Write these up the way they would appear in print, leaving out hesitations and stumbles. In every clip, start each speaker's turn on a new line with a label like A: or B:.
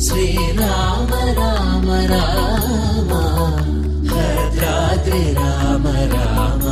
A: శ్రీరామ రామ రామ భద్రాద్రి రామ రామ.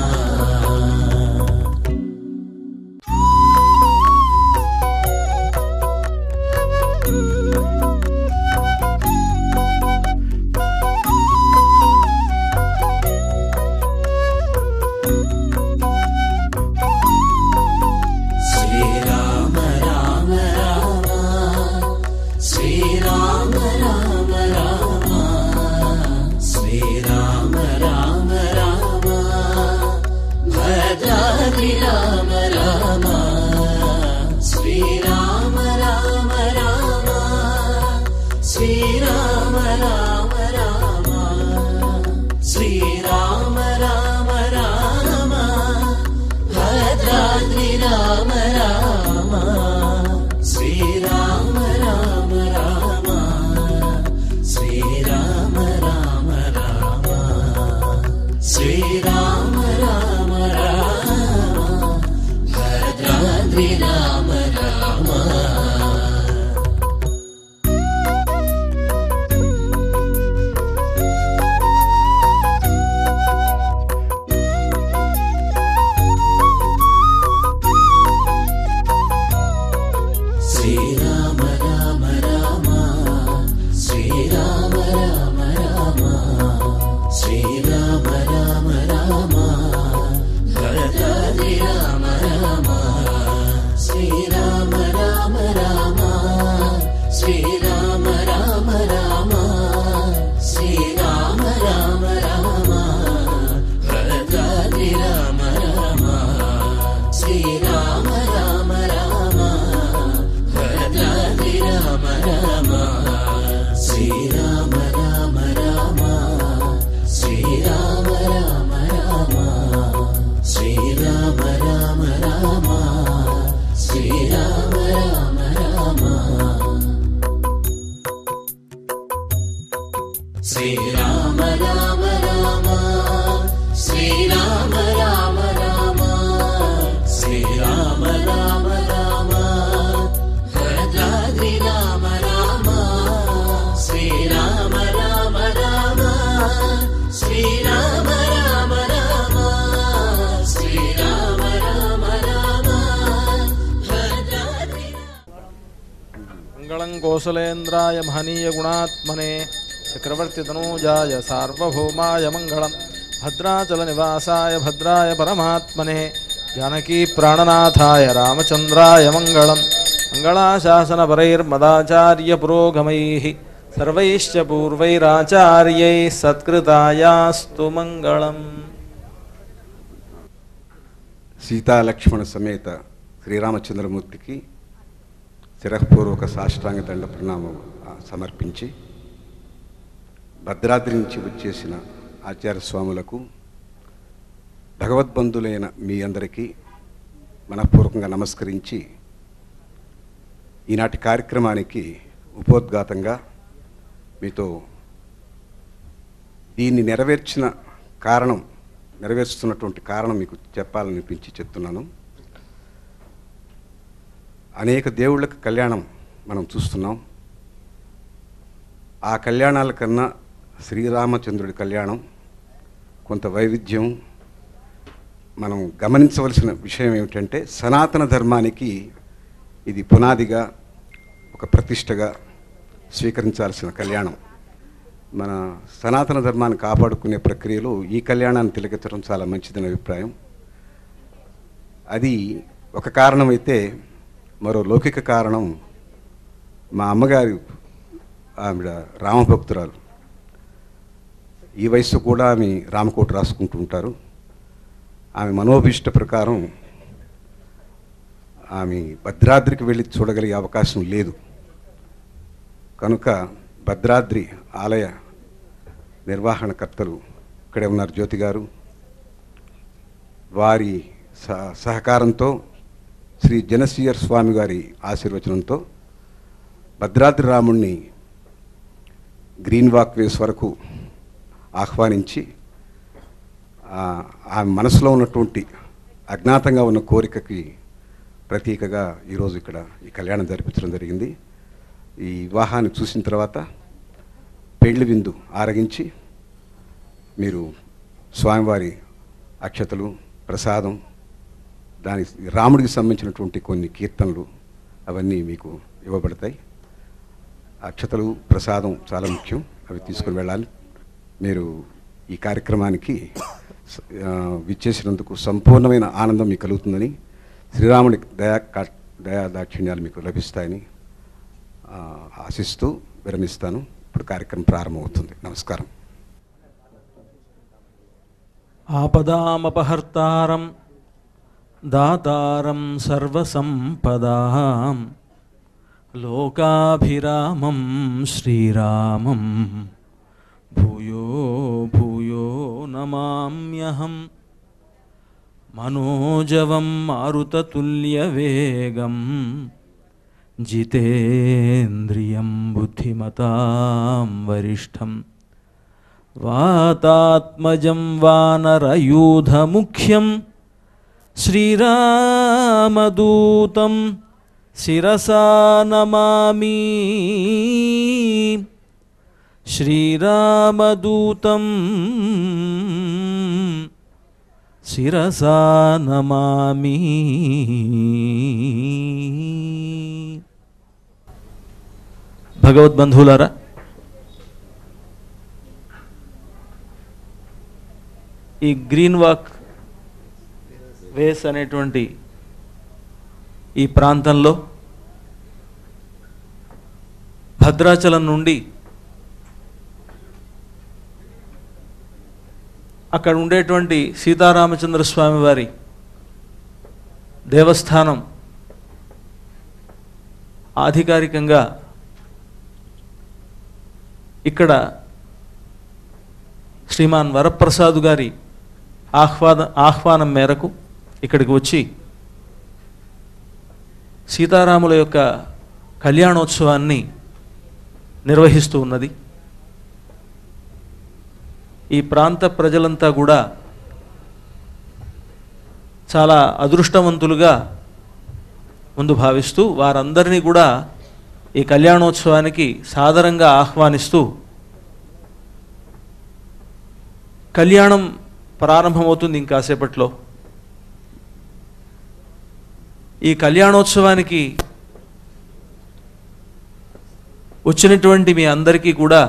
B: कौसलेन्द्राय महनीय गुणात्मने चक्रवर्ती तनूजाय सार्वभौमाय मंगलम भद्राचल निवासाय भद्राय परमात्मने जानकी प्राणनाथाय रामचंद्राय मंगलम मंगलाशासन परैर्मदाचार्य पुरोगमैः सर्वैश्च पूर्वैराचार्यैः सत्कृतायास्तु मंगलम.
C: सीता लक्ष्मण समेत श्रीरामचंद्रमूर्ति की శిరఃపూర్వక సాష్టాంగ దండ ప్రణామం సమర్పించి భద్రాద్రి నుంచి వచ్చేసిన ఆచార్య స్వాములకు భగవద్బంధులైన మీ అందరికీ మనఃపూర్వకంగా నమస్కరించి ఈనాటి కార్యక్రమానికి ఉపోద్ఘాతంగా మీతో దీన్ని నెరవేర్చుతున్నటువంటి కారణం మీకు చెప్పాలనిపించి చెప్తున్నాను. అనేక దేవుళ్ళకి కళ్యాణం మనం చూస్తున్నాం. ఆ కళ్యాణాల కన్నా శ్రీరామచంద్రుడి కళ్యాణం కొంత వైవిధ్యం. మనం గమనించవలసిన విషయం ఏమిటంటే సనాతన ధర్మానికి ఇది పునాదిగా ఒక ప్రతిష్టగా స్వీకరించాల్సిన కళ్యాణం. మన సనాతన ధర్మాన్ని కాపాడుకునే ప్రక్రియలో ఈ కళ్యాణాన్ని తిలకించడం చాలా మంచిదని అభిప్రాయం. అది ఒక కారణమైతే మరో లౌకిక కారణం మా అమ్మగారి ఆవిడ రామభక్తురాలు. ఈ వయసు కూడా ఆమె రామకోట రాసుకుంటూ ఉంటారు. ఆమె మనోభీష్ట ప్రకారం ఆమె భద్రాద్రికి వెళ్ళి చూడగలిగే అవకాశం లేదు. కనుక భద్రాద్రి ఆలయ నిర్వహణకర్తలు ఇక్కడే ఉన్నారు, జ్యోతి గారు, వారి సహకారంతో శ్రీ జనసీయర్ స్వామి గారి ఆశీర్వచనంతో భద్రాద్రి రాముణ్ణి గ్రీన్ వాక్వేస్ వరకు ఆహ్వానించి ఆమె మనసులో ఉన్నటువంటి అజ్ఞాతంగా ఉన్న కోరికకి ప్రతీకగా ఈరోజు ఇక్కడ ఈ కళ్యాణం జరిపించడం జరిగింది. ఈ వివాహాన్ని చూసిన తర్వాత పెళ్లి విందు ఆరగించి మీరు స్వామివారి అక్షతలు, ప్రసాదం, దాని రాముడికి సంబంధించినటువంటి కొన్ని కీర్తనలు అవన్నీ మీకు ఇవ్వబడతాయి. అక్షతలు, ప్రసాదం చాలా ముఖ్యం, అవి తీసుకుని వెళ్ళాలి. మీరు ఈ కార్యక్రమానికి విచ్చేసినందుకు సంపూర్ణమైన ఆనందం మీకు కలుగుతుందని, శ్రీరాముడి దయా దాక్షిణ్యాలు మీకు లభిస్తాయని ఆశిస్తూ విరమిస్తాను. ఇప్పుడు కార్యక్రమం ప్రారంభమవుతుంది. నమస్కారం.
B: ఆపదామపహర్తారం దాతారం సర్వసంపదాం లోకాభిరామం శ్రీరామం భూయో భూయో నమామ్యహం. మనోజవం మారుతతుల్యవేగం జితేంద్రియం బుద్ధిమతాం వరిష్టం వాతాత్మజం వానరయూధముఖ్యం శ్రీరామదూతం శిరసా నమామి. శ్రీరామదూతం శిరసా నమామి. భగవద్బంధువులారా, ఈ గ్రీన్ వాక్ వేస్ అనేటువంటి ఈ ప్రాంతంలో భద్రాచలం నుండి అక్కడ ఉండేటువంటి సీతారామచంద్ర స్వామి వారి దేవస్థానం ఆధికారికంగా ఇక్కడ శ్రీమాన్ వరప్రసాద్ గారి ఆహ్వానం మేరకు ఇక్కడికి వచ్చి సీతారాముల యొక్క కళ్యాణోత్సవాన్ని నిర్వహిస్తూ ఉన్నది. ఈ ప్రాంత ప్రజలంతా కూడా చాలా అదృష్టవంతులుగా ముందు భావిస్తూ వారందరినీ కూడా ఈ కళ్యాణోత్సవానికి సాదరంగా ఆహ్వానిస్తూ కళ్యాణం ప్రారంభమవుతుంది ఇంకాసేపట్లో. ఈ కళ్యాణోత్సవానికి వచ్చినటువంటి మీ అందరికీ కూడా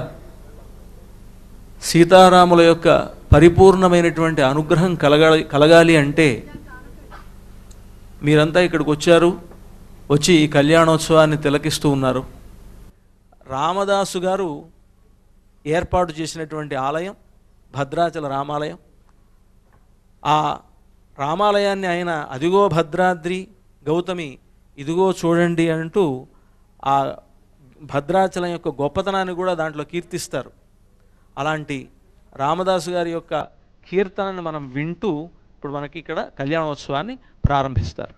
B: సీతారాముల యొక్క పరిపూర్ణమైనటువంటి అనుగ్రహం కలగాలి అంటే మీరంతా ఇక్కడికి వచ్చారు, వచ్చి ఈ కళ్యాణోత్సవాన్ని తిలకిస్తూ ఉన్నారు. రామదాసు గారు ఏర్పాటు చేసినటువంటి ఆలయం భద్రాచల రామాలయం. ఆ రామాలయాన్ని ఆయన అదిగో భద్రాద్రి గౌతమి ఇదిగో చూడండి అంటూ ఆ భద్రాచలం యొక్క గొప్పతనాన్ని కూడా దాంట్లో కీర్తిస్తారు. అలాంటి రామదాసు గారి యొక్క కీర్తనని మనం వింటూ ఇప్పుడు మనకి ఇక్కడ కళ్యాణోత్సవాన్ని ప్రారంభిస్తారు.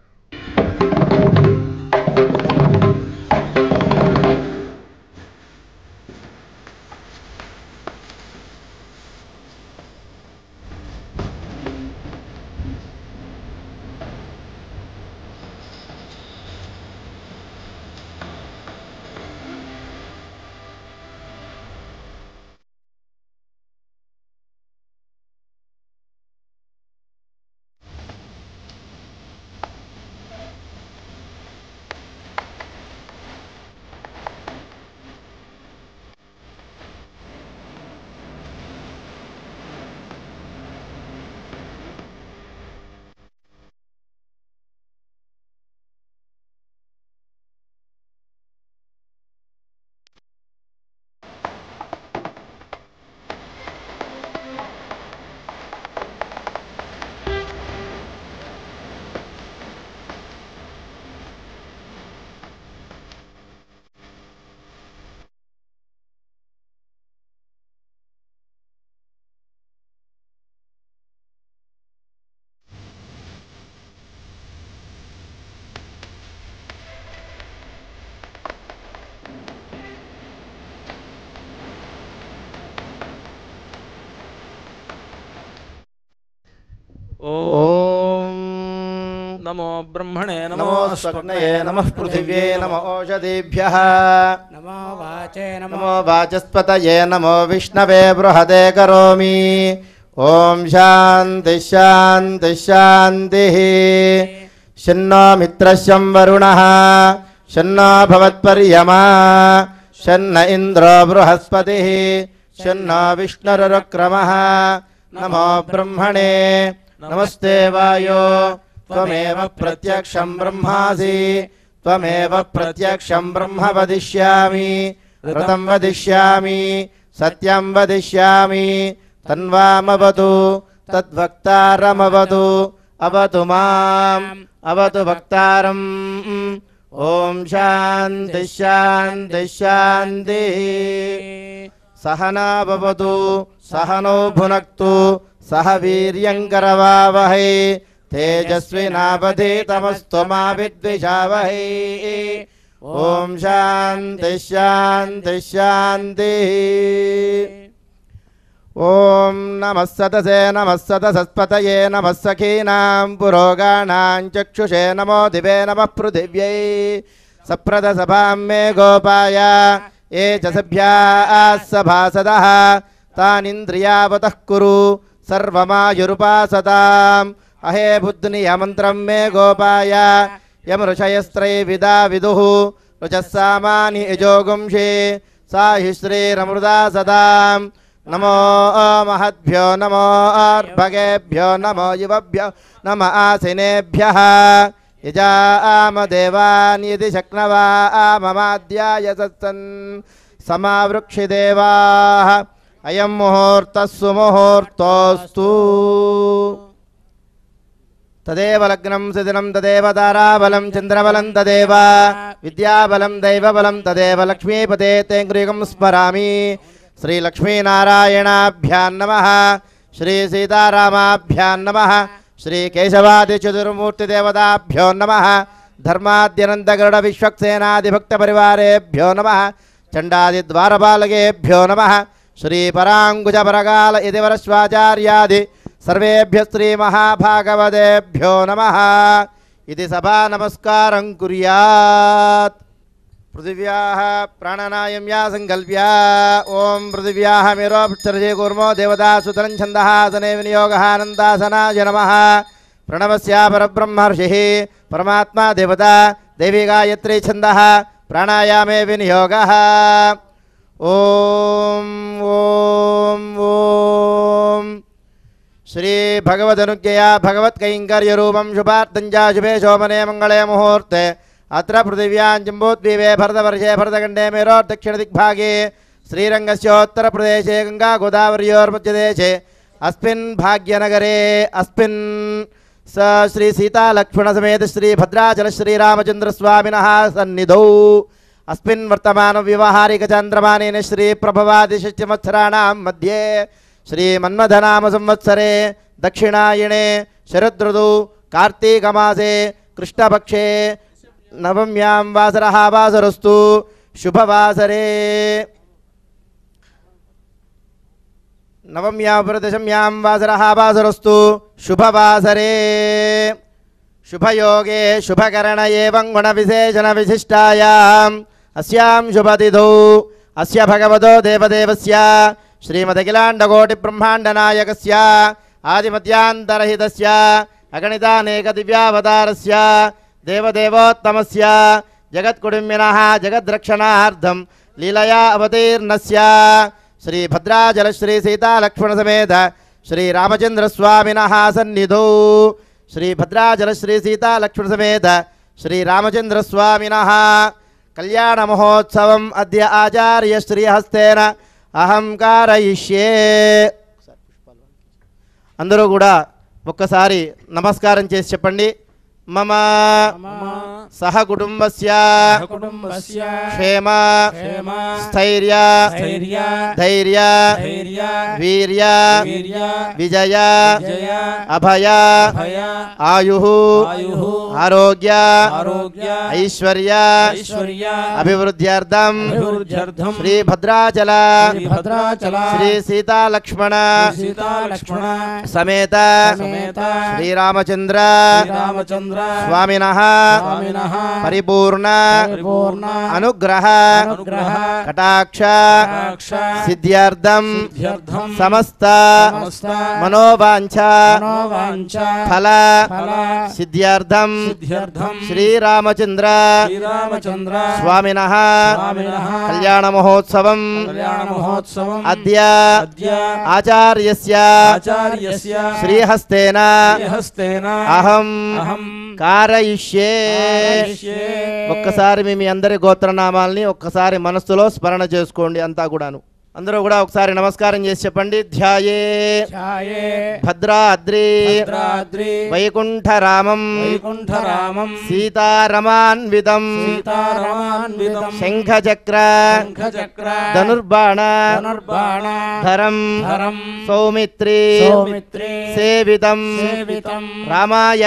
B: नमो ब्रह्मणे
D: नमो स्वग्नये नमः पृथिव्ये नमो ओषधीभ्यः
E: नमो वाचे
D: नमो वाचस्पतये नमो विष्णवे बृहदे करोमि ॐ शान्ति शान्ति शान्तिः शन्नो मित्रश्यं वरुणः शन्नो भवत्पर्यमा शन्न इन्द्रो बृहस्पतिः शन्नो विष्णुरुक्रमः नमो ब्रह्मणे नमस्ते वायो त्वमेव प्रत्यक्षं ब्रह्मासि त्वमेव प्रत्यक्षं ब्रह्म वदिष्यामि ऋतं वदिष्यामि सत्यं वदिष्यामि तन्वामवतु तद्वक्तारमवतु अवतु माम् अवतु वक्तारम् ॐ शान्ति शान्ति शान्तिः सहना भवतु सहनो भुनक्तु सह वीर्यङ्करवावहै तेजस्विनावधीतमस्तु मा विद्विषावहै ॐ शान्ति शान्ति शान्तिः ॐ नमः सतसे नमः सखीनां पुरोगाणां चक्षुषे नमो दिवे नमः पृथिव्यै सप्रदसभां मे गोपाय ये च सभ्याः सभासदः तानिन्द्रियावतः कुरु सर्वमायुरुपासताम् अहे बुद्धिनियमन्त्रं मे गोपाय यमऋषयस्त्रैविदा विदुः रुचः सामानि यजोगुंषे सा हि श्रीरमृदा सदाम् नमो महद्भ्यो नमो अर्भगेभ्यो नमो युवभ्यो नम आसिनेभ्यः यजामदेवान् यदि शक्नवाममाद्याय सत्सन् समावृक्षिदेवाः अयं मुहूर्तः सुमुहूर्तोऽस्तु तदेव लग्नं सुदिनं तदेव ताराबलं चन्द्रबलं तदेव विद्याबलं दैवबलं तदेव लक्ष्मीपते तेङ्गृगं स्मरामि श्रीलक्ष्मीनारायणाभ्यां नमः श्रीसीतारामाभ्यां नमः श्रीकेशवादिचतुर्मूर्तिदेवताभ्यो नमः धर्माद्यनन्तगरुडविश्वक्सेनादिभक्तपरिवारेभ्यो नमः चण्डादिद्वारपालकेभ्यो नमः श्रीपराङ्कुजपरकाल यतिवरश्वाचार्यादि सर्वेभ्यः श्रीमहाभागवतेभ्यो नमः इति सभा नमस्कारं कुर्यात् पृथिव्याः प्राणनायं या संकल्प्या ओम पृथिव्याः मेरोपक्षरजे कूर्मो देवता सुतरं छन्दः आसने विनियोगः अनन्तासनाय नमः प्रणवस्या परब्रह्मर्षिः परमात्मा देवता देवी गायत्री छन्दः प्राणायामे विनियोगः ओम ओम ओम श्री भगवदनुज्ञया भगवत्कैङ्कर्यरूपं शुभार्थञ्च शुभे शोभने मङ्गले मुहूर्ते अत्र पृथिव्यां जम्बूद्वीपे भरतवर्षे भरतखण्डे मेरोर्दक्षिणदिग्भागे श्रीरङ्गस्योत्तरप्रदेशे गङ्गा गोदावर्योर्मध्यदेशे अस्मिन् भाग्यनगरे अस्मिन् स श्री सीतालक्ष्मणसमेत श्रीभद्राचल श्रीरामचन्द्रस्वामिनः सन्निधौ अस्मिन् वर्तमानव्यवहारिकचान्द्रमानेन श्रीप्रभवादिषष्ट्यवत्सराणां मध्ये श्रीमन्मथनाम संवत्सरे दक्षिणायणे शरदृतौ कार्तीकमासे कृष्णपक्षे नवम्यां वासरः वासरस्तु शुभवासरे नवम्यां प्रदशम्यां वासरः वासरस्तु शुभवासरे शुभयोगे शुभकरण एवं गुणविशेषणविशिष्टायाम् अस्यां शुभतिथौ अस्य भगवतो देवदेवस्य श्रीमदखिलाण्डकोटिब्रह्माण्डनायकस्य आदिमध्यान्तरहितस्य अगणितानेकदिव्यावतारस्य देवदेवोत्तमस्य जगत्कुटुम्बिनः जगद्रक्षणार्थं लीलया अवतीर्णस्य श्रीभद्राचल श्रीसीतालक्ष्मणसमेत श्रीरामचन्द्रस्वामिनः सन्निधौ श्रीभद्राचल श्रीसीतालक्ष्मणसमेत श्रीरामचन्द्रस्वामिनः कल्याणमहोत्सवम् अद्य आचार्य श्रीहस्तेन अहं कारयिष्ये అందరూ కూడా ఒక్కసారి నమస్కారం చేసి చెప్పండి మమ సహ కుటుంబస్య క్షేమ స్థైర్య ధైర్య వీర్య విజయ అభయ ఆయు ఆరోగ్య
E: ఆరోగ్య
D: ఐశ్వర్య
E: ఐశ్వర్య
D: అభివృద్ధ్యర్థం
E: అభివృద్ధ్యర్థం
D: శ్రీ భద్రాచల
E: శ్రీ భద్రాచల
D: శ్రీ సీతా లక్ష్మణ
E: సీతా లక్ష్మణ
D: సమేత
E: సమేత
D: శ్రీరామచంద్ర
E: శ్రీరామచంద్ర
D: స్వామినః
E: స్వామినః
D: పరిపూర్ణ
E: పరిపూర్ణ
D: అనుగ్రహ
E: అనుగ్రహ
D: కటాక్ష
E: కటాక్ష
D: సిద్ధ్యర్థం
E: సిద్ధ్యర్థం
D: సమస్త
E: సమస్త
D: మనోవాంఛ
E: మనోవాంఛ
D: ఫల
E: ఫల
D: సిద్ధ్యర్థం
E: సిద్ధ్యర్థం
D: శ్రీరామచంద్ర
E: శ్రీరామచంద్ర
D: స్వామినః
E: స్వామినః
D: కళ్యాణ మహోత్సవం
E: కళ్యాణ మహోత్సవం
D: అద్య
E: అద్య
D: ఆచార్యస్య
E: ఆచార్యస్య
D: శ్రీహస్తేన
E: శ్రీహస్తేన
D: అహం
E: అహం
D: కారయిష్యే.
E: కారయిష్యే.
D: ఒక్కసారి మీ అందరి గోత్రనామాల్ని ఒక్కసారి మనస్సులో స్మరణ చేసుకోండి. అంతా కూడాను అందరూ కూడా ఒకసారి నమస్కారం చేసి చెప్పండి. ధ్యాయే
E: ఛాయే
D: భద్రాద్రి
E: భద్రాద్రి
D: వైకుంఠరామం
E: వైకుంఠరామం
D: సీతారమాన్వితం
E: సీతారమాన్వితం
D: శంఖచక్ర
E: శంఖచక్ర
D: ధనుర్బాణ
E: ధనుర్బాణ
D: ధరం
E: ధరం
D: సౌమిత్రి
E: సౌమిత్రి
D: సేవితం
E: సేవితం
D: రామాయ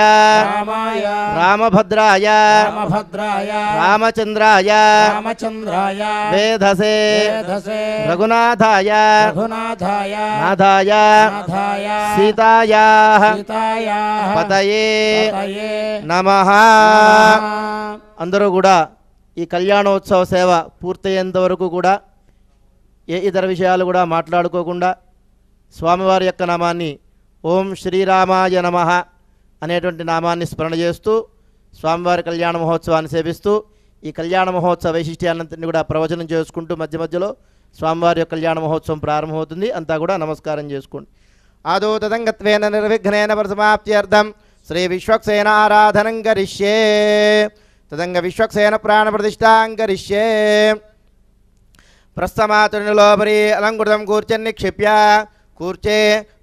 E: రామాయ
D: రామభద్రాయ
E: రామభద్రాయ
D: రామచంద్రాయ
E: రామచంద్రాయ
D: వేధసే
E: వేధసే
D: రఘునాథాయ
E: రఘునాథాయ
D: నాథాయ
E: నాథాయ
D: సీతాయాః
E: సీతాయాః
D: పతయే
E: పతయే
D: నమః. అందరూ కూడా ఈ కళ్యాణోత్సవ సేవ పూర్తయ్యేంత వరకు కూడా ఏ ఇతర విషయాలు కూడా మాట్లాడుకోకుండా స్వామివారి యొక్క నామాన్ని ఓం శ్రీరామాయ నమః అనేటువంటి నామాన్ని స్మరణ చేస్తూ స్వామివారి కళ్యాణ మహోత్సవాన్ని సేవిస్తూ ఈ కళ్యాణ మహోత్సవ వైశిష్ట్యాన్నంతటిని కూడా ప్రవచనం చేసుకుంటూ మధ్య మధ్యలో స్వామివారి యొక్క కళ్యాణ మహోత్సవం ప్రారంభమవుతుంది. అంతా కూడా నమస్కారం చేసుకోండి. ఆదో తదంగత్వేన నిర్విఘ్నేన పరిసమాప్త్యర్థం శ్రీ విశ్వక్సేన ఆరాధనం కరిష్యే. తదంగ విశ్వక్సేన ప్రాణ ప్రతిష్టాం కరిష్యే. ప్రస్థమాతునిలోపరి అలంకృతం కూర్చన్ నిక్షిప్య కూర్చే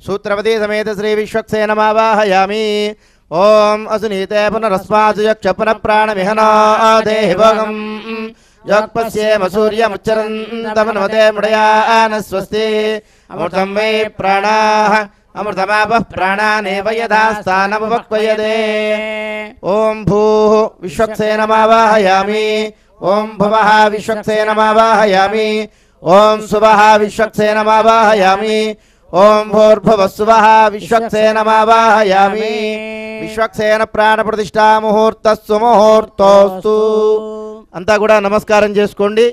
D: సూత్రపతి సమేత శ్రీ విశ్వక్సేనమావాహయామి. ఓం అసునీతే పునరస్మాసు యక్ష పునః ప్రాణమిహనో దేహి భోగం योक्पस्येम सूर्यमुच्चरन्तमनुमते मुडयान स्वस्ति अमृतं वै प्राणाः अमृतमापः प्राणानेव यथा स्थानमुपक्वयते. ॐ भूः विश्वक्सेनमावाहयामि. ॐ भुवः विश्वक्सेनमावाहयामि. ॐ सुवः विश्वक्सेनमावाहयामि. ॐ भूर्भुवस्सुवः विश्वक्सेनमावाहयामि. विश्वक्सेन प्राणप्रतिष्ठा मुहूर्तस्सु मुहूर्तोऽस्तु. అంతా కూడా నమస్కారం చేసుకోండి.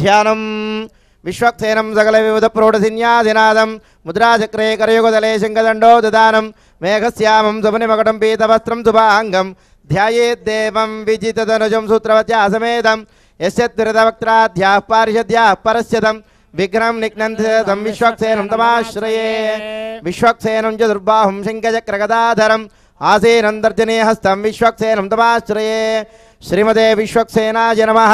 D: ధ్యానం విశ్వక్సేనం సకల వివిధ ప్రౌఢసిన్యాధినాదం ముద్రాచక్రే కరయుగదలే శంఖదండో దదానం మేఘశ్యామం సుమనిమకటం పీతవస్త్రం శుభాంగం ధ్యాయేద్దేవం విజితధనుజం సూత్రవత్యాసమేతం యస్యద్విరదవక్త్రాధ్యాః పారిషద్యాః పరస్యతం విఘ్నం నిఘ్నంతం విశ్వక్సేనం తమాశ్రయే. విశ్వక్సేనం చ దుర్బాహుం శంఖచక్రగదాధరం ఆసీనం దర్జనే హస్తం విశ్వక్సేనం తమాశ్రయే. శ్రీమతే విశ్వక్సేనాయ నమః.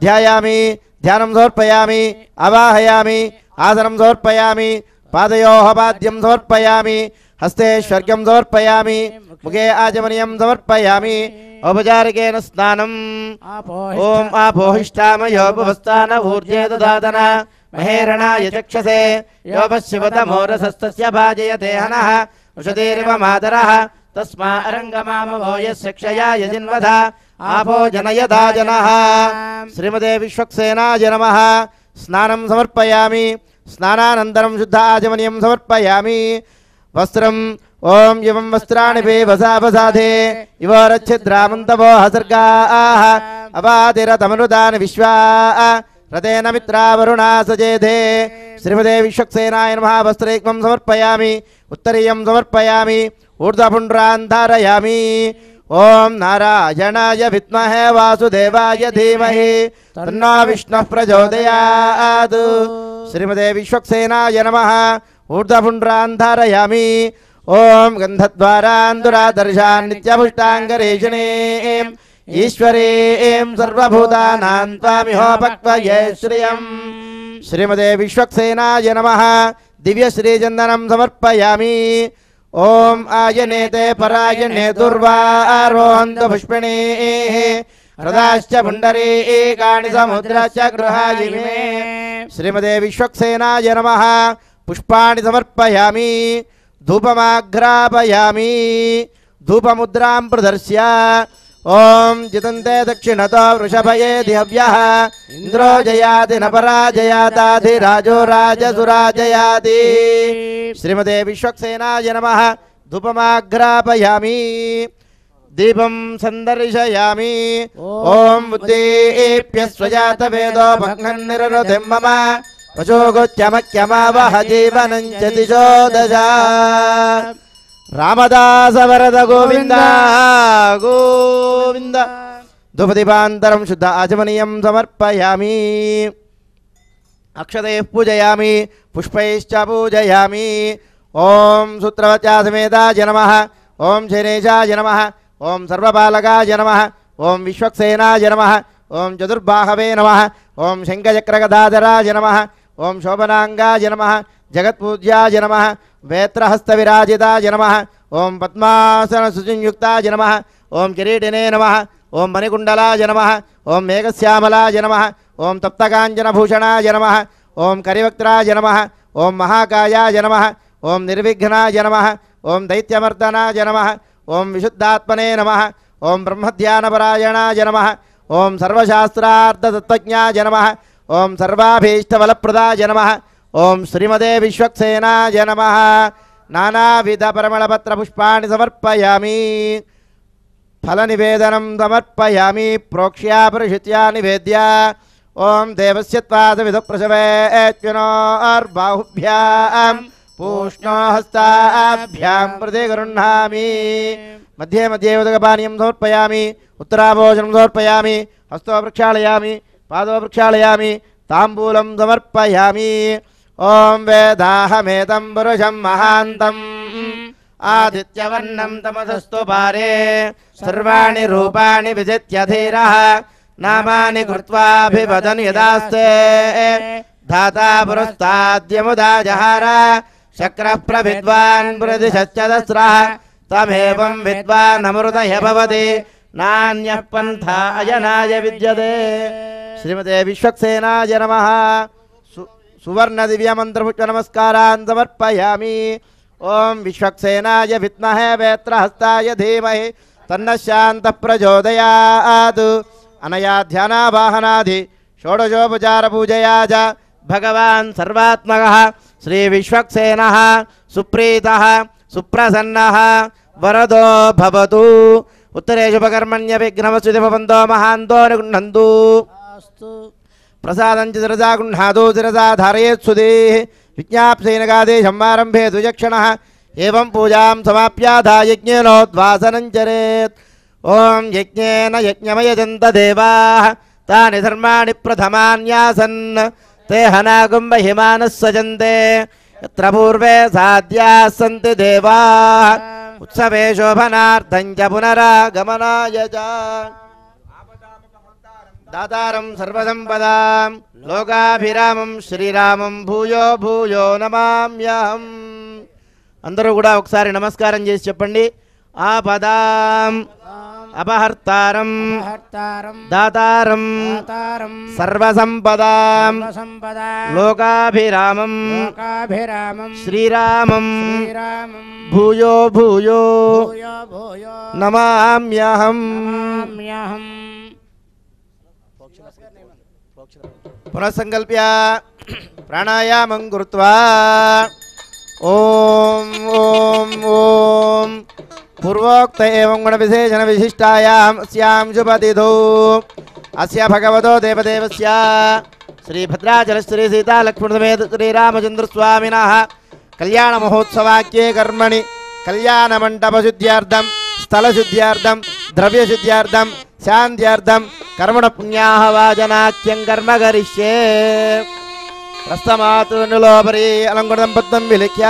D: ధ్యాయామి ధ్యానం సమర్పయామి అవాహయామి ఆసనం సమర్పయామి పాదయోః పాద్యం సమర్పయామి హస్తే స్వర్గం సమర్పయామి ముఖే ఆచమనీయం సమర్పయామి. ఔపచారికేన స్నానం. ఓం ఆపోహిష్టామయోపవస్థాన ఊర్జే దదాతన మహేరణాయ చక్షసే యోపశివతమోరసస్తస్య భాజయతే హనః ఉషతీరివ మాతరః తస్మా అరంగమామవో యస్య క్షయాయ జిన్వధ ఆపో జనయదా జనః. శ్రీమతే విశ్వక్సేనాయ నమః. స్నానం సమర్పయామి. స్నానానంతరం శుద్ధ ఆచమనీయం సమర్పయామి. వస్త్రం ఓం ఇవం వస్త్రాణి వసావసాధే ఇవోరచ్ఛిద్రామంతవో హసర్గాః అవాతిరతమనుదాని విశ్వా రతేన మిత్రావరుణా సజేధే. శ్రీమతే విశ్వక్సేనాయ నమః. వస్త్రైక్మం సమర్పయామి. ఉత్తరీయం సమర్పయామి. ఊర్ధ్వపుండ్రాన్ ధారయామి. ఓం నారాయణాయ విద్మహే వాసుదేవాయ ధీమహి తన్నో విష్ణుః ప్రచోదయాత్. శ్రీమతే విశ్వక్సేనాయ నమః. ఊర్ధ్వపుండ్రాన్ ధారయామి. ఓం గంధద్వారాందురాదర్శాన్ నిత్యపుష్టాంగరేషిణీం ఈశ్వరీం సర్వభూతానాం త్వామిహోపక్వయే శ్రియం. శ్రీమతే విశ్వక్సేనాయ నమః. దివ్యశ్రీచందనం సమర్పయామి. ఓం ఆయనేతే పరాయణే దుర్వారోహంతు పుష్పిణీః హృదాశ్చ పుండరీకాణి సముద్రశ్చ గృహాయిమే. శ్రీమతే విశ్వక్సేనాయ నమః. పుష్పాణి సమర్పయామి. ధూపమాఘ్రాపయామి. धूपमुद्रां प्रदर्श्य ओम जितन्ते दक्षिणतो वृषभयेति हव्यः इंद्रो जयाति न पराजयाताधिराजो राजसुराजयाति श्रीमते विश्वक्सेनाय नमः धूपमाग्रापयामि दीपं संदर्शयामि ओम बुद्धेभ्यः स्वजात वेदो भग्नं निररतिं मम पशोगोच्यमक्यमावह जीवनं च दिशो दशा रामदास वरद गोविंद गोविंद धूपदीपान्तरं शुद्ध आचमनीयं समर्पयामि अक्षतैः पूजयामि पुष्पैश्च पूजयामि ओम सूत्रवत्या समेताय नमः ओम शैनेशाय नमः ओम सर्वपालकाय नमः ओम विश्वक्सेनाय नमः ओम चतुर्बाहवे नमः ओम शंखचक्रगदाधराय नमः ओम शोभनांगाय नमः जगत्पूज्याय नमः वेत्रहस्तविराजिताय नमः ओम पद्मासन सुचियुक्ताय नमः ओम किरीटिने नमः ओम मणिकुण्डलाय नमः ओम मेघश्यामलाय नमः ओम तप्तकाञ्चनभूषणाय नमः ओम करिवक्त्राय नमः ओम महाकायाय नमः ओम निर्विघ्नाय नमः ओम दैत्यमर्दनाय नमः ओम विशुद्धात्मने नमः ओम ब्रह्मध्यानपरायणाय नमः ओम सर्वशास्त्रार्थतत्त्वज्ञाय नमः ओम सर्वाभीष्टफलप्रदाय नमः ओम श्रीमते विश्वक्सेनाय नमः नानाविध परिमलपत्रपुष्पाणि समर्पयामि फलनिवेदनं समर्पयामि प्रोक्ष्या परिषित्या निवेद्य ओम देवस्य त्वादविदुःप्रसवेत्युनोर्बाहुभ्यां पूष्णो हस्ताभ्यां प्रति गृह्णामि मध्ये मध्ये उदकपानीयं समर्पयामि उत्तराभोजनं समर्पयामि हस्तो प्रक्षालयामि पादो प्रक्षालयामि ताम्बूलं समर्पयामि ओम वेदाहमेतं पुरुषं महान्तम् आदित्यवर्णं तमसस्तु पारे सर्वाणि रूपाणि विजित्य धीरः नामानि कृत्वाभिवदन् यदास्ते धाता पुरस्ताद्यमुदा जहार शक्रः प्रविद्वान् प्रतिशच्चदस्रः तमेवं विद्वान् अमृतः भवति नान्यः पन्था अयनाय विद्यते श्रीमते विश्वक्सेनाय नमः सुवर्ण दिव्य मंत्रपुष्प नमस्कारान् समर्पयामि ओम विश्वक्सेनाय विद्महे वेत्रहस्ताय धीमहि तन्नः शान्तः प्रचोदयात् अनया ध्यानावाहनादि षोडशोपचार पूजया च भगवान् सर्वात्मकः श्री विश्वक्सेनः सुप्रीतः सुप्रसन्नः वरदो भवतु उत्तरेषु उपकर्मण्य विघ्नमस्तु भवन्तो महान्तो निगृह्णन्तु प्रसादं च शिरसा गृह्णातु शिरसा धारयेत् सुधीः विज्ञाप्तेनगादेशं आरम्भे द्विजक्षणः एवं पूजां समाप्याधा यज्ञेनोद्वासनं चरेत् ओम यज्ञेन यज्ञमयजन्त देवाः तानि धर्माणि प्रथमान्यासन् ते हनागुम्बहिमानः सजन्ते यत्र पूर्वे साध्याः सन्ति देवाः उत्सवे शोभनार्थं च पुनरागमनाय च दातारं सर्वसंपदां लोकाभिरामं श्रीरामं भूयो भूयो नमाम्यहम् అందరూ కూడా ఒకసారి నమస్కారం చేసి చెప్పండి ఆపదాం అపహర్తారం దాతారం సర్వసంపదాం లోకాభిరామం శ్రీరామం భూయో భూయో నమామ్యహం పునఃసంకల్ప్య ప్రాణాయామం కృత్వా ओम ओम ओम पूर्वोक्त एवं गुण विशेषण विशिष्टायाम अस्यां शुभतिथौ अस्य भगवतो देवदेवस्य श्री भद्राचल श्री सीता लक्ष्मण समेत श्री रामचंद्र स्वामिनः कल्याण महोत्सवाख्ये कर्मणि कल्याण मंडप शुद्ध्यार्थं स्थल शुद्ध्यार्थं द्रव्य शुद्ध्यार्थं शान्त्यार्थं कर्मण पुण्याहवाचनाख्यं कर्म करिष्ये प्रस्थमातु नुलोपरि अलंकृतं पद्मं विलिख्य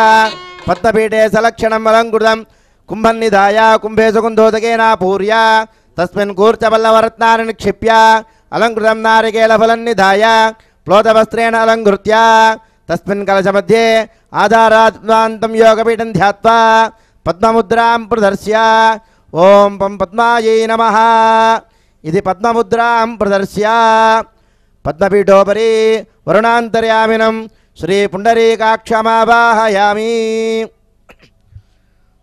D: पद्मपीठे सलक्षणम् अलंकृतं कुम्भं निधाय कुम्भे सुगन्धोदकेन पूर्य तस्मिन् कूर्चपल्लवरत्नानि निक्षिप्य अलंकृतं नारिकेलफलं निधाय प्लोतवस्त्रेण अलंकृत्य तस्मिन् कलशमध्ये आधारान्तं योगपीठं ध्यात्वा पद्ममुद्रां प्रदर्श्य ओम पं पद्मायै नमः इति पद्ममुद्रां प्रदर्श्य पद्मपीठोपरि वरुणान्तर्यामिनं श्री पुण्डरीकाक्षमावाहयामि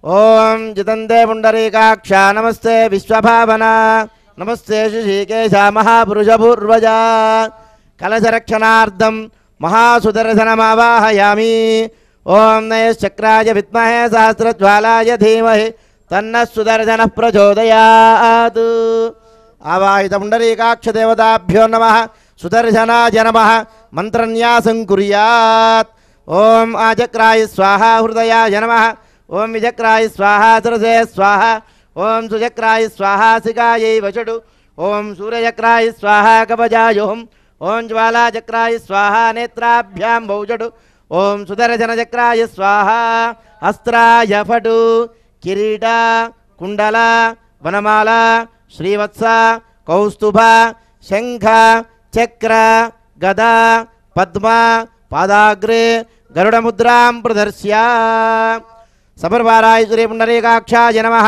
D: ఓం జితందే పుండరీకాక్ష నమస్తే విశ్వభావన నమస్తే శశికేశ మహాపురుష పూర్వజ కలశరక్షణార్థం మహాసుదర్శనమావాహయామి. ఓం నయశ్చక్రాయ విద్మహే సహస్రజ్వాలాయ ధీమహి తన్నః సుదర్శనః ప్రచోదయాత్. ఆవాహిత పుండరీకాక్ష దేవతాభ్యో నమః సుదర్శనాయ నమః. మంత్రన్యాసం కుర్యాత్. ఓం ఆచక్రాయ స్వాహా హృదయాయ నమః. ఓం విచక్రాయ స్వాహా సరసే స్వాహా. ఓం సుచక్రాయ స్వాహా శిఖాయై వచడు. ఓం సూర్యచక్రాయ స్వాహా కవచాయోహం. ఓం జ్వాలాచక్రాయ స్వాహా నేత్రాభ్యాం భౌజడు. ఓం సుదర్శనచక్రాయ స్వాహా అస్త్రాయ ఫటు. కిరీట కుండల వనమాల శ్రీవత్స కౌస్తుభ శంఖ చక్ర గద పద్మ పాదాగ్రే గరుడముద్రాం ప్రదర్శ్య. సపర్వారాయ శ్రీ పుండరీకాక్షాయ నమః.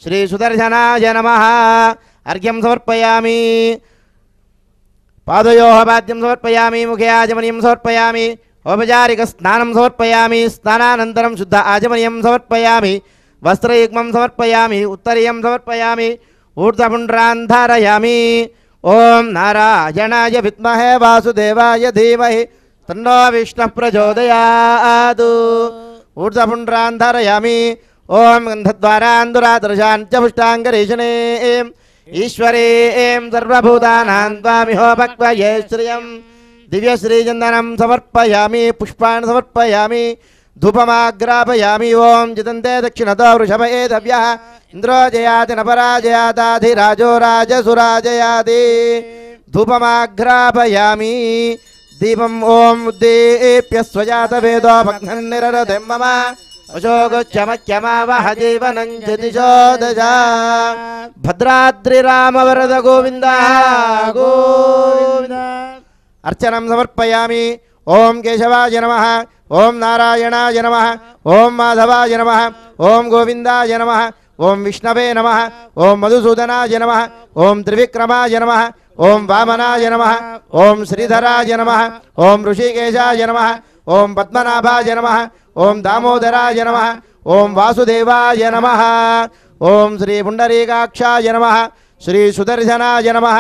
D: శ్రీ సుదర్శనాయ నమః. అర్ఘ్యం సమర్పయామి. పాదయోః పాద్యం సమర్పయామి. ముఖే ఆచమనీయం సమర్పయామి. ఔపచారిక స్నానం సమర్పయామి. స్నానానంతరం శుద్ధ ఆచమనీయం సమర్పయామి. వస్త్రయుగ్మం సమర్పయామి. ఉత్తరీయం సమర్పయామి. ఊర్ధ్వపుండ్రాన్ ధారయామి. ఓం నారాయణాయ విద్మహే వాసుదేవాయ ధీమహి తన్నో విష్ణుః ప్రచోదయాత్. ఊర్ధ్వపుండ్రాన్ ధారయామి. ఓం గంధద్వారాన్ దురాదర్శాన్ చ పుష్టాంగరీషణే ఈశ్వరీం సర్వభూతానాం త్వామిహోపక్వయే శ్రియం. దివ్యశ్రీచందనం సమర్పయామి. పుష్పాన్ని సమర్పయామి. ధూపమాగ్రాపయామి. ఓం జితంతే దక్షిణతో వృషభ ఏతవ్యః ఇంద్రో జయాతి నపరాజయాతాధిరాజో రాజసురాజయాతి. ధూపమాగ్రాపయామి. దీపం ఓం ఉద్దీప్య స్వజాత వేదో భగ్నన్నిరరథం మమ అశోకమఖ్యమావహ జీవనం దిశో దశ. భద్రాద్రి రామ వరద గోవింద గోవింద. అర్చనం సమర్పయామి. ఓం కేశవాయ నమః. ఓం నారాయణాయ నమః. ఓం మాధవాయ నమః. ఓం గోవిందాయ నమః. ఓం విష్ణవే నమః. ఓం మధుసూదనాయ నమః. ఓం త్రివిక్రమాయ నమః. ఓం వామనాయ నమః. ఓం శ్రీధరాయ నమః. ఓం ఋషికేశాయ నమః. ఓం పద్మనాభాయ నమః. ఓం దామోదరాయ నమః. ఓం వాసుదేవాయ నమః. ఓం శ్రీ పుండరీకాక్షాయ నమః. శ్రీ సుదర్శనాయ నమః.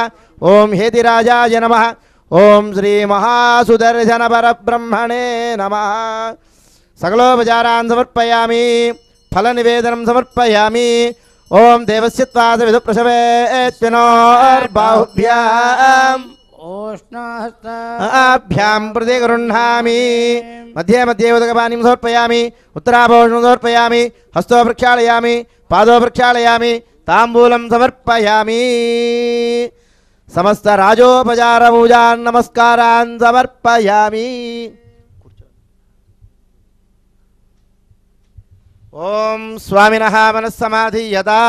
D: ఓం హేతిరాజాయ నమః. ఓం శ్రీ మహాసుదర్శన పరబ్రహ్మణే నమః. సకలోపచారాన్ సమర్పయామి. ఫల నివేదనం సమర్పయామి. ఓం దేవస్య త్వాస విదు ప్రసవేత్వినోర్బాహుభ్యాం ఆభ్యాం ప్రతి గృహ్ణామి. మధ్యే మధ్యే ఉదకపానీం సమర్పయామి. ఉత్తరాభోషణం సమర్పయామి. హస్తో ప్రక్షాళయామి. పాదో ప్రక్షాళయామి. తాంబూలం సమర్పయామి. సమస్త రాజోపచార పూజాన్ నమస్కారాన్ సమర్పయామి. ఓం స్వామినః మనస్సమాధీయతా.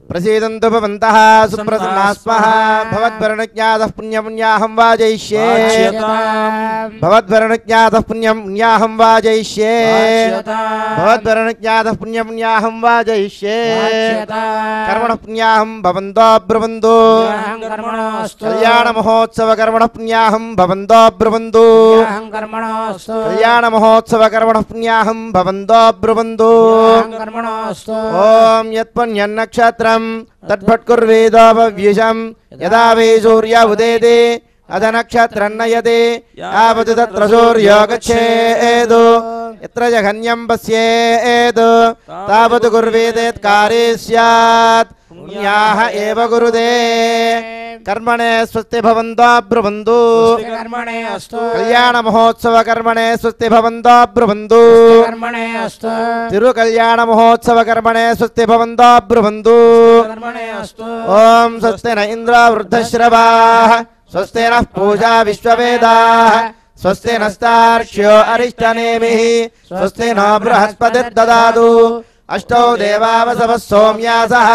D: ప్రసీదంతు భవంతః సుప్రసన్నాः స్మః. భవద్వరణజ్ఞాతః పుణ్యం పుణ్యాహం వాజయిష్యే. భవద్వరణజ్ఞాతః పుణ్యం పుణ్యాహం వాజయిష్యే. భవద్వరణజ్ఞాతః పుణ్యం పుణ్యాహం వాజయిష్యే. కర్మణ పుణ్యాహం భవంతో బ్రువంతు. కళ్యాణ మహోత్సవ కర్మణ పుణ్యాహం భవంతో బ్రువంతు. కళ్యాణ మహోత్సవ కర్మణ పుణ్యాహం భవంతో బ్రువంతు. ఓం యత్పుణ్యం నక్షత్రం తద్భట్కుర్వేదోపవ్యుషం యదా వై సూర్య ఉదేతి అధ నక్షత్రం నయతి యావత్ తత్ర సూర్యో గచ్ఛేదు యత్ర జఘన్యం పశ్యేత్ తావత్ కుర్వేదేత్కారే స్యాత్. పుణ్యాః ఏవ కురుతే. కర్మణే స్వస్తి భవంతో బ్రువంతు. కళ్యాణ మహోత్సవ కర్మణే స్వస్తి భవంతో బ్రువంతు. తిరు కళ్యాణ మహోత్సవ కర్మణే స్వస్తి భవంతో బ్రువంతు. ఓం స్వస్తి న ఇంద్రో వృద్ధశ్రవాః. స్వస్తి నః పూజా విశ్వవేదాః. స్వస్తి నస్తార్క్ష్యో అరిష్టనేమిః. స్వస్తి నో బృహస్పతిర్దదాతు. అష్టౌ దేవావసవः సోమ్యాసः.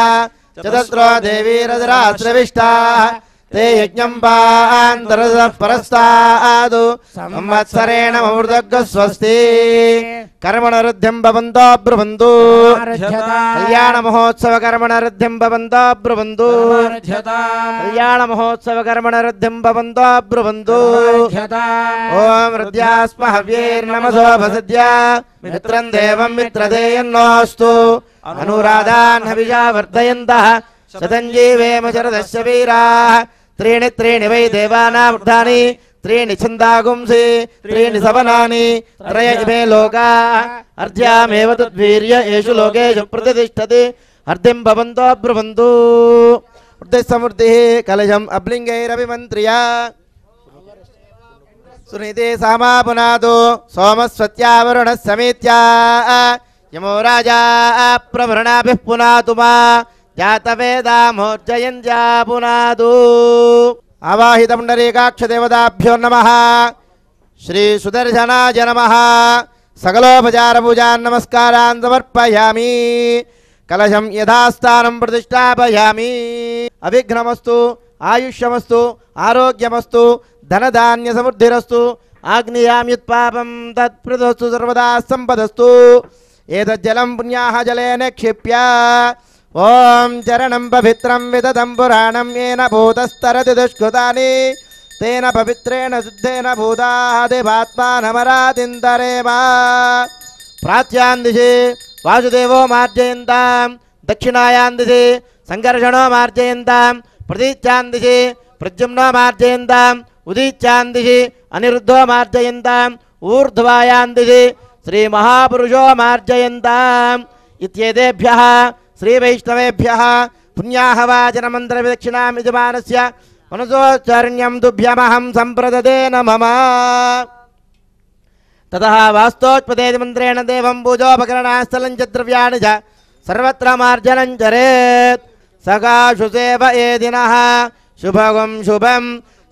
D: చతుస్రో దేవీరజరాశ్రవిష్టాः. ते यज्ञं पान्तरदः परस्तादु संवत्सरेण ममृतग् स्वस्ति कर्मणरुद्ध्यं भवन्तो ब्रुवन्तु कल्याण महोत्सव कर्मणरुद्ध्यं भवन्तो ब्रुवन्तु कल्याण महोत्सव कर्मणरुद्ध्यं भवन्तो ब्रुवन्तु ओम हृद्यास्म हव्यैर्नमसो भसद्य मित्रं देवं मित्रदेयन्नोऽस्तु अनुराधान् हविषा वर्धयन्तः शतं जीवेम शरदस्य वीराः त्रीणि त्रीणि वै देवानामृतानि त्रीणि छन्दागुंसि त्रीणि सवनानि त्रय इमे लोकाः अर्ध्यामेव तद्वीर्य येषु लोकेषु प्रतिष्ठति अर्धिं भवन्तो ब्रुवन्तु वृद्धिस्समृद्धिः कलशम् अब्लिङ्गैरभिमन्त्र्य सुनीते सामापुनादो सोमस्वत्यावरुणः समेत्या यमो राजा प्रवृणाभिः पुनातु मा जातवेदामोर्जयन्त्या पुनादु आवाहितपुण्डरीकाक्षदेवताभ्यो नमः श्री सुदर्शनाय नमः सकलोपचारपूजान् नमस्कारान् समर्पयामि कलशं यथास्थानं प्रतिष्ठापयामि अविघ्नमस्तु आयुष्यमस्तु आरोग्यमस्तु धनधान्यसमृद्धिरस्तु आग्नेयाम्युत्पापं तत्प्रदस्तु सर्वदा सम्पदस्तु एतज्जलं पुण्याः जलेन क्षिप्य ओम चरणं पवित्रं विदधं पुराणं येन भूतस्तरति दुष्कृतानि तेन पवित्रेण शुद्धेन भूताः देवात्मानमरादिन्दरेम प्राच्यां दिशि वासुदेवो मार्जयन्तां दक्षिणायां दिशि संकर्षणो मार्जयन्तां प्रतीच्यां दिशि प्रद्युम्नो मार्जयन्ताम् उदीच्यां दिशि अनिरुद्धो मार्जयन्ताम् ऊर्ध्वायां दिशि श्रीमहापुरुषो मार्जयन्ताम् इत्येतेभ्यः श्रीवैष्णवेभ्यः पुण्याहवाचनमन्त्रविदक्षिणां यजमानस्य मनसोच्चारण्यं तुभ्यमहं सम्प्रददे नमः ततः वास्तोत्पदेति मन्त्रेण देवं पूजोपकरणास्थलं च द्रव्याणि च सर्वत्र मार्जनं चरेत् सकाशु सेवयेदिनः शुभगं शुभं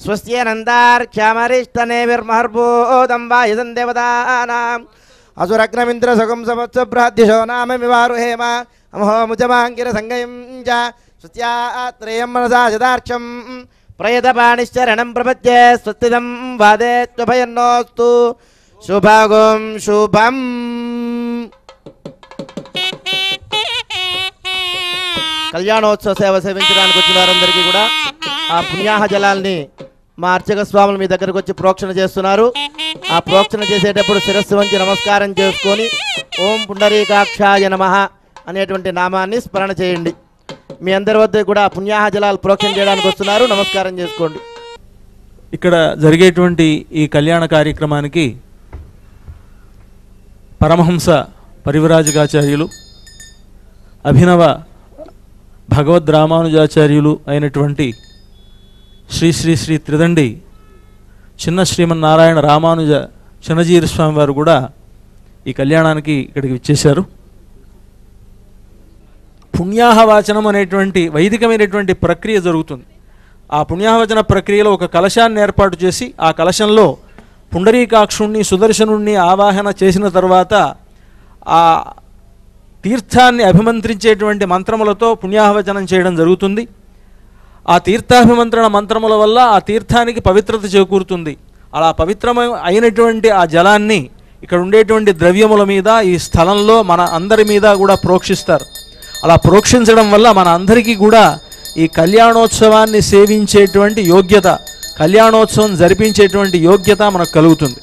D: स्वस्य नन्दार्क्ष्यामरिष्टनेभिर्महर्भूतं वायुधं देवतानाम् असुरग्नमिन्द्रसुखं समत्सभ्राद्यशो नाम विवारुहेम अमहो मुजमाङ्गिरसङ्गयं च स्वस्यात्रेयं मनसा शतार्क्षं प्रयतपाणिश्चरणं प्रपद्ये स्वस्तिदं वादेत्वभयन्नोऽस्तु शुभगं शुभम् కళ్యాణోత్సవ సేవ సేవించడానికి వచ్చిన వారందరికీ కూడా ఆ పుణ్యాహ జలాల్ని మా అర్చక స్వాములు మీ దగ్గరకు వచ్చి ప్రోక్షణ చేస్తున్నారు. ఆ ప్రోక్షణ చేసేటప్పుడు శిరస్సు వంచి నమస్కారం చేసుకొని ఓం పుండరీకాక్షాయ నమః అనేటువంటి నామాన్ని స్మరణ చేయండి. మీ అందరి వద్ద కూడా పుణ్యాహ జలాలు ప్రోక్షణ చేయడానికి వస్తున్నారు. నమస్కారం చేసుకోండి.
B: ఇక్కడ జరిగేటువంటి ఈ కళ్యాణ కార్యక్రమానికి పరమహంస పరివ్రాజకాచార్యులు అభినవ భగవద్ రామానుజాచార్యులు అయినటువంటి శ్రీ శ్రీ శ్రీ త్రిదండి చిన్న శ్రీమన్నారాయణ రామానుజ చిన్నజీర స్వామి వారు కూడా ఈ కళ్యాణానికి ఇక్కడికి విచ్చేశారు. పుణ్యాహవాచనం అనేటువంటి వైదికమైనటువంటి ప్రక్రియ జరుగుతుంది. ఆ పుణ్యాహవచన ప్రక్రియలో ఒక కలశాన్ని ఏర్పాటు చేసి ఆ కలశంలో పుండరీకాక్షుణ్ణి సుదర్శనుణ్ణి ఆవాహన చేసిన తర్వాత ఆ తీర్థాన్ని అభిమంత్రించేటువంటి మంత్రములతో పుణ్యాహవచనం చేయడం జరుగుతుంది. ఆ తీర్థాభిమంత్రణ మంత్రముల వల్ల ఆ తీర్థానికి పవిత్రత చేకూరుతుంది. అలా అయినటువంటి ఆ జలాన్ని ఇక్కడ ఉండేటువంటి ద్రవ్యముల మీద ఈ స్థలంలో మన అందరి మీద కూడా ప్రోక్షిస్తారు. అలా ప్రోక్షించడం వల్ల మన అందరికీ కూడా ఈ కళ్యాణోత్సవాన్ని సేవించేటువంటి యోగ్యత, కళ్యాణోత్సవం జరిపించేటువంటి యోగ్యత మనకు కలుగుతుంది.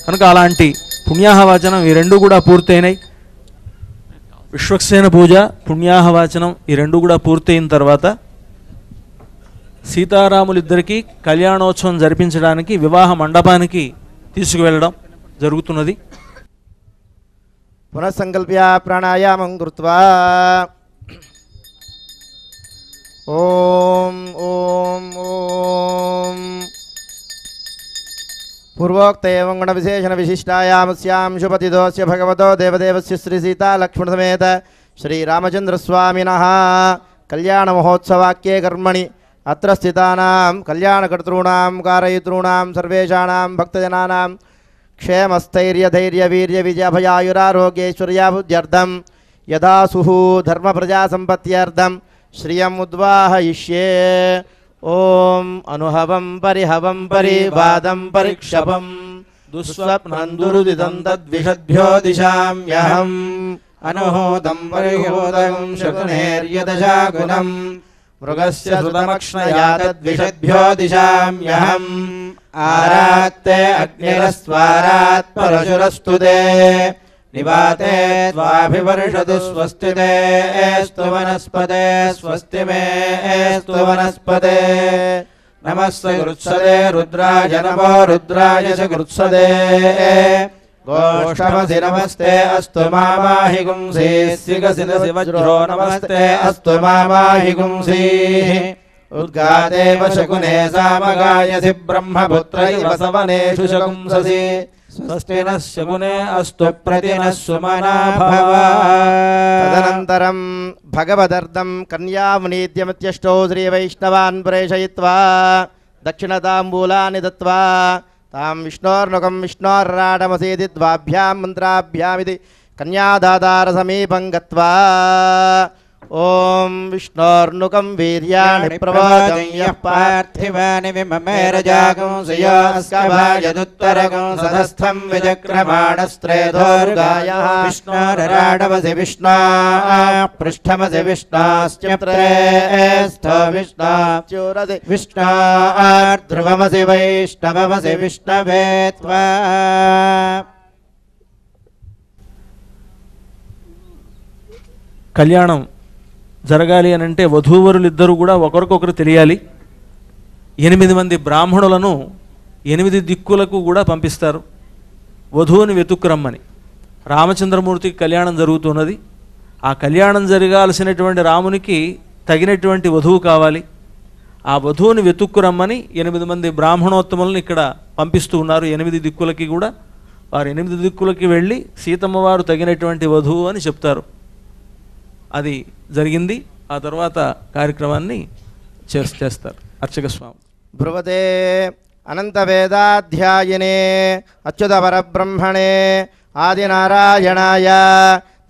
B: కనుక అలాంటి పుణ్యాహవాచనం ఈ రెండు కూడా పూర్తయినాయి. విశ్వక్సేన పూజ, పుణ్యాహవాచనం ఈ రెండు కూడా పూర్తయిన తర్వాత సీతారాములిద్దరికీ కళ్యాణోత్సవం జరిపించడానికి వివాహ మండపానికి తీసుకువెళ్ళడం జరుగుతున్నది.
D: పునఃసంకల్ప్య ప్రాణాయామం కృత్వా ఓం ఓం ఓం పూర్వోక్త ఏవం గుణ విశేషణ విశిష్టాయామస్యాం శుభతిదోస్య భగవతో దేవదేవస్య శ్రీ సీతా లక్ష్మణ సమేత శ్రీరామచంద్రస్వామినః కళ్యాణ మహోత్సవాక్యే కర్మణి అత్ర స్థితానాం కళ్యాణకర్తॄణాం కారయితॄణాం సర్వేషాణాం భక్తజనానాం क्षेमस्थैर्यधैर्यवीर्यविजयभयायुरारोग्यैश्वर्याबुद्ध्यर्थं यदासुः धर्मप्रजासम्पत्त्यर्थं श्रियम् उद्वाहयिष्ये ఓం అనుహవం పరిహవం పరివాదం పరిక్షపం దుస్వప్నం దురుదిదం తద్విషద్భ్యో దిశామ్యహం అనుహూతం పరిహూతం శకునేర్యదశాగుణం మృగస్య సుతమక్ష్ణయా తద్విషద్భ్యో దిశామ్యహం ఆరాత్తే అగ్నిరస్వారాత్ పరశురస్తుతే నివాతే త్వాభివర్షతు స్వస్తితేస్తు వనస్పతే స్వస్తి మేస్తు వనస్పతే నమస్తే గృత్సదే రుద్రాయ నమో రుద్రాయ చ గృత్సదే గోష్టమసి నమస్తే అస్తు మామాహి గుంసీ సిగసిదసి వజ్రో నమస్తే అస్తు మామాహి గుంసీ ఉద్గాదేవ శకునే సామగాయసి బ్రహ్మపుత్ర ఇవ సవనేషు శకుంససి స్వస్తి నః శకునే అస్తు ప్రతినః సుమనా భవ. తదనంతరం భగవదర్థం కన్యామునీద్యమత్యష్టో శ్రీవైష్ణవాన్ ప్రేషయిత్వా దక్షిణతాంబూలాని దత్వా తాం విష్ణోర్నుకం విష్ణోర్రాటమసేది ద్వాభ్యాం మంత్రాభ్యామిది కన్యాదాతార సమీపం గత్వా ఓం విష్ణోర్నుకం వీర్యాణి ప్రవాదం యః పార్థివాని విమమేరజాగం సయాస్కభాయదుత్తరగం సదస్థం విచక్రమాణస్త్రేధోర్గాయః విష్ణోరరాడవసి విష్ణా పృష్ఠమసి విష్ణాశ్చత్రేస్థో విష్ణాచ్యూరసి విష్ణార్ధ్రువమసి వైష్ణవమసి విష్ణవే త్వా.
B: కళ్యాణం జరగాలి అని అంటే వధూవరులిద్దరూ కూడా ఒకరికొకరు తెలియాలి. 8 మంది బ్రాహ్మణులను 8 దిక్కులకు కూడా పంపిస్తారు వధువుని వెతుక్కురమ్మని. రామచంద్రమూర్తికి కళ్యాణం జరుగుతున్నది. ఆ కళ్యాణం జరగాల్సినటువంటి రామునికి తగినటువంటి వధువు కావాలి. ఆ వధువుని వెతుక్కురమ్మని 8 మంది బ్రాహ్మణోత్తములను ఇక్కడ పంపిస్తూ ఉన్నారు. 8 దిక్కులకి కూడా వారు 8 దిక్కులకి వెళ్ళి సీతమ్మ వారు తగినటువంటి వధువు అని చెప్తారు. అది జరిగింది. ఆ తర్వాత కార్యక్రమాన్ని చేస్తారు అర్చక స్వామి.
D: బ్రువతే అనంత వేదాధ్యాయినే అచ్యుత పరబ్రహ్మణే ఆదినారాయణాయ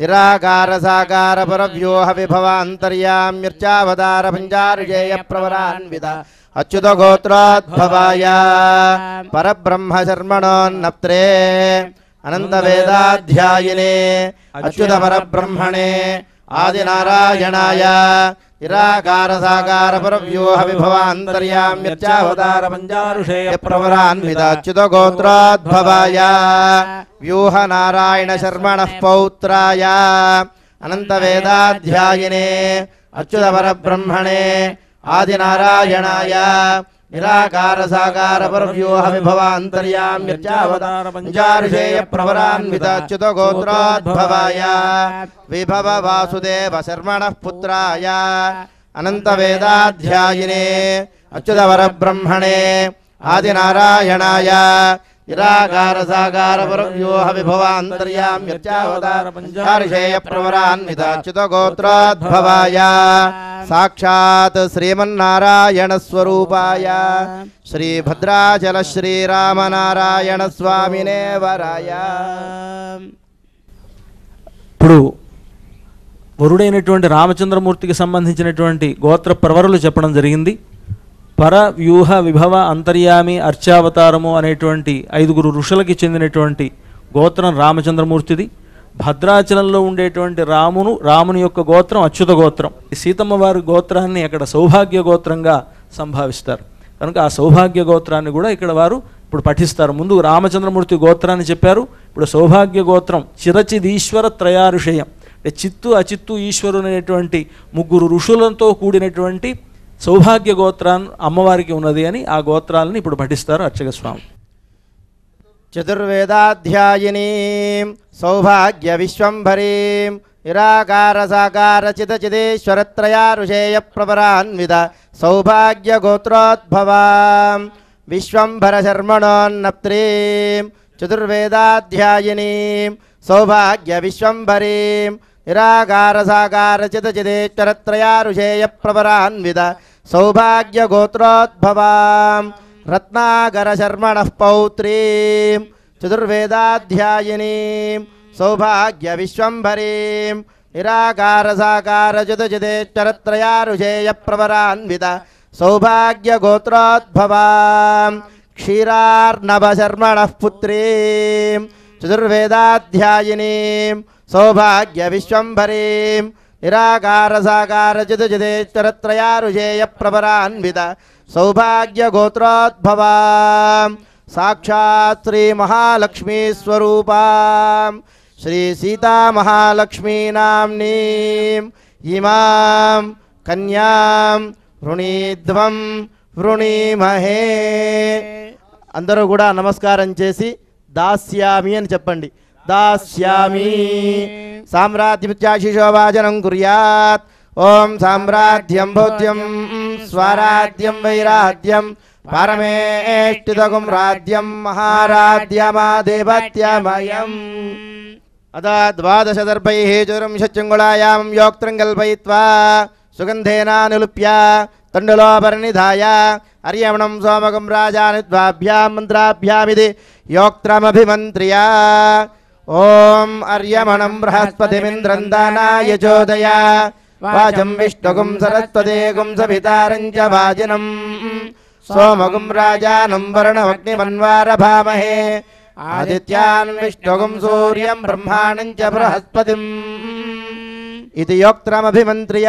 D: నిరాకార సాకార పరవ్యూహ విభవ అంతర్యామ్యర్చావతార పంచారుజేయ ప్రవరాన్విత అచ్యుత గోత్రోద్భవాయ పరబ్రహ్మ శర్మణోన్నప్త్రే అనంత వేదాధ్యాయినే అచ్యుత పరబ్రహ్మణే ఆదినారాయణాయ నిరాకార సాకార పరవ్యూహ విభవ అంతర్యామ్యర్చావతార పంచారుషేయ ప్రవరాన్విత అచ్యుత గోత్రోద్భవాయ వ్యూహ నారాయణ శర్మణః పౌత్రాయ అనంత వేదాధ్యాయినే అచ్యుత పరబ్రహ్మణే ఆదినారాయణాయ నిరాకార సాకార పరవ్యూహ విభవ అంతర్యామ్యర్చావతార పంచారుషేయ ప్రవరాన్విత అచ్యుత గోత్రోద్భవాయ విభవ వాసుదేవ శర్మణః పుత్రాయ అనంత వేదాధ్యాయినే అచ్యుత పరబ్రహ్మణే ఆదినారాయణాయ నిరాకార సాకార పరవ్యూహ విభవ అంతర్యామ్యర్చావతార పంచారుషేయ ప్రవరాన్విత అచ్యుత గోత్రోద్భవాయ సాక్షాత్ శ్రీమన్నారాయణ స్వరూపాయ శ్రీభద్రాచల శ్రీరామనారాయణ స్వామినే వరాయ.
B: ఇప్పుడు వరుడైనటువంటి రామచంద్రమూర్తికి సంబంధించినటువంటి గోత్ర ప్రవరులు చెప్పడం జరిగింది. పర వ్యూహ విభవ అంతర్యామి అర్చావతారము అనేటువంటి 5 ఋషులకి చెందినటువంటి గోత్రం రామచంద్రమూర్తిది. భద్రాచలంలో ఉండేటువంటి రాముని యొక్క గోత్రం అచ్యుత గోత్రం. సీతమ్మ వారి గోత్రాన్ని అక్కడ సౌభాగ్య గోత్రంగా సంభావిస్తారు కనుక ఆ సౌభాగ్య గోత్రాన్ని కూడా ఇక్కడ వారు ఇప్పుడు పఠిస్తారు. ముందు రామచంద్రమూర్తి గోత్రాన్ని చెప్పారు. ఇప్పుడు సౌభాగ్య గోత్రం చిరచిదీశ్వర త్రయారుషేయం అంటే చిత్తు అచిత్తు ఈశ్వరుడు అనేటువంటి 3 ఋషులతో కూడినటువంటి సౌభాగ్య గోత్రాన్ని అమ్మవారికి ఉన్నది అని ఆ గోత్రాలను ఇప్పుడు పఠిస్తారు అర్చక స్వామి.
D: చతుర్వేదాధ్యాయినీం సౌభాగ్య విశ్వంభరీం నిరాకార సాకార చితచిదేశ్వరత్రయారుషేయ ప్రవరాన్విత సౌభాగ్య గోత్రోద్భవాం విశ్వంభర శర్మణోన్నప్త్రీం చతుర్వేదాధ్యాయినీం సౌభాగ్య విశ్వంభరీం నిరాకార సాకార చితచిదేశ్వరత్రయారుషేయ ప్రవరాన్విత సౌభాగ్య గోత్రోద్భవాం రత్నాకర శర్మణః పౌత్రీం చతుర్వేదాధ్యాయినీం సౌభాగ్య విశ్వంభరీం నిరాకార సాకార చితచిదేశ్వరత్రయారుషేయ ప్రవరాన్విత सौभाग्यगोत्रोद्भवां क्षीरार्णवशर्मणः पुत्रीं चतुर्वेदाध्यायिनीं सौभाग्यविश्वम्भरीं निराकारसाकारचिदचिदेश्वरत्रयारुजेयप्रभरान्वित सौभाग्यगोत्रोद्भवां साक्षात् श्रीमहालक्ष्मीस्वरूपां श्रीसीतामहालक्ष्मीनाम्नीं इमां कन्यां వృణీధ్వం వృణీమహే. అందరూ కూడా నమస్కారం చేసి దాస్యామి అని చెప్పండి. దాస్యామి. సామ్రాజ్యమిత్యాశిషోభాజనం కుర్యాత్. ఓం సామ్రాజ్యం భౌత్యం స్వరాజ్యం వైరాజ్యం పరమేష్టితగుం రాజ్యం మహారాజ్యమాదేవత్యమయం. అదా ద్వాదశదర్భైః చతుర్వింశత్యంగుళాయాం యోక్త్రం కల్పయిత్వా సుగంధేనానులుప్య తండులోపరినిధాయ అర్యమణం సోమకం రాజానుద్వాభ్యాం మంత్రాభ్యామిది యోక్త్రమభిమంత్ర్య. ఓం అర్యమణం బృహస్పతిమింద్రం దానాయ చోదయ వాచం విష్ణుగుం సరస్వతేగుం సవితారం చ వాజినం సోమగుం రాజానం వరుణమగ్నిమన్వారభామహే ఆదిత్యాన్ విష్ణుగుం సూర్యం బ్రహ్మాణం చ బృహస్పతిం. ఇది యోక్త్రమభిమంత్ర్య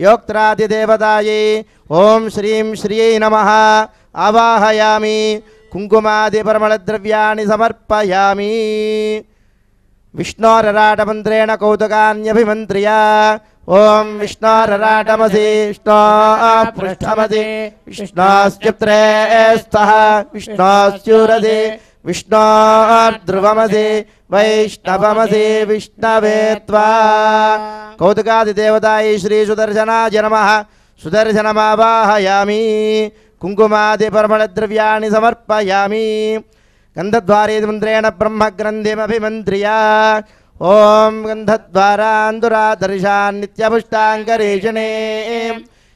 D: యోక్త్రాదిదేవతాయై ఓం శ్రీం శ్రీయై నమః ఆవాహయామి. కుంకుమాదిపరిమళద్రవ్యాణి సమర్పయామి. విష్ణోరరాటమంత్రేణ కౌతుకాన్యభిమంత్ర్య ఓం విష్ణోరరాటమసి విష్ణోపృష్ఠమసి విష్ణోశ్చిత్రే స్థః విష్ణోశ్చూరసి విష్ణోర్ధ్రువమసి వైష్ణవమసి విష్ణవే త్వా. కౌతుకాదిదేవతాయై శ్రీ సుదర్శనాయ నమః సుదర్శనమావాహయామి. కుంకుమాదిపరిమళద్రవ్యాణి సమర్పయామి. గంధద్వారేది మంత్రేణ బ్రహ్మగ్రంథిమభిమంత్ర్య ఓం గంధద్వారాందురాదర్శాన్ నిత్యపుష్టాంగరీషణే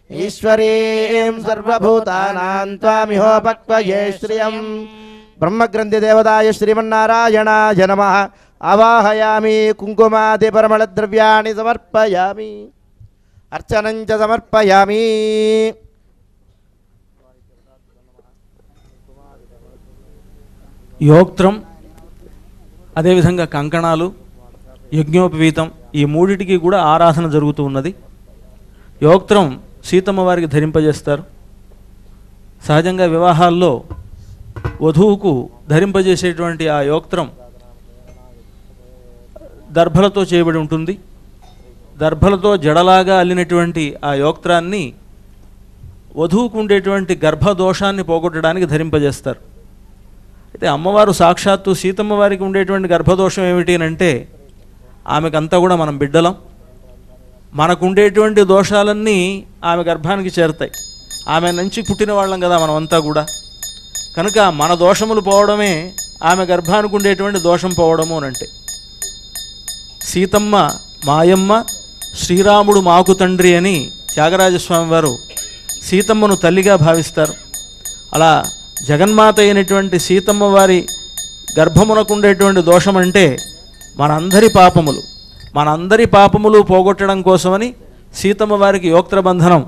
D: ఈశ్వరీం సర్వభూతానాం త్వామిహోపక్వయే శ్రియం. బ్రహ్మగ్రంథిదేవతాయ శ్రీమన్నారాయణాయ నమః ఆవాహయామి. కుంకుమాదిపరిమళద్రవ్యాణి సమర్పయామి. అర్చనం చ సమర్పయామి.
B: యోక్త్రం, అదేవిధంగా కంకణాలు, యజ్ఞోపవీతం, ఈ మూడిటికి కూడా ఆరాధన జరుగుతూ ఉన్నది. యోక్త్రం సీతమ్మ వారికి ధరింపజేస్తారు. సహజంగా వివాహాల్లో వధువుకు ధరింపజేసేటువంటి ఆ యోక్త్రం దర్భలతో చేయబడి ఉంటుంది. దర్భలతో జడలాగా అల్లినటువంటి ఆ యోక్త్రాన్ని వధువుకు ఉండేటువంటి గర్భదోషాన్ని పోగొట్టడానికి ధరింపజేస్తారు. అయితే అమ్మవారు సాక్షాత్తు సీతమ్మ వారికి ఉండేటువంటి గర్భదోషం ఏమిటి అంటే, ఆమెకంతా కూడా మనం బిడ్డలం, మనకు ఉండేటువంటి దోషాలన్నీ ఆమె గర్భానికి చేరుతాయి. ఆమె నుంచి పుట్టిన వాళ్ళం కదా మనమంతా కూడా. కనుక మన దోషములు పోవడమే ఆమె గర్భానికి ఉండేటువంటి దోషం పోవడము అనంటే. సీతమ్మ మాయమ్మ, శ్రీరాముడు మాకు తండ్రి అని త్యాగరాజస్వామి వారు సీతమ్మను తల్లిగా భావిస్తారు. అలా జగన్మాత అయినటువంటి సీతమ్మ వారి గర్భమునకు ఉండేటువంటి దోషం అంటే మనందరి పాపములు పోగొట్టడం కోసమని సీతమ్మ వారికి యోక్త్రబంధనం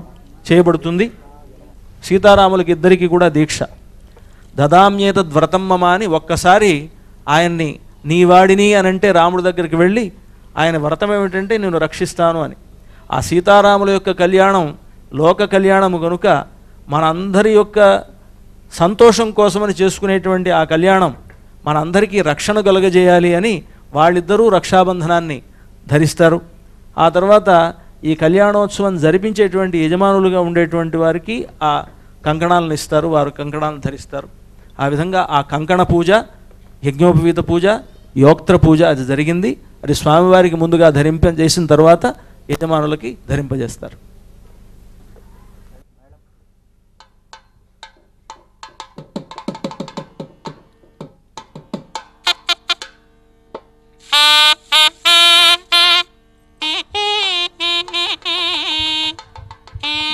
B: చేయబడుతుంది. సీతారాములకి ఇద్దరికీ కూడా దీక్ష. దదామ్యేతద్వ్రతం మమ అని ఒక్కసారి ఆయన్ని నీవాడిని అనంటే రాముడి దగ్గరికి వెళ్ళి ఆయన వ్రతం ఏమిటంటే నేను రక్షిస్తాను అని. ఆ సీతారాముల యొక్క కళ్యాణం లోక కళ్యాణము కనుక మనందరి యొక్క సంతోషం కోసమని చేసుకునేటువంటి ఆ కళ్యాణం మనందరికీ రక్షణ కలుగజేయాలి అని వాళ్ళిద్దరూ రక్షాబంధనాన్ని ధరిస్తారు. ఆ తర్వాత ఈ కళ్యాణోత్సవం జరిపించేటువంటి యజమానులుగా ఉండేటువంటి వారికి ఆ కంకణాలను ఇస్తారు, వారు కంకణాలను ధరిస్తారు. ఆ విధంగా ఆ కంకణ పూజ, యజ్ఞోపవీత పూజ, యోక్త్ర పూజ అది జరిగింది. అది స్వామివారికి ముందుగా ధరింపజేసిన తర్వాత యజమానులకి ధరింపజేస్తారు.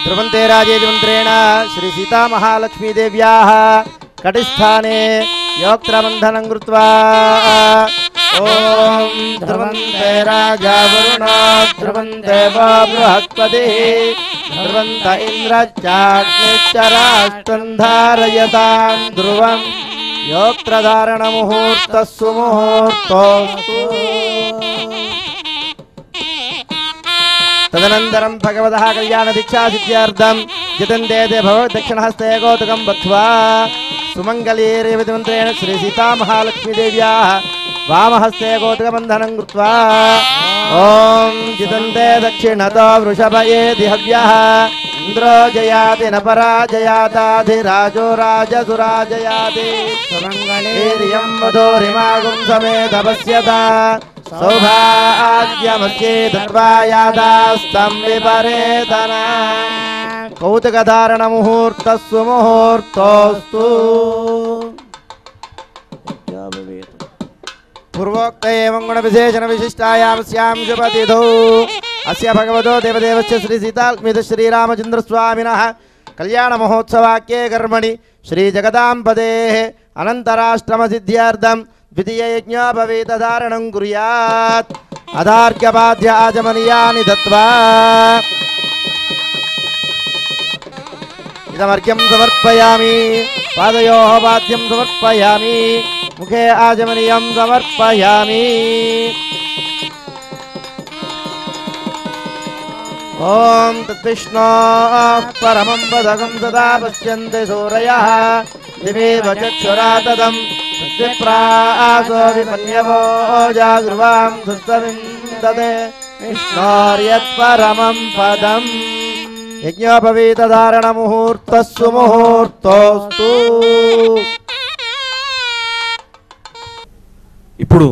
D: ధ్రువంతే రాజేతి మంత్రేణ శ్రీ సీతామహాలక్ష్మీదేవ్యాः కటిస్థానే యోక్త్రబంధనం కృత్వా ఓం ధ్రువంతే రాజా వరుణో ధ్రువంతే బృహస్పతిః ధ్రువంత ఇంద్రశ్చాగ్నిశ్చరాష్ట్రం ధారయతాం ధ్రువం యోక్త్రధారణ ముహూర్త సుముహూర్తోస్తు. తదనంతరం భగవతః కళ్యాణ దీక్షా సిద్ధ్యార్థం జితంతే భగవద్ దక్షిణహస్తే గోతుకం బద్ధ్వా సుమంగళీరేవతిమంత్రేణ శ్రీ సీతామహాలక్ష్మీదేవ్యాः వామహస్తే గోతుకబంధనం కృత్వా ఓం జితంతే దక్షిణతో వృషభయేతి హవ్యః ఇంద్రో జయాతి న పరాజయాతాధిరాజో రాజసురాజయాతి సుమంగళీర్యం వధూరిమాగుం సమేత పశ్యత సౌభాగ్యమస్యే దత్వాయాదాస్తం విపరేతన. కౌతుకధారణ ముహూర్త సుముహూర్తోస్తు. పూర్వోక్త ఏవం గుణ విశేషణ విశిష్టాయాం స్యాం శుభతిథౌ అస్య భగవతో దేవదేవస్య శ్రీ సీతాల్మిత శ్రీరామచంద్రస్వామినః కళ్యాణ మహోత్సవాఖ్యే కర్మణి శ్రీ జగదాంబదేః అనంతరాష్ట్రమ సిద్ధ్యార్థం ద్వితీయ యజ్ఞోపవీతధారణం కుర్యాత్. అధార్ఘ్యపాద్య ఆచమనీయాని దత్వా ఇదమర్ఘ్యం సమర్పయామి. పాదయోః పాద్యం సమర్పయామి. ముఖే ఆచమనీయం సమర్పయామి. ఓం తద్విష్ణోః పరమం పదకం సదా పశ్యంతి సూరయః దివేవ చక్షురాతదం తద్విప్రాసో విపన్యవో జాగృవాం సుస్తవిందతే విష్ణోర్యత్పరమం పదం. యజ్ఞోపవీతధారణ ముహూర్త సుముహూర్తోస్తు.
B: ఇప్పుడు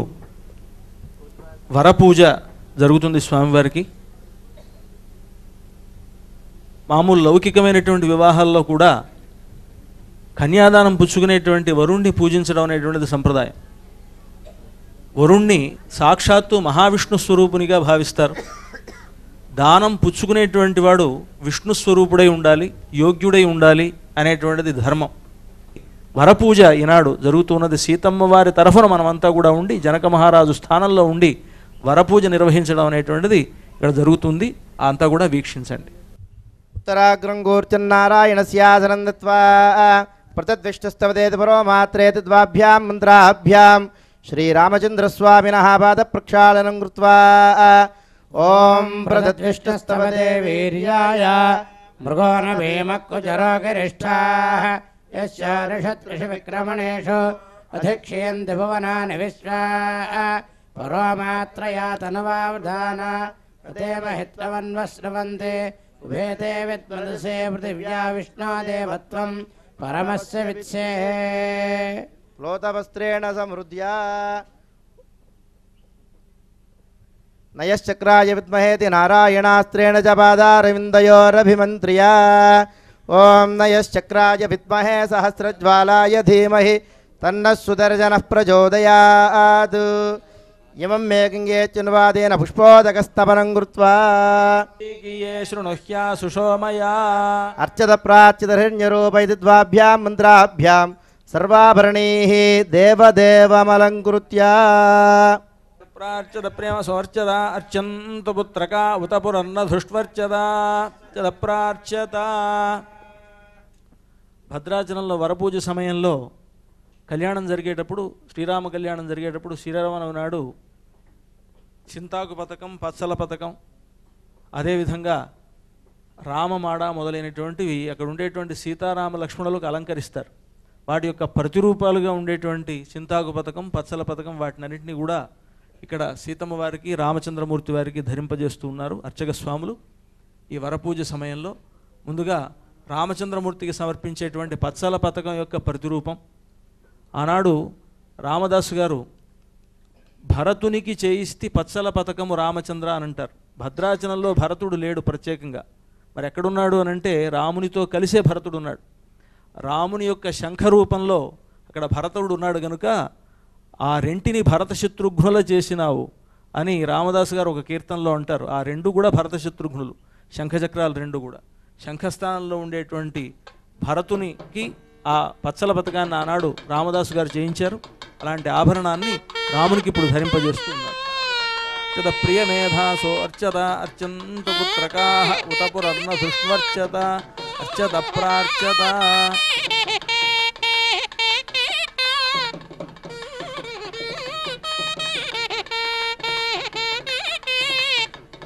B: వరపూజ జరుగుతుంది స్వామివారికి. మామూలు లౌకికమైనటువంటి వివాహాల్లో కూడా కన్యాదానం పుచ్చుకునేటువంటి వరుణ్ణి పూజించడం అనేటువంటిది సంప్రదాయం. వరుణ్ణి సాక్షాత్తు మహావిష్ణు స్వరూపునిగా భావిస్తారు. దానం పుచ్చుకునేటువంటి వాడు విష్ణు స్వరూపుడై ఉండాలి, యోగ్యుడై ఉండాలి అనేటువంటిది ధర్మం. వరపూజ ఈనాడు జరుగుతున్నది. సీతమ్మ వారి తరఫున మనమంతా కూడా ఉండి జనక మహారాజు స్థానంలో ఉండి వరపూజ నిర్వహించడం అనేటువంటిది ఇక్కడ జరుగుతుంది. అంతా కూడా వీక్షించండి.
D: ఉత్తరాగ్రం గోర్చన్నారాయణస్యాసనం దత్వా ప్రతద్విష్టస్తవదేతి పరో మాత్రేతి ద్వాభ్యాం మంత్రాభ్యాం శ్రీరామచంద్రస్వామినః పాద ప్రక్షాళనం కృత్వా ఓం ప్రతద్విష్టస్తవదే
E: వీర్యాయ మృగో న భీమక్కుచరోగరిష్టాః యస్యారిషత్రిషు విక్రమణేషు అధిక్ష్యంతి భువనాని విశ్వా పరో మాత్రయా తనువావధాన ప్రతేమహిత్రవన్వశ్రవంతే ఉభేతే విద్మదసే పృథివ్యా విష్ణో దేవత్వం పరమస్య విత్సే.
D: ప్లోతవస్త్రేణ సమృద్ధ్యా నయశ్చక్రాయ విద్మహేతి నారాయణాస్త్రేణ చ పాదారవిందయోరభిమంత్ర్యా. ఓం నయశ్చక్రాయ విద్మహే సహస్రజ్వాలాయ ధీమహి తన్నః సుదర్శనః ప్రచోదయాత్. ఇమం మే గంగే చున్వాదేన పుష్పోదకస్తపనం కృత్వా
B: శృణుహ్యా సుషోమయా
D: అర్చత ప్రాచ్యతహిరణ్యరూపైతి ద్వాభ్యాం మంత్రాభ్యాం సర్వాభరణైః దేవదేవమలంకృత్య.
B: ప్రార్చద ప్రేమ సోర్చద అర్చంత పుత్రక ఉత పురన్న ధృష్వర్చద ప్రార్చత. భద్రాచలంలో వరపూజ సమయంలో కళ్యాణం జరిగేటప్పుడు, శ్రీరామ కళ్యాణం జరిగేటప్పుడు శ్రీరామనవమి నాడు చింతాకు పథకం, పచ్చల పథకం, అదేవిధంగా రామమాడ మొదలైనటువంటివి అక్కడ ఉండేటువంటి సీతారామ లక్ష్మణులకు అలంకరిస్తారు. వాటి యొక్క ప్రతిరూపాలుగా ఉండేటువంటి చింతాకు పథకం, పచ్చల పథకం వాటినన్నింటినీ కూడా ఇక్కడ సీతమ్మ వారికి, రామచంద్రమూర్తి వారికి ధరింపజేస్తూ ఉన్నారు అర్చక స్వాములు. ఈ వరపూజ సమయంలో ముందుగా రామచంద్రమూర్తికి సమర్పించేటువంటి పచ్చల పథకం యొక్క ప్రతిరూపం. ఆనాడు రామదాసు గారు భరతునికి చేయిస్తే పచ్చల పథకము రామచంద్ర అని అంటారు. భద్రాచలంలో భరతుడు లేడు ప్రత్యేకంగా. మరి ఎక్కడున్నాడు అని అంటే రామునితో కలిసే భరతుడు ఉన్నాడు. రాముని యొక్క శంఖ రూపంలో అక్కడ భరతుడు ఉన్నాడు కనుక ఆ రెంటిని భరత శత్రుఘ్నుల చేసినావు అని రామదాసు గారు ఒక కీర్తనలో అంటారు. ఆ రెండు కూడా భరత శత్రుఘ్నులు, శంఖచక్రాలు రెండు కూడా. శంఖస్థానంలో ఉండేటువంటి భరతునికి ఆ పచ్చల పథకాన్ని ఆనాడు రామదాసు గారు చేయించారు. అలాంటి ఆభరణాన్ని రామునికి ఇప్పుడు ధరింపజేస్తున్నారు. అర్చత ప్రియమేధాసో అర్చత అర్చంతు పుత్రకాః ఉత పురర్నధుష్వర్చత అర్చత ప్రార్చత.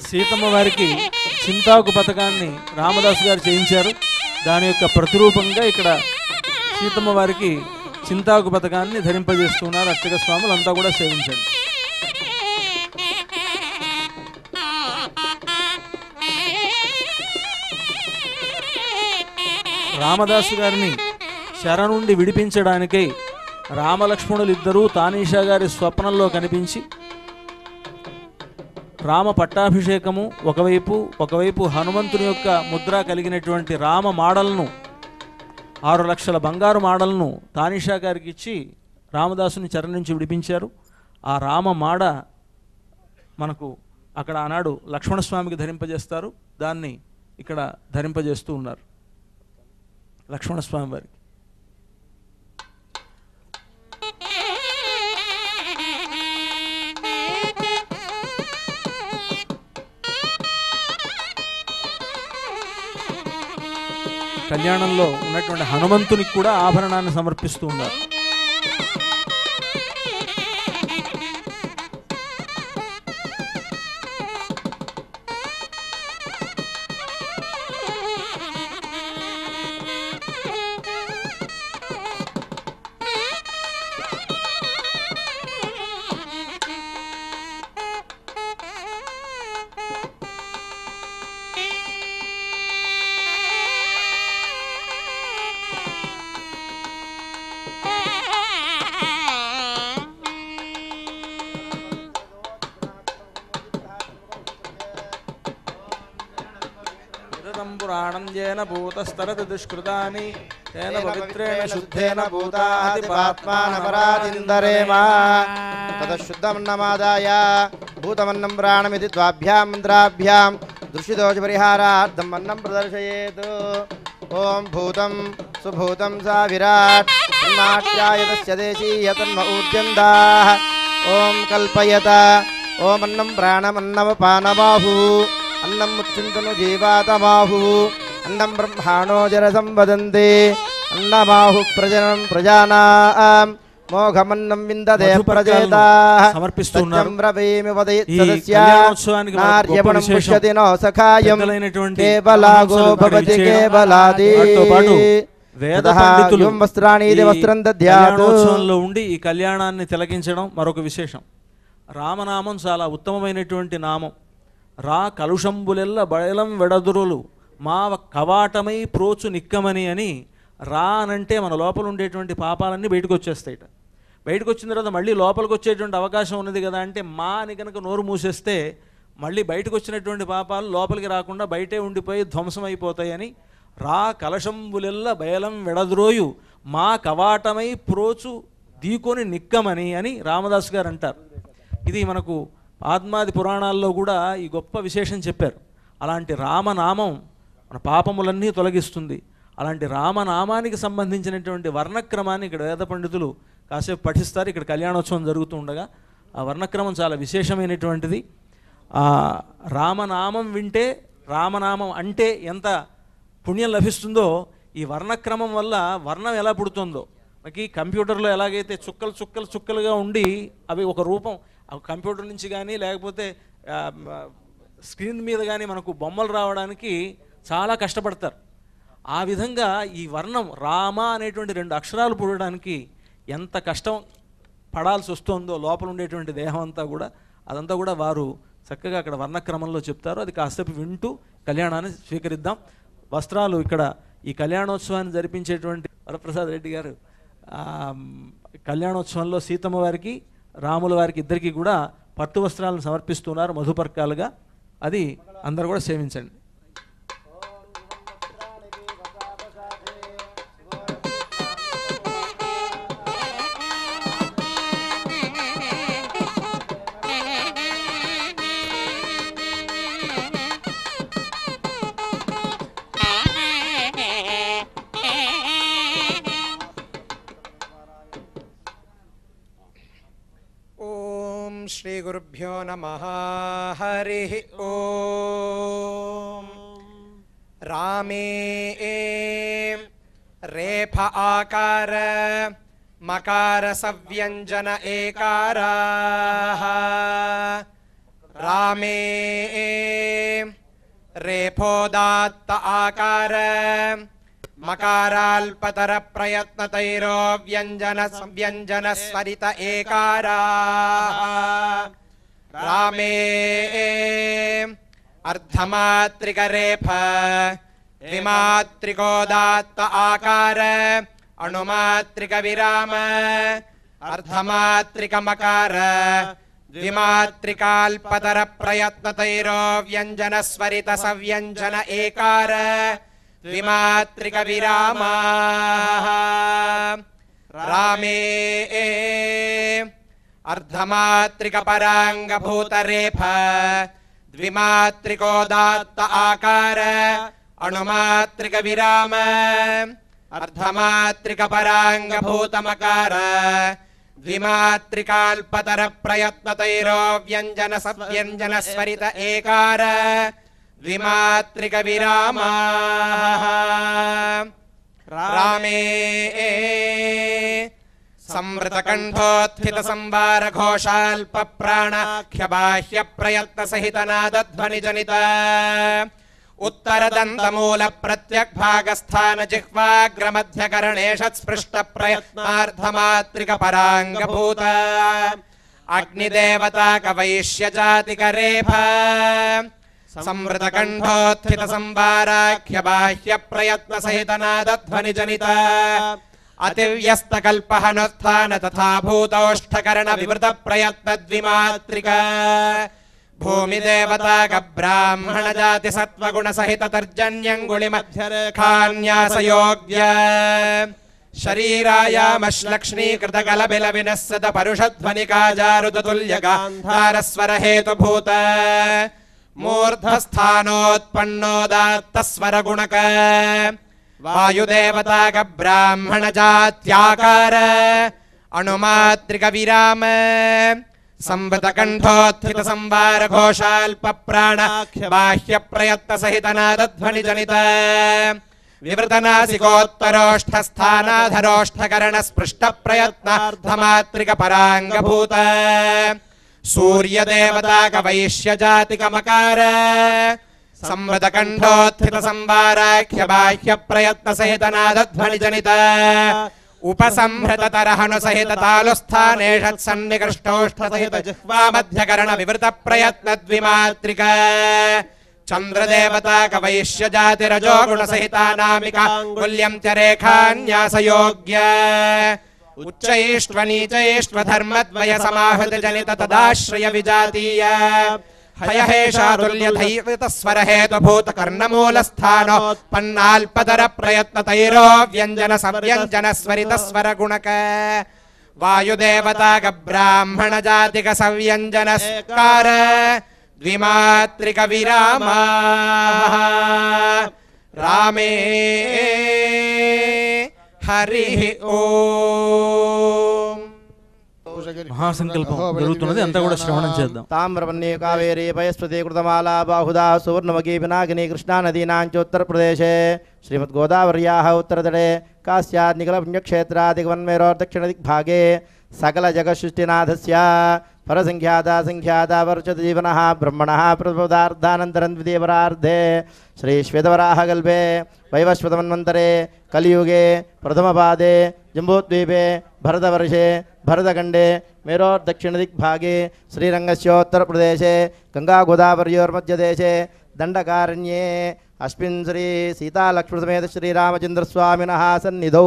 B: సీతమ్మ వారికి చింతాకు పథకాన్ని రామదాసు గారు చేయించారు. దాని యొక్క ప్రతిరూపంగా ఇక్కడ సీతమ్మ వారికి చింతాకు పథకాన్ని ధరింపజేస్తున్నారు. అర్చక స్వాములు అంతా కూడా సేవించండి. రామదాసు గారిని శర నుండి విడిపించడానికై రామలక్ష్మణులు ఇద్దరూ తానీషా గారి స్వప్నంలో కనిపించి రామ పట్టాభిషేకము ఒకవైపు హనుమంతుని యొక్క ముద్ర కలిగినటువంటి రామ మాడలను 6 లక్షల బంగారు మాడలను తానీషా గారికి ఇచ్చి రామదాసుని చెర నుంచి విడిపించారు. ఆ రామ మాడ మనకు అక్కడ ఆనాడు లక్ష్మణస్వామికి ధరింపజేస్తారు. దాన్ని ఇక్కడ ధరింపజేస్తూ ఉన్నారు లక్ష్మణస్వామి వారికి. కళ్యాణంలో ఉన్నటువంటి హనుమంతునికి కూడా ఆభరణాన్ని సమర్పిస్తూ ఉన్నారు. పురాణం జేన భూతస్తరతి దుష్కృతాని తేన పవిత్రేణ శుద్ధేన భూతాది పాత్మానపరాదిందరేమ
D: తదశుద్ధమన్నమాదాయ భూతమన్నం ప్రాణమితి ద్వాభ్యాం మంత్రాభ్యాం దృష్టిదోష పరిహారార్థం అన్నం ప్రదర్శయేత్. ఓం భూతం సుభూతం సా విరాట్ నాట్యాయతస్య దేశీయతన్మ ఊర్జందాః. ఓం కల్పయత. ఓం అన్నం ప్రాణమన్నమపానబాహు అన్నం ముచ్చింతను జీవాతమాహు అన్నం బ్రహ్మాణో జరసం వదంతే అన్నమాహు ప్రజనం ప్రజానాం మోఘమన్నం విందదే ప్రజేతాః
B: సమర్పిస్తున్నారు.
D: నార్యపణం పుష్యతి నో సఖాయం కేవలాగో భవతి కేవలాది. వస్త్రాణి వస్త్రం దద్యాత్.
B: ఉండి ఈ కళ్యాణాన్ని తిలకించడం మరొక విశేషం. రామనామం చాలా ఉత్తమమైనటువంటి నామం. రా కలుషంబులెల్ల బయలం వెడదురులు మా కవాటమై ప్రోచు నిక్కమని అని. రా అనంటే మన లోపల ఉండేటువంటి పాపాలన్నీ బయటకు వచ్చేస్తాయిట. బయటకు వచ్చిన తర్వాత మళ్ళీ లోపలికి వచ్చేటువంటి అవకాశం ఉన్నది కదా అంటే మా అని కనుక నోరు మూసేస్తే మళ్ళీ బయటకు వచ్చినటువంటి పాపాలు లోపలికి రాకుండా బయటే ఉండిపోయి ధ్వంసం అయిపోతాయని రా కలశంబులెల్ల బయలం వెడద్రోయు మా కవాటమై ప్రోచు దీకొని నిక్కమని అని రామదాసు గారు అంటారు. ఇది మనకు ఆత్మాది పురాణాల్లో కూడా ఈ గొప్ప విశేషం చెప్పారు. అలాంటి రామనామం మన పాపములన్నీ తొలగిస్తుంది. అలాంటి రామనామానికి సంబంధించినటువంటి వర్ణక్రమాన్ని ఇక్కడ వేద పండితులు కాసేపు పఠిస్తారు. ఇక్కడ కళ్యాణోత్సవం జరుగుతూ ఉండగా ఆ వర్ణక్రమం చాలా విశేషమైనటువంటిది. ఆ రామనామం వింటే రామనామం అంటే ఎంత పుణ్యం లభిస్తుందో ఈ వర్ణక్రమం వల్ల వర్ణం ఎలా పుడుతుందో. మనకి కంప్యూటర్లో ఎలాగైతే చుక్కలు చుక్కలు చుక్కలుగా ఉండి అవి ఒక రూపం కంప్యూటర్ నుంచి కానీ లేకపోతే స్క్రీన్ మీద కానీ మనకు బొమ్మలు రావడానికి చాలా కష్టపడతారు. ఆ విధంగా ఈ వర్ణం రామ అనేటువంటి 2 అక్షరాలు పుడడానికి ఎంత కష్టం పడాల్సి వస్తుందో లోపల ఉండేటువంటి దేహం అంతా కూడా అదంతా కూడా వారు చక్కగా అక్కడ వర్ణక్రమంలో చెప్తారు. అది కాసేపు వింటూ కళ్యాణాన్ని స్వీకరిద్దాం. వస్త్రాలు ఇక్కడ ఈ కళ్యాణోత్సవాన్ని జరిపించేటువంటి వరప్రసాద్ రెడ్డి గారు కళ్యాణోత్సవంలో సీతమ్మ వారికి రాముల వారికి ఇద్దరికి కూడా పట్టు వస్త్రాలను సమర్పిస్తున్నారు మధుపర్కాలుగా. అది అందరూ కూడా సేవించండి.
D: ఓం
F: श्रीगुरुभ्यो नमः हरिः ॐ रामे रेफ आकार मकार सव्यञ्जन एकाराः रामे रेफोदात्त आकार मकाराल्पतर प्रयत्नतैरो व्यञ्जन स्वरित एकाराः रामे अर्धमात्रिकरेफ द्विमात्रिकोदात्त आकार अणुमात्रिक विराम अर्धमात्रिक मकार द्विमात्रिकाल्पतर प्रयत्नतैरो व्यञ्जन स्वरित सव्यञ्जन एकार द्विमात्रिक विरामाः रामे अर्धमात्रिक पराङ्गभूतरेफ द्विमात्रिकोदात्त आकार अणुमात्रिक विराम अर्धमात्रिक पराङ्गभूतमकार द्विमात्रिकाल्पतर प्रयत्नतैरो व्यञ्जन सव्यञ्जन स्वरित एकार द्विमात्रिक विरामाः रामे संवृतकण्ठोत्थित संवार घोषाल्प प्राणाख्य बाह्य प्रयत्न सहित नादध्वनि जनित उत्तरदन्तमूल प्रत्यग्भागस्थान जिह्वाग्रमध्यकरणेषु स्पृष्ट प्रयत्नार्धमात्रिक पराङ्गभूत अग्निदेवता कवैश्य जातिकरेफ संवृतकण्ठोत्थित संवाराख्य बाह्य प्रयत्न सहित नादध्वनि जनित अतिव्यस्त कल्पहनुत्थान तथा भूतोष्ठकरण विवृत प्रयत्न द्विमात्रिक भूमिदेवता ब्राह्मण जाति सत्वगुण सहित तर्जन्यंगुलि मध्यरेखान्यास योग्य शरीरायामश्लक्ष्मीकृत कलबिल विनस्सत परुषध्वनिका जारुततुल्य गान्धारस्वर हेतुभूत मूर्धस्थानोत्पन्नोदात्त स्वर गुणक वायुदेवता ब्राह्मण जात्याकार अणुमात्रिक विराम संवृतकण्ठोत्थित संवार घोषाल्प प्राणाख्य बाह्य प्रयत्न सहित नादध्वनि जनित विवृतनासिकोत्तरोष्ठस्थानाधरोष्ठकरण स्पृष्ट प्रयत्नार्धमात्रिक पराङ्गभूत सूर्यदेवता कवैश्य जातिकमकार संवृतकण्ठोत्थित संवाराख्य बाह्य प्रयत्न सहित नादध्वनि जनित उपसंहृत तरहनु सहित तालुस्थानेषत् सन्निकृष्टोष्ठ सहित जिह्वा मध्यकरण विवृत प्रयत्न द्विमात्रिक चंद्रदेवता कवैश्य जाति रजोगुण सहितानामिकाङ्गुल्यं च रेखान्यास योग्य उच्चैष्वनीचैष्व धर्मद्वय समाहृत जनित तदाश्रय विजातीय हयहेशातुल्यधैवत स्वर हेतुभूत कर्णमूलस्थानोत्पन्नाल्पतर प्रयत्नतैरो व्यञ्जन सव्यञ्जन स्वरित स्वर गुणक वायुदेवता ब्राह्मण जातिक सव्यञ्जनस्कार द्विमात्रिक विरामाः रामे हरिः ओम्
B: మహాసంకల్పం జరుగుతున్నది అంతా కూడా శ్రవణం చేద్దాం.
D: తామ్రవన్యే కావేరీ పయస్పతి కృతమాలా బాహుదా సువర్ణమగీ పినాకిని కృష్ణా నదీనాంచ ఉత్తరప్రదేశే శ్రీమద్గోదావర్యాः उत्तरतटे कास्यात् निखिलपुण्यक्षेत्रादिगमन्मेरोर्दक्षिणदिग्भागे सकलजगत्सृष्टिनाथस्य परसंख्याता संख्याता वर्चत जीवनः ब्रह्मणः प्रबोधार्धानन्तरं द्वितीयपरार्धे श्रीश्वेतवराहकल्पे वैवस्वतमन्वन्तरे कलियुगे प्रथमपादे जम्बूद्वीपे भरतवर्षे भरतखण्डे मेरोर्दक्षिणदिग्भागे श्रीरङ्गस्योत्तरप्रदेशे गङ्गागोदावर्योर्मध्यदेशे दण्डकारण्ये अस्मिन् श्री सीतालक्ष्मणसमेत श्रीरामचन्द्रस्वामिनः सन्निधौ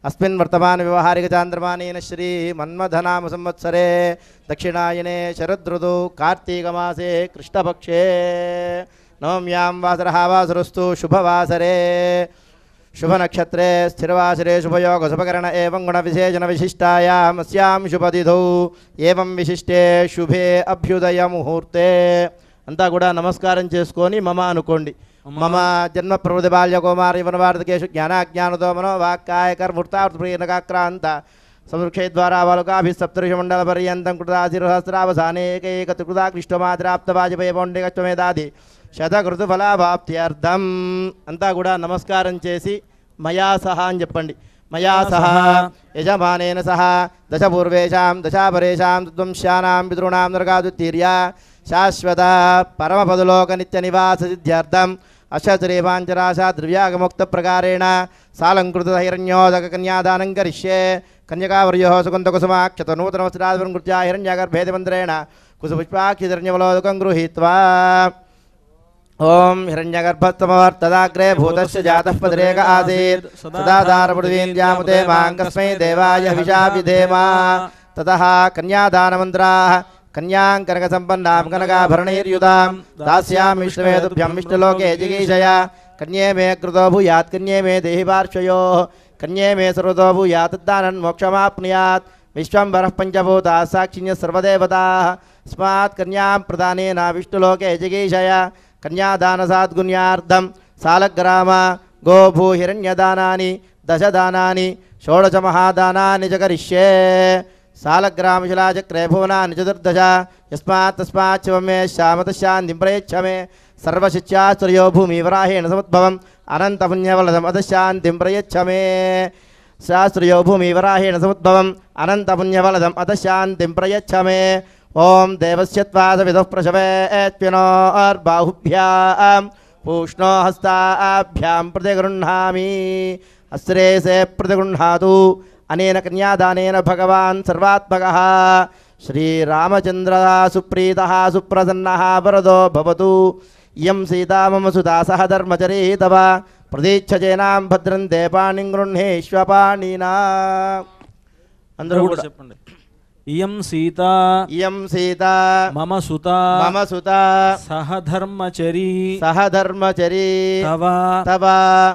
D: अस्मिन् वर्तमानव्यवहारिकचान्द्रमानेन श्री मन्मथनाम संवत्सरे दक्षिणायने शरदृतौ कार्तीकमासे कृष्णपक्षे नवम्यां वासरः वासरस्तु शुभवासरे शुभनक्षत्रे स्थिरवासरे शुभयोग शुभकरण एवं गुणविशेषण विशिष्टायाम् अस्यां शुभतिथौ एवं विशिष्टे शुभे अभ्युदय मुहूर्ते अंता कूडा नमस्कारं चेसुकोनि मम अनुकोंडि मम जन्म प्रवृत्ति बाल्य कौमार यवनवार्धकेषु ज्ञानाज्ञानतो मनोवाक्काय कर्मूर्तार्थप्रियनकाक्रांत संवृक्षेद्वारा बालकाभिसप्तऋषिमण्डलपर्यन्तं कृताशिरहस्रावसानेकैकत्रिकृताक्लिष्टमात्राप्तवाजपेयपौण्डिकत्वमेदादि శతకృతుఫలాభాప్త్యర్థం అంతా కూడా నమస్కారం చేసి మయా సహా అని చెప్పండి. మయా సహా యజమానేన సహా దశపూర్వేషాం దశాపరేషాం తద్వంశ్యానాం పితॄణాం నరకాదుత్తీర్య శాశ్వత పరమపదలోక నిత్య నివాస సిద్ధ్యర్థం అశ్వశ్రీవాంచరాశా ద్రవ్యాగముక్త ప్రకారేణ సాలంకృత హిరణ్యోదక కన్యాదానం కరిష్యే. కన్యకావర్యో సుకుంతకుసుమాక్షత నూతనవస్త్రాధృత్యా హిరణ్యగర్భేది మంత్రేణ కుసుపుష్పాక్షిరణ్యవలోదకం గృహీత్వా ఓం హిరణ్యగర్భస్తమవర్తదాగ్రే భూతస్య జాతః పదరేక ఆసీత్ సదాధారపృథివీంద్యాముతే మాం కస్మై దేవాయ హవిషా విధేమ. తతః కన్యాదానమంత్రాः కన్యాం కనకసంపన్నాం కనకాభరణైర్యుతాం దాస్యామి విష్ణవే తుభ్యం విష్ణులోకే జిగీషయ. కన్యే మే కృతో భూయాత్ కన్యే మే దేహి పార్శ్వయోః కన్యే మే సర్వతో భూయాత్ తద్దానన్ మోక్షమాప్నుయాత్. విశ్వంబరః పంచభూతాः సాక్షిణ్యः సర్వదేవతాः స్మాత్ కన్యాం ప్రదానేన విష్ణులోకే జిగీషయ. కన్యాదానసాద్గుణ్యార్థం సాలగ్రామ గోభూహిరణ్యదానాని దశదానాని షోడశమహాదానాని చ కరిష్యే. సాలగ్రామశిలాచక్రే భువనాని చతుర్దశ యస్మాత్ తస్మాత్ శివం మే శామతశాంతిం ప్రయచ్ఛ మే. సర్వశిష్యాశ్రయో భూమివరాహేణ సముద్భవం అనంతపుణ్యవలదం అతశాంతిం ప్రయచ్ఛ మే. శాస్త్రయో భూమివరాహేణ సముద్భవం అనంతపుణ్యవలదం అతశాంతిం ప్రయచ్ఛ మే. ఓం దేవస్యత్వాసవిదుః ప్రసవేత్వినోర్బాహుభ్యాం పూష్ణో హస్తాభ్యాం ప్రతిగృహ్ణామి. అశ్రేయసే ప్రతిగృహ్ణాతు. అనేన కన్యాదానేన భగవాన్ సర్వాత్మకః శ్రీరామచంద్రः సుప్రీతः సుప్రసన్నः వరదో భవతు. ఇయం సీతా మమ సుతా సహ ధర్మచరీ తవ ప్రదీచ్ఛచేనాం భద్రం తే పాణిం గృహ్ణేష్వపాణినా. అందరూ కూడా
B: చెప్పండి. ఇయం సీత
D: ఇయం సీత
B: మమ సుత
D: మమ సుత
B: సహధర్మచరీ
D: సహధర్మచరీ
B: తవ
D: తవ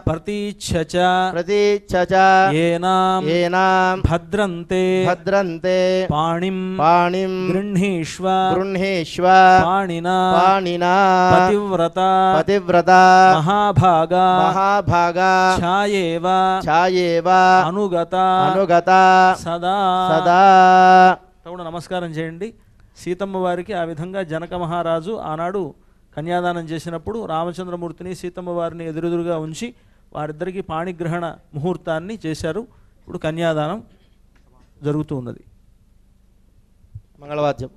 B: ప్రతీచ్ఛచ
D: ప్రతీచ్ఛచ
B: ఏనాం
D: ఏనాం
B: భద్రంతే
D: భద్రంతే
B: పాణిం
D: పాణిం
B: గృహ్ణీష్వ
D: గృహ్ణీష్వ
B: పాణినా
D: పాణినా
B: పతివ్రత
D: పతివ్రత
B: మహాభాగా
D: మహాభాగా
B: ఛాయేవ
D: ఛాయేవ
B: అనుగత
D: అనుగత
B: సదా
D: సదా.
B: కూడా నమస్కారం చేయండి. సీతమ్మ వారికి ఆ విధంగా జనక మహారాజు ఆనాడు కన్యాదానం చేసినప్పుడు రామచంద్రమూర్తిని సీతమ్మ వారిని ఎదురెదురుగా ఉంచి వారిద్దరికీ పాణిగ్రహణ ముహూర్తాన్ని చేశారు. ఇప్పుడు కన్యాదానం జరుగుతూ ఉన్నది.
D: మంగళవాద్యం.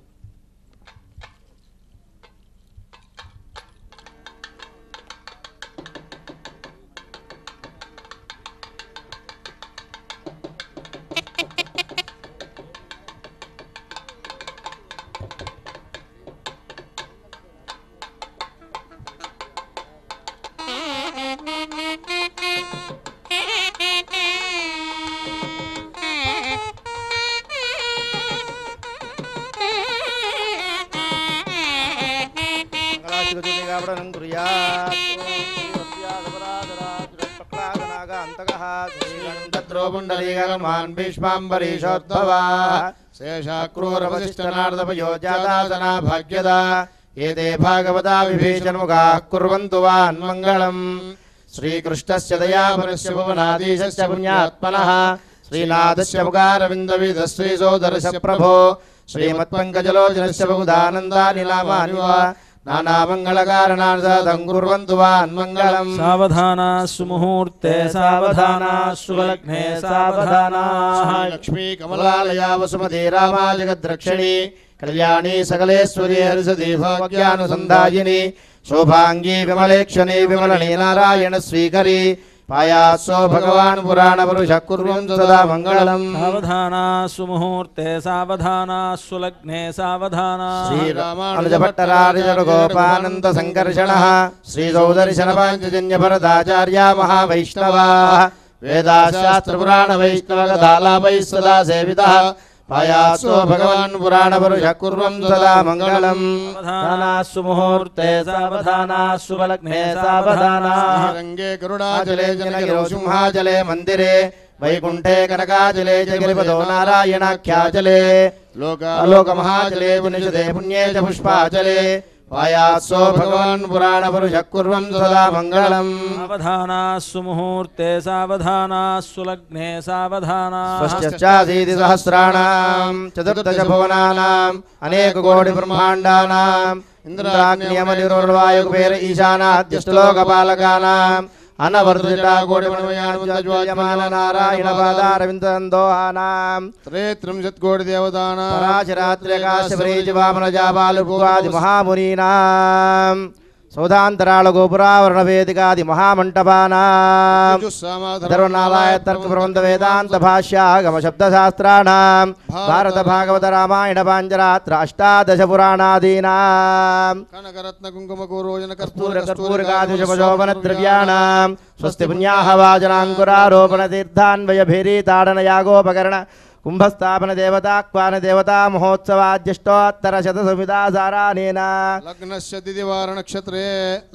D: ఏతే భాగవతా విభీషణముఖాః కుర్వంతు వాన్మంగళం. శ్రీకృష్ణస్య దయాపరస్య భువనాధీశస్య పుణ్యాత్మనః శ్రీనాథస్య ముఖారవిందవిధ శ్రీసోదరస్య ప్రభో శ్రీమత్పంకజలోచనస్య బహుదానందాని నామాని వా నానామంగళకారణాన్ సదం కుర్వంతు వాన్మంగళం.
B: సావధానా సుముహూర్తే సావధానా సులగ్నే సావధానా.
D: లక్ష్మీ కమలాలయా వసుమతి రామా జగద్రక్షిణి కళ్యాణి సకలేశ్వరి హరిసతి భాగ్యానుసంధాయిని శోభాంగీ విమలేక్షణి విమలని నారాయణ స్వీకరి పాయాసో భగవాన్ పురాణ పురుష కుర్వంతు సదా మంగళం.
B: సావధానా సుముహూర్తే సావధానా సులగ్నే సావధానా.
D: శ్రీరామానుజభట్టరాజగోపానంద సంకర్షణః శ్రీసౌదర్శన పాంచజన్య భరదాచార్య మహావైష్ణవా వేదాశాస్త్ర పురాణ వైష్ణవ కథాలాపై సదా సేవితః పాయాసో భగవాన్ పురాణ పురుష కుర్వంతు సదా మంగళం.
B: సావధానా సుముహూర్తే సావధానా సులగ్నే సావధానా.
D: రంగే గరుడాచలే జనగిరో సింహాచలే మందిరే వైకుంఠే కనకాచలే జగిరిపదో నారాయణాఖ్యాచలే లోకమహాచలే పుణ్యచదే పుణ్యే చ పుష్పాచలే पायात्सो भगवान् पुराणपुरुषः कुर्वन् सदा मङ्गलम्
B: सावधानास्सु मुहूर्ते सावधानास्सु लग्ने सावधानाः
D: स्वश्चासीति सहस्राणां चतुर्दश भुवनानाम् अनेककोटि ब्रह्माण्डानाम् इन्द्राग्नियमनिरुर्वायुकुबेर ईशानाद्यष्टलोकपालकानाम् अनवर्तिता कोटिमणिमयानुजमाननारायणपादारविन्दन्दोहानां
G: त्रयत्रिंशत्कोटिदेवतानां
D: पराशरात्र्यकाश्यपरीजिवामनजाबालुभुवादिमहामुनीनां सौधान्तराळगोपुरावरणवेदिकादिमहामण्डपानां धर्मनालाय तर्कप्रबन्धवेदान्तभाष्यागमशब्दशास्त्राणां भारतभागवतरामायणपाञ्चरात्र अष्टादशपुराणादीनां कनकरत्नकुङ्कुमपूरोजनकस्तूरकर्पूरकादिशोभनद्रव्याणां स्वस्ति पुण्याहवाचनाङ्कुरारोपणतीर्थान्वयभेरीताडनयागोपकरण कुम्भस्थापनदेवताक्वानदेवता महोत्सवाद्यष्टोत्तरशतसंविधासारानेन
G: लग्नस्य दिदिवारनक्षत्रे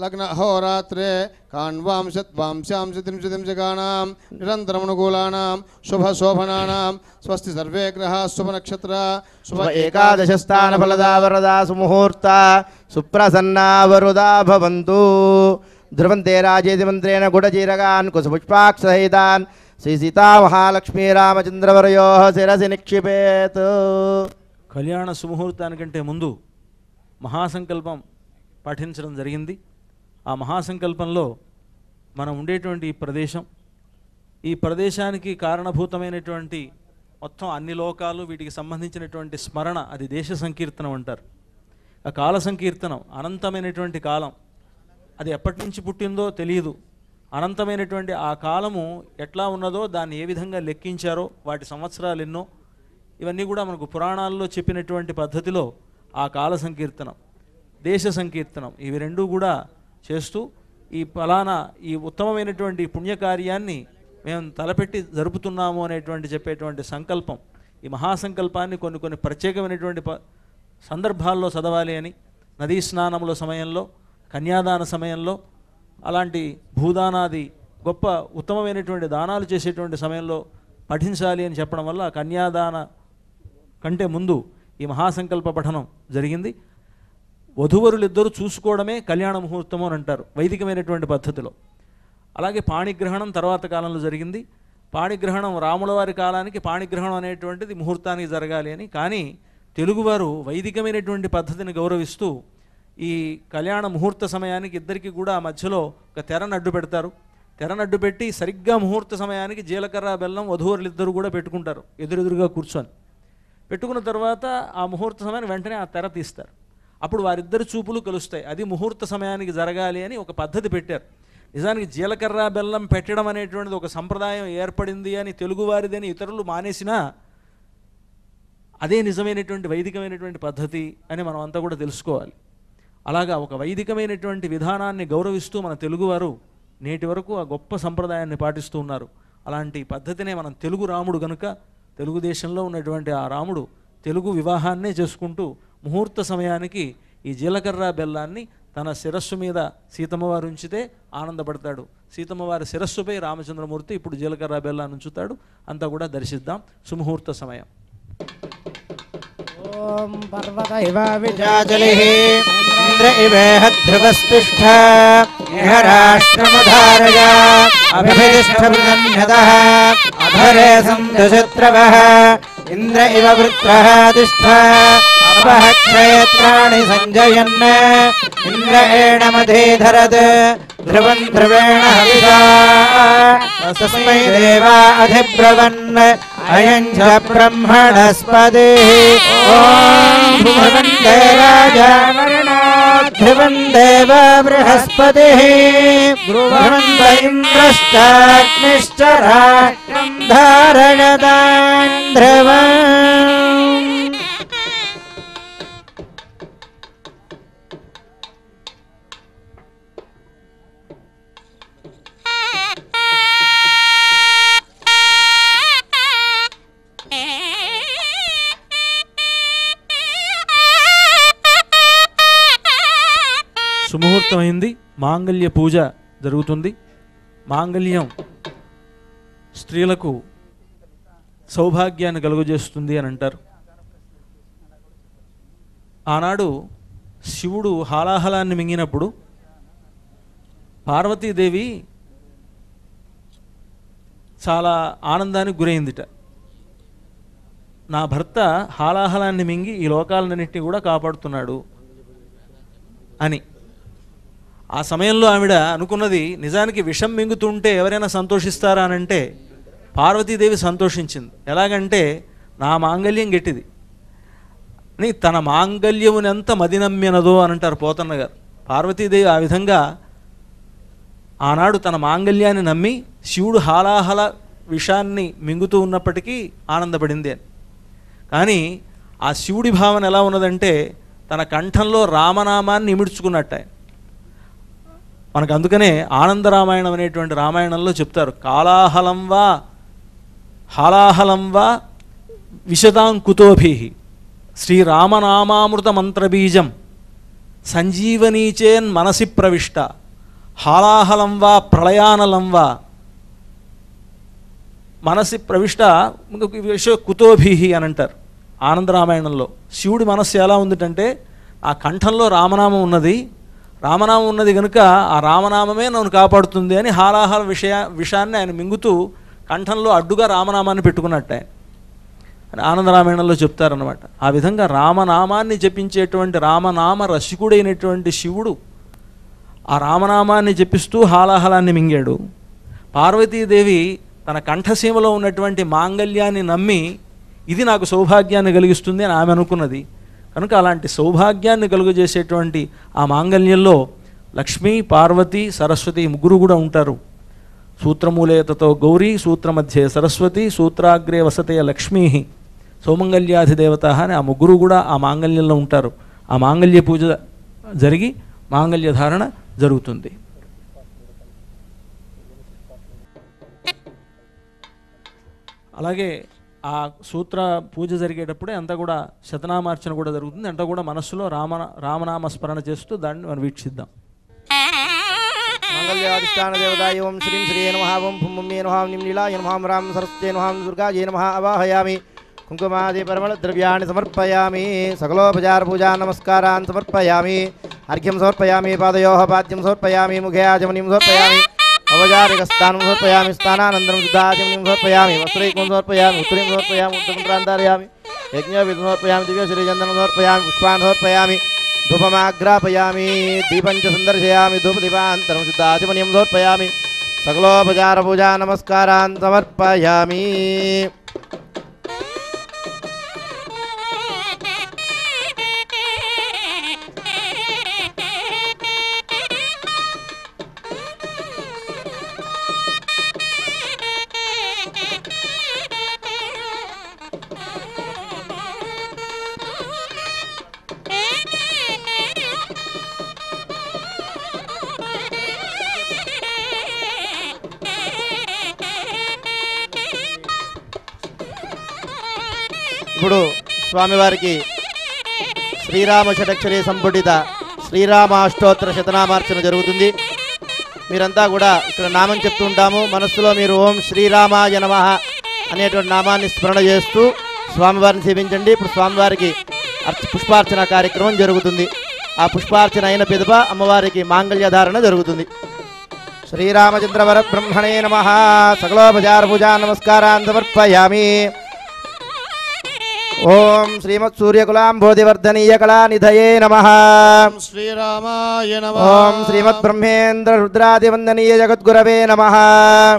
G: लग्न अहोरात्रे कान्वांशत्वांशांशत्रिंशत्रिंशकानां निरन्तरमनुकूलानां शुभशोभनानां स्वस्ति सर्वे ग्रहाः शुभनक्षत्रा
D: शुभ एकादशस्थानफलदा वरदा सुमुहूर्ता सुप्रसन्ना वरुदा भवन्तु ध्रुवन्ते राजेति मन्त्रेण गुडचीरकान् कुशपुष्पाक्षसहितान् श्री सीता महालक्ष्मी रामचंद्रवर्योः శిరసి నిక్షిపేత్.
B: కళ్యాణ సుముహూర్తానికంటే ముందు మహాసంకల్పం పఠించడం జరిగింది. ఆ మహాసంకల్పంలో మనం ఉండేటువంటి ఈ ప్రదేశం, ఈ ప్రదేశానికి కారణభూతమైనటువంటి మొత్తం అన్ని లోకాలు, వీటికి సంబంధించినటువంటి స్మరణ, అది దేశ సంకీర్తనం అంటారు. ఆ కాల సంకీర్తనం అనంతమైనటువంటి కాలం, అది ఎప్పటి నుంచి పుట్టిందో తెలియదు. అనంతమైనటువంటి ఆ కాలము ఎట్లా ఉన్నదో దాన్ని ఏ విధంగా లెక్కించారో, వాటి సంవత్సరాలు ఎన్నో, ఇవన్నీ కూడా మనకు పురాణాల్లో చెప్పినటువంటి పద్ధతిలో ఆ కాల సంకీర్తనం, దేశ సంకీర్తనం, ఇవి రెండూ కూడా చేస్తూ ఈ ఫలానా ఈ ఉత్తమమైనటువంటి పుణ్యకార్యాన్ని మేము తలపెట్టి జరుపుతున్నాము అనేటువంటి చెప్పేటువంటి సంకల్పం, ఈ మహాసంకల్పాన్ని కొన్ని ప్రత్యేకమైనటువంటి సందర్భాల్లో చదవాలి అని, నదీ స్నానముల సమయంలో, కన్యాదాన సమయంలో, అలాంటి భూదానాది గొప్ప ఉత్తమమైనటువంటి దానాలు చేసేటువంటి సమయంలో పఠించాలి అని చెప్పడం వల్ల కన్యాదాన కంటే ముందు ఈ మహాసంకల్ప పఠనం జరిగింది. వధూవరులిద్దరూ చూసుకోవడమే కళ్యాణ ముహూర్తము అని అంటారు వైదికమైనటువంటి పద్ధతిలో. అలాగే పాణిగ్రహణం తర్వాత కాలంలో జరిగింది. పాణిగ్రహణం రాముల వారి కాలానికి పాణిగ్రహణం అనేటువంటిది ముహూర్తానికి జరగాలి అని, కానీ తెలుగువారు వైదికమైనటువంటి పద్ధతిని గౌరవిస్తూ ఈ కళ్యాణ ముహూర్త సమయానికి ఇద్దరికి కూడా మధ్యలో ఒక తెరను అడ్డు పెడతారు. తెరను అడ్డు పెట్టి సరిగ్గా ముహూర్త సమయానికి జీలకర్ర బెల్లం వధూవరులు ఇద్దరు కూడా పెట్టుకుంటారు, ఎదురెదురుగా కూర్చొని. పెట్టుకున్న తర్వాత ఆ ముహూర్త సమయాన్ని వెంటనే ఆ తెర తీస్తారు. అప్పుడు వారిద్దరి చూపులు కలుస్తాయి. అది ముహూర్త సమయానికి జరగాలి అని ఒక పద్ధతి పెట్టారు. నిజానికి జీలకర్ర బెల్లం పెట్టడం అనేటువంటిది ఒక సంప్రదాయం ఏర్పడింది అని తెలుగువారిదని ఇతరులు మానేసినా అదే నిజమైనటువంటి వైదికమైనటువంటి పద్ధతి అని మనం అంతా కూడా తెలుసుకోవాలి. అలాగా ఒక వైదికమైనటువంటి విధానాన్ని గౌరవిస్తూ మన తెలుగువారు నేటి వరకు ఆ గొప్ప సంప్రదాయాన్ని పాటిస్తూ ఉన్నారు. అలాంటి పద్ధతినే మనం తెలుగు రాముడు కనుక తెలుగుదేశంలో ఉన్నటువంటి ఆ రాముడు తెలుగు వివాహాన్నే చేసుకుంటూ ముహూర్త సమయానికి ఈ జీలకర్ర బెల్లాన్ని తన శిరస్సు మీద సీతమ్మవారు ఉంచితే ఆనందపడతాడు. సీతమ్మవారి శిరస్సుపై రామచంద్రమూర్తి ఇప్పుడు జీలకర్ర బెల్లాన్ని ఉంచుతాడు. అంతా కూడా దర్శిద్దాం. సుముహూర్త సమయం.
E: ఓం పర్వత ఇవ విజాజలిః
D: ఇంద్ర ఇవేహ ధ్రువస్తిష్ఠ ఇహ రాష్ట్రముధారయ అభిధిష్ఠమన్యదః అధరే సందశత్రవః ఇంద్ర ఇవ వృత్రః తిష్ఠ అపః క్షేత్రాణి సంజయన్ ఇంద్ర ఏణమధీధరత్ ధ్రువం ధ్రువేణ హవిషా తస్మై దేవా అధిబ్రవన్ అయం చ బ్రహ్మణస్పతి ఓం ధ్రువంతే రాజా ధ్రువం దేవ బృహస్పతి ధ్రువంత ఇంద్రశ్చాగ్నిశ్చ రాష్ట్రం ధారయతాం ధ్రువం.
B: సుముహూర్తమైంది. మాంగళ్య పూజ జరుగుతుంది. మాంగళ్యం స్త్రీలకు సౌభాగ్యాన్ని కలుగజేస్తుంది అని అంటారు. ఆనాడు శివుడు హాలాహలాన్ని మింగినప్పుడు పార్వతీదేవి చాలా ఆనందానికి గురైందిట. నా భర్త హాలాహలాన్ని మింగి ఈ లోకాలన్నింటినీ కూడా కాపాడుతున్నాడు అని. ఆ సమయంలో ఆవిడ అనుకున్నది, నిజానికి విషం మింగుతుంటే ఎవరైనా సంతోషిస్తారా అనంటే పార్వతీదేవి సంతోషించింది. ఎలాగంటే నా మాంగళ్యం గట్టిది అని, తన మాంగళ్యమునెంత మదినమ్యనదో అని అంటారు పోతన్న గారు. పార్వతీదేవి ఆ విధంగా ఆనాడు తన మాంగళ్యాన్ని నమ్మి శివుడు హాలాహల విషాన్ని మింగుతూ ఉన్నప్పటికీ ఆనందపడింది అని. కానీ ఆ శివుడి భావన ఎలా ఉన్నదంటే తన కంఠంలో రామనామాన్ని ఇమిడ్చుకున్నట్ట. మనకు అందుకనే ఆనందరామాయణం అనేటువంటి రామాయణంలో చెప్తారు, కాలాహలం వా హాలాహలం వా విశతాంకుతోభి శ్రీరామనామామృత మంత్రబీజం సంజీవనీచేన్ మనసి ప్రవిష్ట హాలాహలం వా ప్రళయానలం వా మనసి ప్రవిష్ట కుతోభిహి అని అంటారు ఆనందరామాయణంలో. శివుడి మనస్సు ఎలా ఉందిటంటే ఆ కంఠంలో రామనామం ఉన్నది, రామనామం ఉన్నది కనుక ఆ రామనామమే నన్ను కాపాడుతుంది అని హాలాహల విషయాన్ని ఆయన మింగుతూ కంఠంలో అడ్డుగా రామనామాన్ని పెట్టుకున్నట్టే అని ఆనందరామాయణంలో చెప్తారన్నమాట. ఆ విధంగా రామనామాన్ని జపించేటువంటి రామనామ రసికుడైనటువంటి శివుడు ఆ రామనామాన్ని జపిస్తూ హాలాహలాన్ని మింగాడు. పార్వతీదేవి తన కంఠసీమలో ఉన్నటువంటి మాంగళ్యాన్ని నమ్మి ఇది నాకు సౌభాగ్యాన్ని కలిగిస్తుంది అని ఆమె అనుకున్నది కనుక అలాంటి సౌభాగ్యాన్ని కలుగజేసేటువంటి ఆ మాంగళ్యంలో లక్ష్మీ, పార్వతి, సరస్వతి ముగ్గురు కూడా ఉంటారు. సూత్రమూలేతతో గౌరీ, సూత్రమధ్యే సరస్వతి, సూత్రాగ్రే వసతే లక్ష్మీ, సౌమంగళ్యాధిదేవత అని ఆ ముగ్గురు కూడా ఆ మాంగళ్యంలో ఉంటారు. ఆ మాంగళ్య పూజ జరిగి మాంగళ్య ధారణ జరుగుతుంది. అలాగే ఆ సూత్ర పూజ జరిగేటప్పుడే అంతా కూడా శతనామార్చన కూడా జరుగుతుంది. అంతా కూడా మనస్సులో రామనామ స్మరణ చేస్తూ దాన్ని మనం వీక్షిద్దాం.
D: మంగళ్యాధిష్టాన దేవతాయ ఓం శ్రీం శ్రీ నమః ఓం భూమ్యే నమః నిం లీలాయ నమః రాం సరస్వతే నమః దుర్గాయ నమః అవాహయామి కుంకుమాది పరిమళ ద్రవ్యాన్ని సమర్పయామి సకలోపచార పూజా నమస్కారాన్ సమర్పయామి అర్ఘ్యం సమర్పయామి పాదయోః పాద్యం సమర్పయామి ముఖే ఆచమనీం సమర్పయామి అవచారికస్థానం సమర్పయామి స్థానానంతరం సిద్ధాచమనీం సమర్పయామి వస్త్రైకం సమర్పయామి ఉత్తరీం సమర్పయామి ఉత్తమంత్రాంతారయామి యజ్ఞోపవీతం సమర్పయామి దివ్యశ్రీచందనం సమర్పయామి పుష్పాన్ని సమర్పయామి ధూపమాగ్రాపయామి దీపంచ సందర్శయామి ధూపదీపాంతరం సిద్ధాచమనీం సమర్పయామి సకలోపచార పూజా నమస్కారాన్ సమర్పయామి. ఇప్పుడు స్వామివారికి శ్రీరామ షటక్షరీ సంపుటిత శ్రీరామాష్టోత్తర శతనామార్చన జరుగుతుంది. మీరంతా కూడా ఇక్కడ నామం చెప్తుంటాము, మనస్సులో మీరు ఓం శ్రీరామాయ నమః అనేటువంటి నామాన్ని స్మరణ చేస్తూ స్వామివారిని సేవించండి. ఇప్పుడు స్వామివారికి పుష్పార్చన కార్యక్రమం జరుగుతుంది. ఆ పుష్పార్చన అయిన పిదప అమ్మవారికి మాంగళ్య ధారణ జరుగుతుంది. శ్రీరామచంద్ర వరబ్రహ్మణే నమః సకలోపచార పూజా నమస్కారాన్ సమర్పయామి. ఓం శ్రీమత్ సూర్యకులాంబోధివర్ధనీయ కళానిధయే నమః.
G: శ్రీరామాయ నమః.
D: ఓం శ్రీమద్ బ్రహ్మేంద్ర రుద్రాదివందనీయ జగద్గురవే నమః.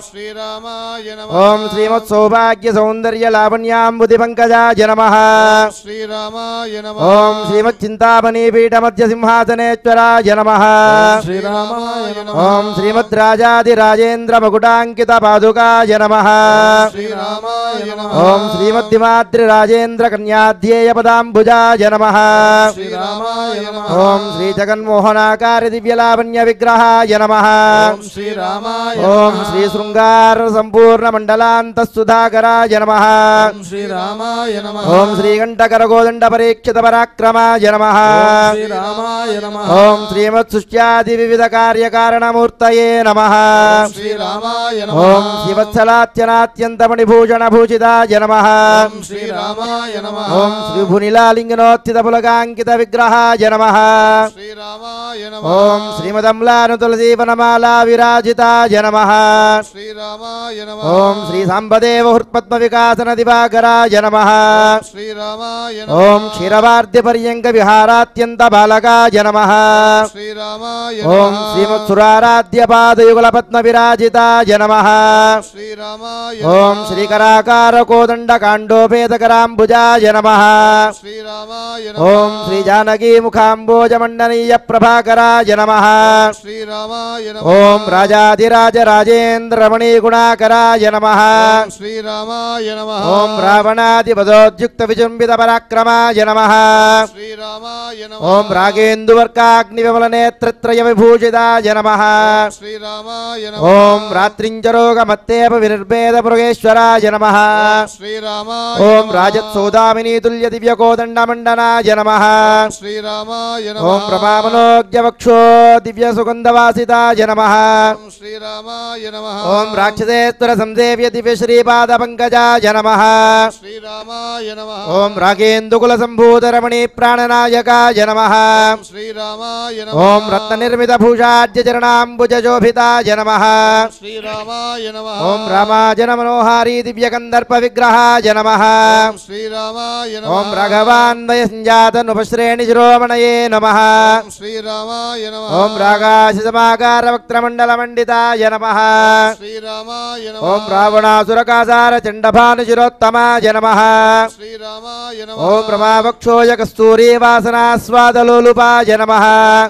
G: శ్రీరామాయ నమః.
D: ఓం శ్రీమత్ సౌభాగ్య సౌందర్య లావణ్యాంబుధి పంకజాయ నమః.
G: శ్రీరామాయ నమః.
D: ఓం శ్రీమత్ చింతామణి పీఠ మధ్య సింహాసనేశ్వరాయ నమః.
G: శ్రీరామాయ నమః.
D: ఓం శ్రీమద్ రాజాది రాజేంద్ర మకుటాంకిత పాదుకాయ నమః.
G: శ్రీరామాయ నమః.
D: ఓం శ్రీమద్ దిమాద్రి రాజేంద్ర కన్యాధ్యేయ పదాంబుజాయ నమః.
G: శ్రీరామాయ నమః.
D: ఓం శ్రీ జగన్మోహనాకారి దివ్యలావణ్య విగ్రహాయ నమః.
G: శ్రీరామాయ
D: ఓం శ్రీ శృంగార సంపూర్ణ మండలాంత సుధాకరాయ నమః.
G: శ్రీరామాయ నమః.
D: ఓం శ్రీకంఠకర గోదండ పరీక్షిత పరాక్రమాయ నమః.
G: శ్రీరామాయ నమః.
D: ఓం శ్రీమత్ సృష్ట్యాది వివిధ కార్యకారణమూర్తయే నమః.
G: శ్రీరామాయ నమః.
D: ఓం శ్రీవత్సలాత్యనాత్యంత మణిభూషణ భూషితాయ నమః.
G: శ్రీరామాయ नमः
D: ఓం శ్రీ భునిలాలింగనోత్థిత పులకాంకిత విగ్రహాయ నమః
G: श्रीरामाय नमः
D: ఓం శ్రీమదమ్లాను తులసీవనమాలా విరాజితాయ నమః
G: श्रीरामाय नमः
D: ఓం శ్రీ సాంబదేవ హృత్పద్మ వికాసన దివాకరాయ నమః
G: श्रीरामाय
D: ఓం క్షీరవార్ధ్య పర్యంక విహారాత్యంత బాలకాయ నమః
G: श्रीरामाय
D: ఓం శ్రీమత్సురారాధ్య పాదయుగల పద్మ విరాజితాయ నమః
G: श्रीरामाय
D: ఓం శ్రీకరాకార కోదండ కాండోపేతకరాంబుజాయ నమః
G: श्रीरामाय
D: ఓం శ్రీ జానకీ ముఖాంబోజ మండనీయ ప్రభాకరాయ నమః
G: श्रीरामाय
D: ఓం రాజాధిరాజ రాజేంద్ర రమణీ గుణాకరాయ నమః
G: श्रीरामाय नमः
D: ఓం రావణాదిపదోద్యుక్త విజృంభిత పరాక్రమాయ నమః
G: श्रीरामाय
D: ఓం రాగేందువర్కాగ్ని విమల నేత్రత్రయ విభూషితాయ నమః
G: श्रीरामाय
D: ఓం రాత్రించరోగమత్తేప వినిర్భేద పురుగేశ్వరాయ నమః
G: श्रीरामाय
D: ఓం రాజత్సౌదామినీ తుల్య దివ్య కోదండ మండనాయ నమః
G: श्रीरामाय
D: ఓం ప్రమామనోగ్యవక్షో దివ్య సుగంధవాసితాయ నమః
G: श्रीरामाय नमः
D: ఓం రాక్షసేశ్వర సంసేవ్య దివ్య శ్రీపాద పంకజాయ నమః
G: श्रीरामाय नमः
D: ఓం రాగేందుకుల సంభూత రమణీ ప్రాణనాయకాయ నమః
G: श्रीरामाय
D: ఓం రత్న నిర్మిత భూషాద్య చరణాంబుజ శోభితాయ నమః
G: श्रीरामाय नमः
D: ఓం రామాజన మనోహారీ దివ్య కందర్ప విగ్రహాయ నమః
G: श्रीरामाय
D: ఓం
G: नमः
D: రాఘవాన్వయ సంజాత నుపశ్రేణి శిరోమణయే నమః
G: श्रीरामाय नमः
D: ఓం రాగాశిసమాకార వక్త్రమండల మండితాయ నమః
G: श्रीरामाय
D: ఓం
G: नमः
D: రావణాసురకాసార చండభాను శిరోత్తమాయ నమః
G: श्रीरामाय
D: ఓం
G: नमः
D: రమావక్షోయ కస్తూరీ వాసనాస్వాదలోలుపాయ నమః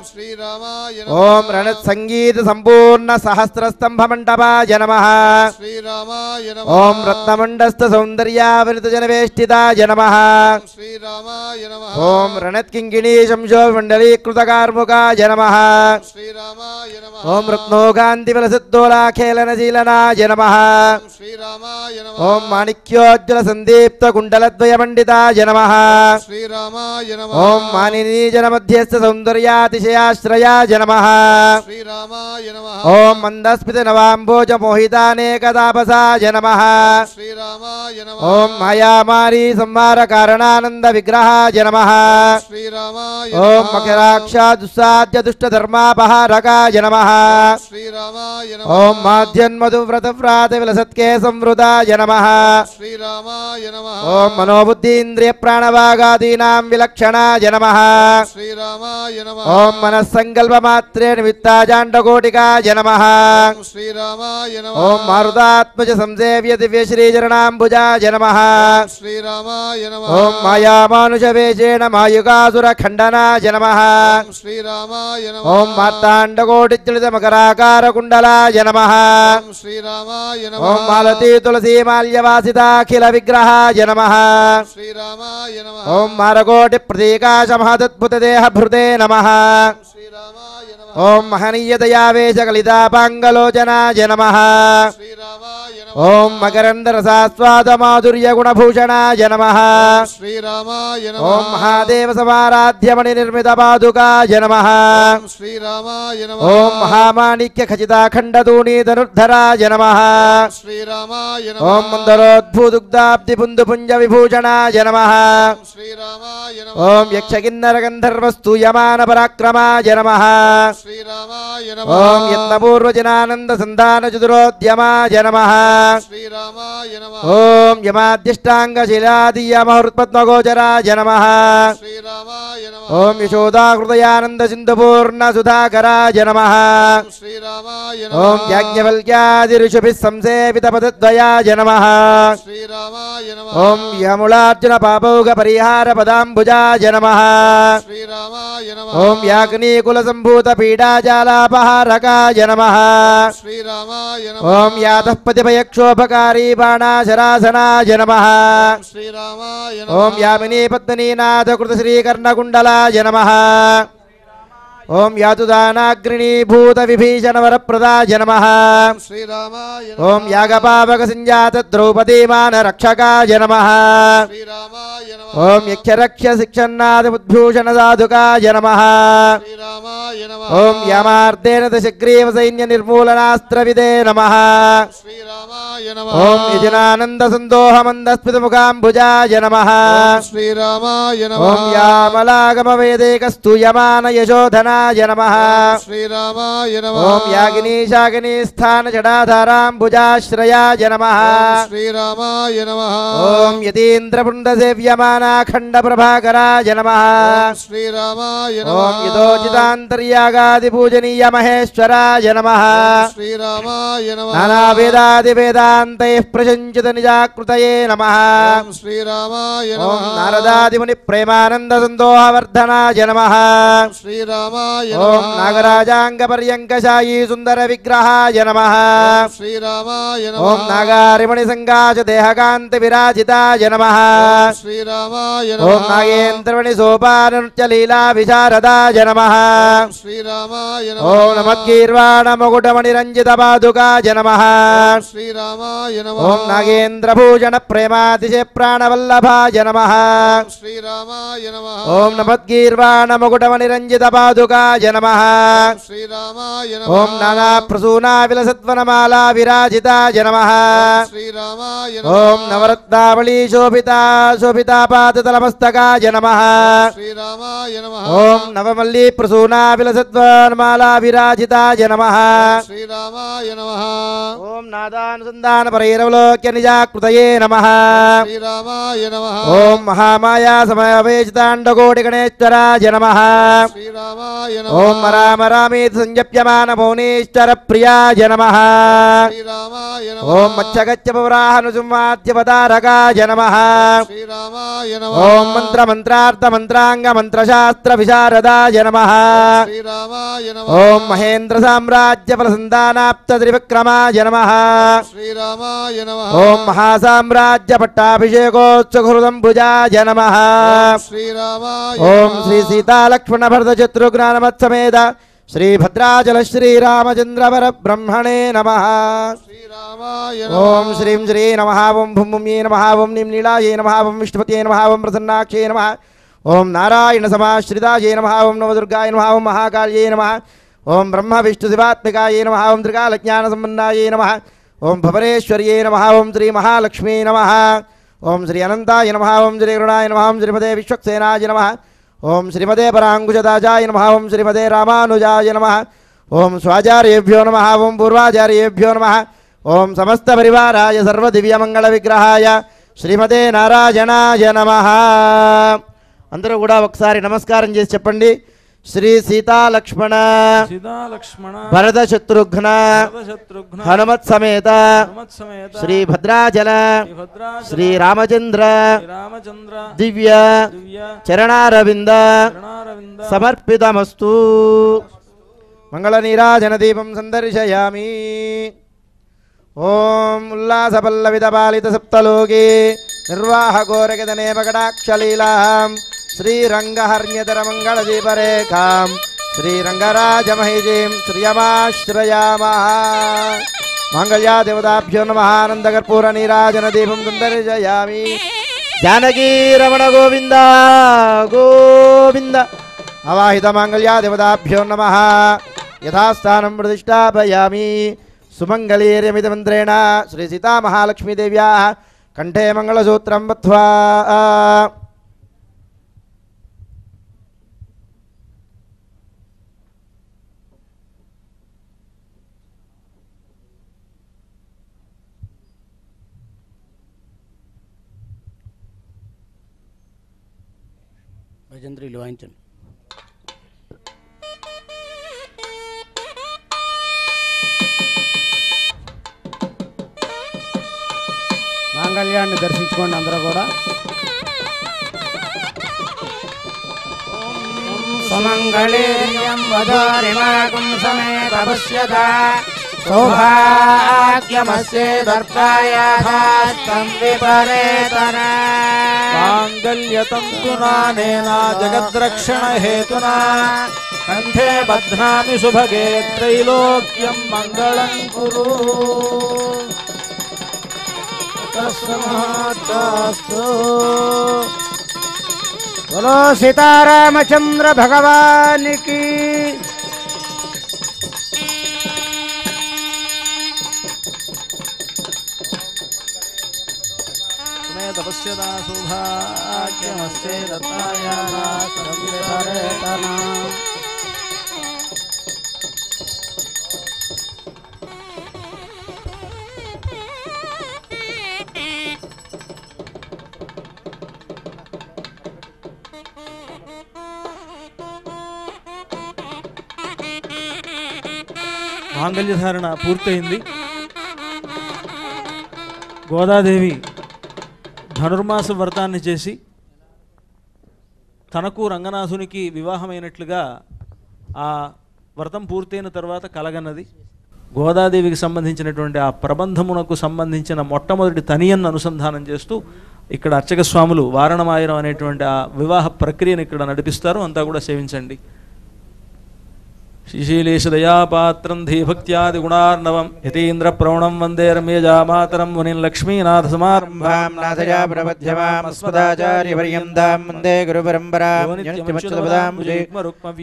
G: श्रीरामाय
D: ఓం
G: नमः
D: రణత్ సంగీత సంపూర్ణ సహస్రస్తంభ మంటపాయ నమః
G: श्रीरामाय नमः
D: ఓం రత్నమండస్థ సౌందర్యావనిత జనవేష్టితాయ నమః
G: श्रीरामाय नमः
D: ఓం రణత్కింకిణీ శంశో మండలీకృత కార్ముకాయ నమః
G: श्रीरामाय नमः
D: ఓం రత్నోకాంతి విలసిద్దోలాఖేళనశీలనాయ నమః
G: श्रीरामाय नमः
D: ఓం మాణిక్యోజ్వల సందీప్త కుండలద్వయ మండితాయ నమః
G: श्रीरामाय नमः
D: ఓం మానినీ జన మధ్యస్థ సౌందర్యాతిశయాశ్రయాయ నమః
G: श्रीरामाय नमः
D: ఓం మందస్మిత నవాంబోజ మోహితానేకతాపసాయ నమః
G: श्रीरामाय नमः
D: ఓం మాయామారీ సంహార కారణానంద విగ్రహాయ నమః
G: श्रीरामाय
D: ఓం
G: नमः
D: మకరాక్ష దుస్సాధ్య దుష్ట ధర్మాపహారకాయ నమః
G: श्रीरामाय
D: ఓం
G: नमः
D: మాధ్యన్మధు వ్రత వ్రాత విలసత్కే సంవృతాయ నమః
G: श्रीरामाय नमः
D: ఓం మనోబుద్ధీంద్రియ ప్రాణవాగాదీనాం విలక్షణాయ నమః
G: श्रीरामाय नमः
D: ఓం మనస్సంకల్ప మాత్రే నిమిత్తాజాండకోటికాయ నమః
G: श्रीरामाय नमः
D: ఓం మారుతాత్మజ సంసేవ్య దివ్య శ్రీచరణాంబుజాయ నమః
G: श्रीरामाय नमः
D: ఓం మాయామానుష వేషేణ మాయుగాసుర ఖండనాయ నమః
G: श्रीरामाय नमः
D: ఓం మార్తాండకోటిజ్వలిత మకరాకార కుండలాయ నమః
G: श्रीरामाय
D: ఓం
G: नमः
D: మాలతీ తులసీ మాల్యవాసితాఖిల విగ్రహాయ నమః
G: श्रीरामाय नमः
D: ఓం మారకోటి ప్రతీకాశ మహదద్భుత దేహ భృతే నమః
G: श्रीरामाय नमः
D: ఓం మహనీయ దయావేశ కలితాపాంగలోచనాయ నమః
G: श्रीरामाय नमः
D: ఓం మకరంద రసాస్వాద మాధుర్య గుణభూషణాయ నమః
G: श्रीरामाय नमः
D: ఓం మహాదేవ సమారాధ్యమణి నిర్మిత పాదుకాయ నమః
G: श्रीरामाय नमः
D: ఓం మహామాణిక్య ఖచితాఖండ తూణీధనుర్ధరాయ నమః
G: श्रीरामाय
D: ఓం
G: नमः
D: మందరోద్భూదుగ్ధాబ్ది పుందు పుంజ విభూషణాయ నమః
G: श्रीरामाय नमः
D: ఓం యక్షకిన్నర గంధర్వస్తూయమాన పరాక్రమాయ నమః
G: श्रीरामाय
D: ఓం
G: नमः
D: యత్నపూర్వజనానంద సంధాన చతురోద్యమాయ నమః
G: श्रीरामाय नमः
D: ఓం యమాద్యష్టాంగశిలాదీయమహృత్పద్మగోచరాయ నమః
G: श्रीरामाय नमः
D: ఓం యశోదాహృదయానంద సింధుపూర్ణ సుధాకరాయ నమః
G: श्रीरामाय
D: ఓం
G: नमः
D: యాజ్ఞవల్క్యాది ఋషిభిः సంసేవిత పదద్వయాయ నమః
G: श्रीरामाय नमः
D: ఓం యములార్జున పాపౌగ పరిహార పదాంబుజాయ నమః
G: श्रीरामाय नमः
D: ఓం యాగ్నీకుల సంభూత పీడాజాలాపహారకాయ నమః
G: श्रीरामाय
D: ఓం
G: नमः
D: యాతఃపతిభయక్షోభకారీ బాణాశరాసనాయ నమః
G: श्रीरामाय
D: ఓం
G: नमः
D: యామినీ పద్మనీనాథ కృత శ్రీకర్ణకుండలాయ నమః ఓం యాతుదానాగ్రణీభూత విభీషణ వరప్రదాయ నమః
G: श्रीरामाय
D: ఓం యాగపావక సంజాత ద్రౌపదీమాన రక్షకాయ నమః
G: श्रीरामाय
D: ఓం యక్షరక్ష శిక్షన్నాదిముద్భూషణ సాధుకాయ నమః
G: శ్రీరామాయ నమః
D: ఓం యమార్దేన దశగ్రీవ సైన్య నిర్మూలనాస్త్రవిదే నమః
G: శ్రీరామాయ నమః
D: ఓం యజనానంద సందోహ మందస్మితముఖాంబుజాయ నమః
G: శ్రీరామాయ
D: ఓం
G: నమః
D: యామలాగమ వేదేకస్తూయమాన యశోధనాయ నమః
G: శ్రీరామాయ నమః
D: ఓం యాగినీ శాగినీ స్థాన జడాధారాంబుజాశ్రయాయ నమః
G: శ్రీరామాయ నమః
D: ఓం యతీంద్రపుండ సేవ్యమానాఖండ ప్రభాకరాయ నమః
G: శ్రీరామాయ
D: ఓం
G: నమః
D: యదోచితాంతర్యాగాది పూజనీయ మహేశ్వరాయ నమః
G: శ్రీరామాయ నమః
D: నానా వేదాది వేదాంతైః ప్రశంచిత నిజాకృతయే నమః
G: శ్రీరామాయ
D: ఓం
G: నమః
D: నారదాది ముని ప్రేమానంద సందోహవర్ధనాయ నమః
G: శ్రీరామాయ
D: ఓం
G: నమః
D: నాగరాజాంగ పర్యంకశాయీ సుందర విగ్రహాయ నమః
G: శ్రీరామాయ
D: ఓం
G: నమః
D: నాగారిమణి సంగాచ దేహకాంతి విరాజితాయ నమః
G: శ్రీరామాయ
D: ఓం
G: నమః
D: నాగేంద్రమణి సోపాన నృత్య లీలా విశారదాయ నమః
G: శ్రీరామాయ
D: ఓం
G: నమః
D: నమద్గీర్వాణ మకుటమణి రంజిత పాదుకాయ నమః
G: శ్రీరామాయ నమః
D: ఓం నాగేంద్ర భూషణ ప్రేమాతిశయ ప్రాణవల్లభాయ నమః
G: శ్రీరామాయ నమః
D: ఓం నమద్గీర్వాణ మకుటమణి రంజిత పాదుకాయ నమః
G: శ్రీరామాయ
D: ఓం
G: నమః
D: నానా ప్రసూనా విలసద్వనమాలా విరాజితాయ నమః
G: శ్రీరామాయ
D: ఓం
G: నమః
D: నవరత్నావళీ శోభితాపాదతలమస్తకాయ నమః
G: శ్రీరామాయ నమః
D: ఓం నవమల్లీ ప్రసూనా విలసద్వనమాలా విరాజితాయ నమః
G: శ్రీరామాయ నమః
D: ఓం నాదానుసంధాన పరైరవలోక్య నిజాకృతయే నమః
G: శ్రీరామాయ నమః
D: ఓం మహామాయా సమవేశితాండకోటి గణేశ్వరాయ నమః
G: శ్రీరామాయ
D: ఓం
G: నమః
D: రామ రామేతి సంజప్యమాన మౌనేశ్వర ప్రియాయ నమః
G: శ్రీరామాయ నమః
D: ఓం మత్స్యగచ్చ పౌరాహనుసింహాద్యవతారకాయ నమః
G: శ్రీరామాయ నమః
D: ఓం మంత్ర మంత్రార్థ మంత్రాంగ మంత్రశాస్త్ర విశారదాయ నమః
G: శ్రీరామాయ నమః
D: ఓం మహేంద్ర సామ్రాజ్య ఫలసంధానాప్త త్రివిక్రమాయ నమః
G: శ్రీరామాయ నమః
D: ఓం మహాసామ్రాజ్య పట్టాభిషేకోత్సహృదం భుజాయ నమః
G: శ్రీరామాయ
D: ఓం
G: నమః
D: శ్రీ సీతాలక్ష్మణ భరత శత్రుఘ్నమత్సమేత శ్రీ భద్రాచల శ్రీరామచంద్రవర బ్రహ్మణే నమః
G: శ్రీరామాయ
D: ఓం శ్రీం శ్రీ నమః ఓం భుం భుం యే నమః ఓం నిం నీలాయే నమః ఓం విష్ణుపతయే నమః ఓం ప్రసన్నాక్షే నమః ఓం నారాయణ సమాశ్రితాయే నమః ఓం నవదుర్గాయ నమః ఓం మహాకాళ్యే నమః ఓం బ్రహ్మ విష్ణు శివాత్మికాయే నమః ఓం త్రికాలజ్ఞాన సంపన్నాయే నమః ఓం భవనేశ్వర్యే నమః ఓం శ్రీ మహాలక్ష్మీ నమః ఓం శ్రీ అనంతాయ నమః ఓం శ్రీ గరుడాయ నమః ఓం శ్రీమదే విశ్వక్సేనాయ నమః ఓం శ్రీమదే పరాంకుశదాచాయ నమః ఓం శ్రీమదే రామానుజాయ నమః ఓం స్వాచార్యేభ్యో నమః ఓం పూర్వాచార్యేభ్యో నమః ఓం సమస్త పరివారాయ సర్వదివ్యమంగళ విగ్రహాయ శ్రీమతే నారాయణాయ నమః. అందరూ కూడా ఒకసారి నమస్కారం చేసి చెప్పండి. శ్రీ సీతాలక్ష్మణ
B: సీతాలక్ష్మణ
D: భరత శత్రుఘ్న
B: శత్రుఘ్న
D: హనుమత్ సమేత
B: హనుమత్సమేత
D: శ్రీ భద్రాచల
B: భద్రాచల
D: శ్రీ రామచంద్ర
B: రామచంద్ర
D: దివ్య
B: దివ్య
D: చరణారవింద
B: చరణారవింద
D: సమర్పితమస్తు. మంగళ నీరాజన దీపం సందర్శయామి. ఓం ఉల్లాసపల్లవిత పాలిత సప్తలోకే నిర్వాహకోరగదనే పకటాక్షలీలాం శ్రీరంగహర్ణ్యతర మంగళదీపరేఖాం శ్రీరంగరాజమహిజీం శ్రియమాశ్రయామః. మాంగళ్యా దేవతాభ్యో నమః. ఆనందకర్పూర నీరాజన దీపం సందర్శయామి. జానకీ రమణ గోవింద గోవింద. అవాహిత మాంగళ్యా దేవతాభ్యో నమః. యథాస్థానం ప్రతిష్టాపయామి. సుమంగళీర్యమిత మంత్రేణ శ్రీ సీతామహాలక్ష్మీదేవ్యాः కంఠే మంగళసూత్రం బద్ధ్వా
E: భజంత్రీలు వాయించండి. మాంగళ్యాన్ని దర్శించుకోండి అందరూ కూడా. సుమంగళీర్యం వదారిమాకం సమేత పశ్యత సౌభాగ్యమస్యే దర్పాయాథాస్తం విపరేతన
B: మాంగళ్యతంతునానేన జగద్రక్షణ హేతునా కంఠే బధ్నామి సుభగే త్రైలోక్యం మంగళం కురు.
E: बोलो सीतारामचंद्र भगवान की।
B: तपस्यता सौभाग्यमस्ते दत्तायाः सर्वविधरेतना। మాంగళ్యధారణ పూర్తయింది. గోదాదేవి ధనుర్మాస వ్రతాన్ని చేసి తనకు రంగనాథునికి వివాహమైనట్లుగా ఆ వ్రతం పూర్తయిన తర్వాత కలగన్నది. గోదాదేవికి సంబంధించినటువంటి ఆ ప్రబంధమునకు సంబంధించిన మొట్టమొదటి తనియన్ను అనుసంధానం చేస్తూ ఇక్కడ అర్చక స్వాములు వారణమాయనం అనేటువంటి ఆ వివాహ ప్రక్రియను ఇక్కడ నడిపిస్తారు. అంతా కూడా సేవించండి. శ్రీశైలేశదయాపాత్రం ధీభక్త్యాది గుణార్ణవం యతీంద్ర ప్రవణం వందే రమ్యజామాతరం మునిం లక్ష్మీనాథ సమారంభాం
E: నాథయా ప్రపద్యమాస్మదాచార్యపర్యంతాం వందే గురుపరంపరాం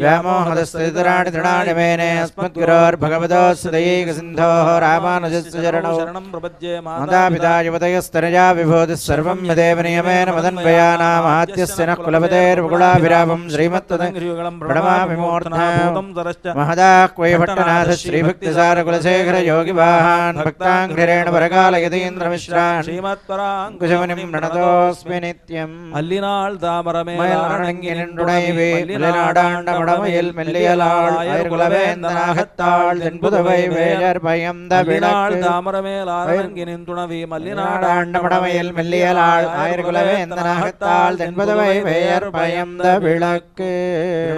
E: వ్యామోహదస్తరాణి తృణాని మేనే అస్మద్గురోర్భగవతోస్య దయైకసిన్ధోః రామానుజస్య శరణం ప్రపద్యే మాతాపితా యువతయస్తనయా విభూతిः సర్వం యదేవ నియమేన మదన్వయానామాద్యస్య నః కులపతేర్వకులాభిరామం శ్రీమత్తదం ప్రణమామి మూర్ధనాభూతం తరశ్చ महदाक्वैभट्टनाथ श्रीभक्तिसार कुलशेखर योगी वाहन भक्तांघ्रिरेण वरकाल यतीन्द्रमिश्रान् श्रीमत्पराङ्कुशमुनिं प्रणतोऽस्मि नित्यम् अल्लिनाळ् தாமரமேலரங்கினின்றுணைவே மலைநாடாண்டமடமையில் மெல்லியலாள் அயர்குலவேந்தனாகத்தாள் தென்புதவை வேயர் பயந்த வினாள் தாமரமேலரங்கினின்றுணவே மல்லிநாடாண்டமடமையில் மெல்லியலாள் அயர்குலவேந்தனாகத்தாள் தென்புதவை வேயர் பயந்த விளக்கு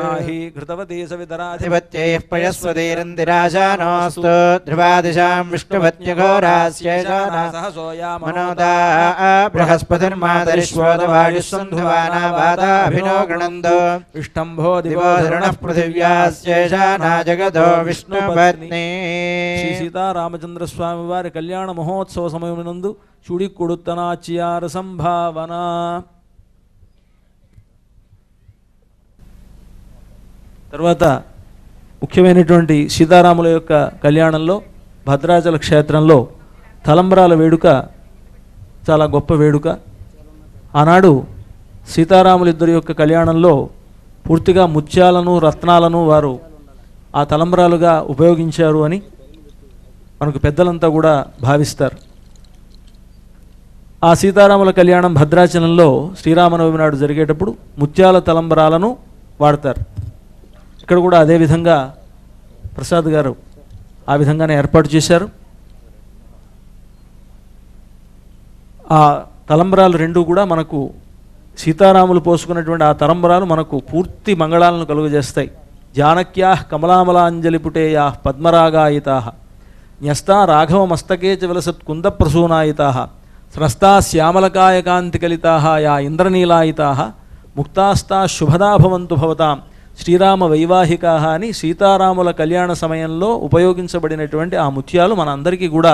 E: நாஹி கிருதவதே சவிதராதிபத்யே पयस्वतीरन्तिराशानोऽस्तु ध्रुवादिशां विष्णुपत्न्यघोरास्येषानासहसोया मनोदा बृहस्पतिर्मातरिष्वोदवायुस्सन्धुवानावादाभिनो गणन्तो इष्टम्भो दिवो धरणः पृथिव्यास्येषाना जगतो विष्णुपत्नी.
B: శ్రీ సీతారామచంద్ర స్వామి వారి కళ్యాణ మహోత్సవ సమయమునందు చుడి కొడుతనాచియార సంభావన. తర్వాత ముఖ్యమైనటువంటి సీతారాముల యొక్క కళ్యాణంలో భద్రాచల క్షేత్రంలో తలంబ్రాల వేడుక చాలా గొప్ప వేడుక. ఆనాడు సీతారాములిద్దరి యొక్క కళ్యాణంలో పూర్తిగా ముత్యాలను రత్నాలను వారు ఆ తలంబ్రాలుగా ఉపయోగించారు అని మనకు పెద్దలంతా కూడా భావిస్తారు. ఆ సీతారాముల కళ్యాణం భద్రాచలంలో శ్రీరామనవమి నాడు జరిగేటప్పుడు ముత్యాల తలంబ్రాలను వాడతారు. ఇక్కడ కూడా అదేవిధంగా ప్రసాద్ గారు ఆ విధంగానే ఏర్పాటు చేశారు. ఆ తలంబరాలు రెండు కూడా మనకు సీతారాములు పోసుకున్నటువంటి ఆ తలంబరాలు మనకు పూర్తి మంగళాలను కలుగజేస్తాయి. జానక్యా కమలామలాంజలిపుటేయా పద్మరాగాయితా న్యస్తా రాఘవ మస్తకే చ విలసత్ కుందప్రసూనాయితా స్రస్తా శ్యామలకాయకాంతికలితా యా ఇంద్రనీలాయితా ముక్తాస్తా శుభదా భవంతు భవతాం శ్రీరామ వైవాహికా అని సీతారాముల కళ్యాణ సమయంలో ఉపయోగించబడినటువంటి ఆ ముత్యాలు మన అందరికీ కూడా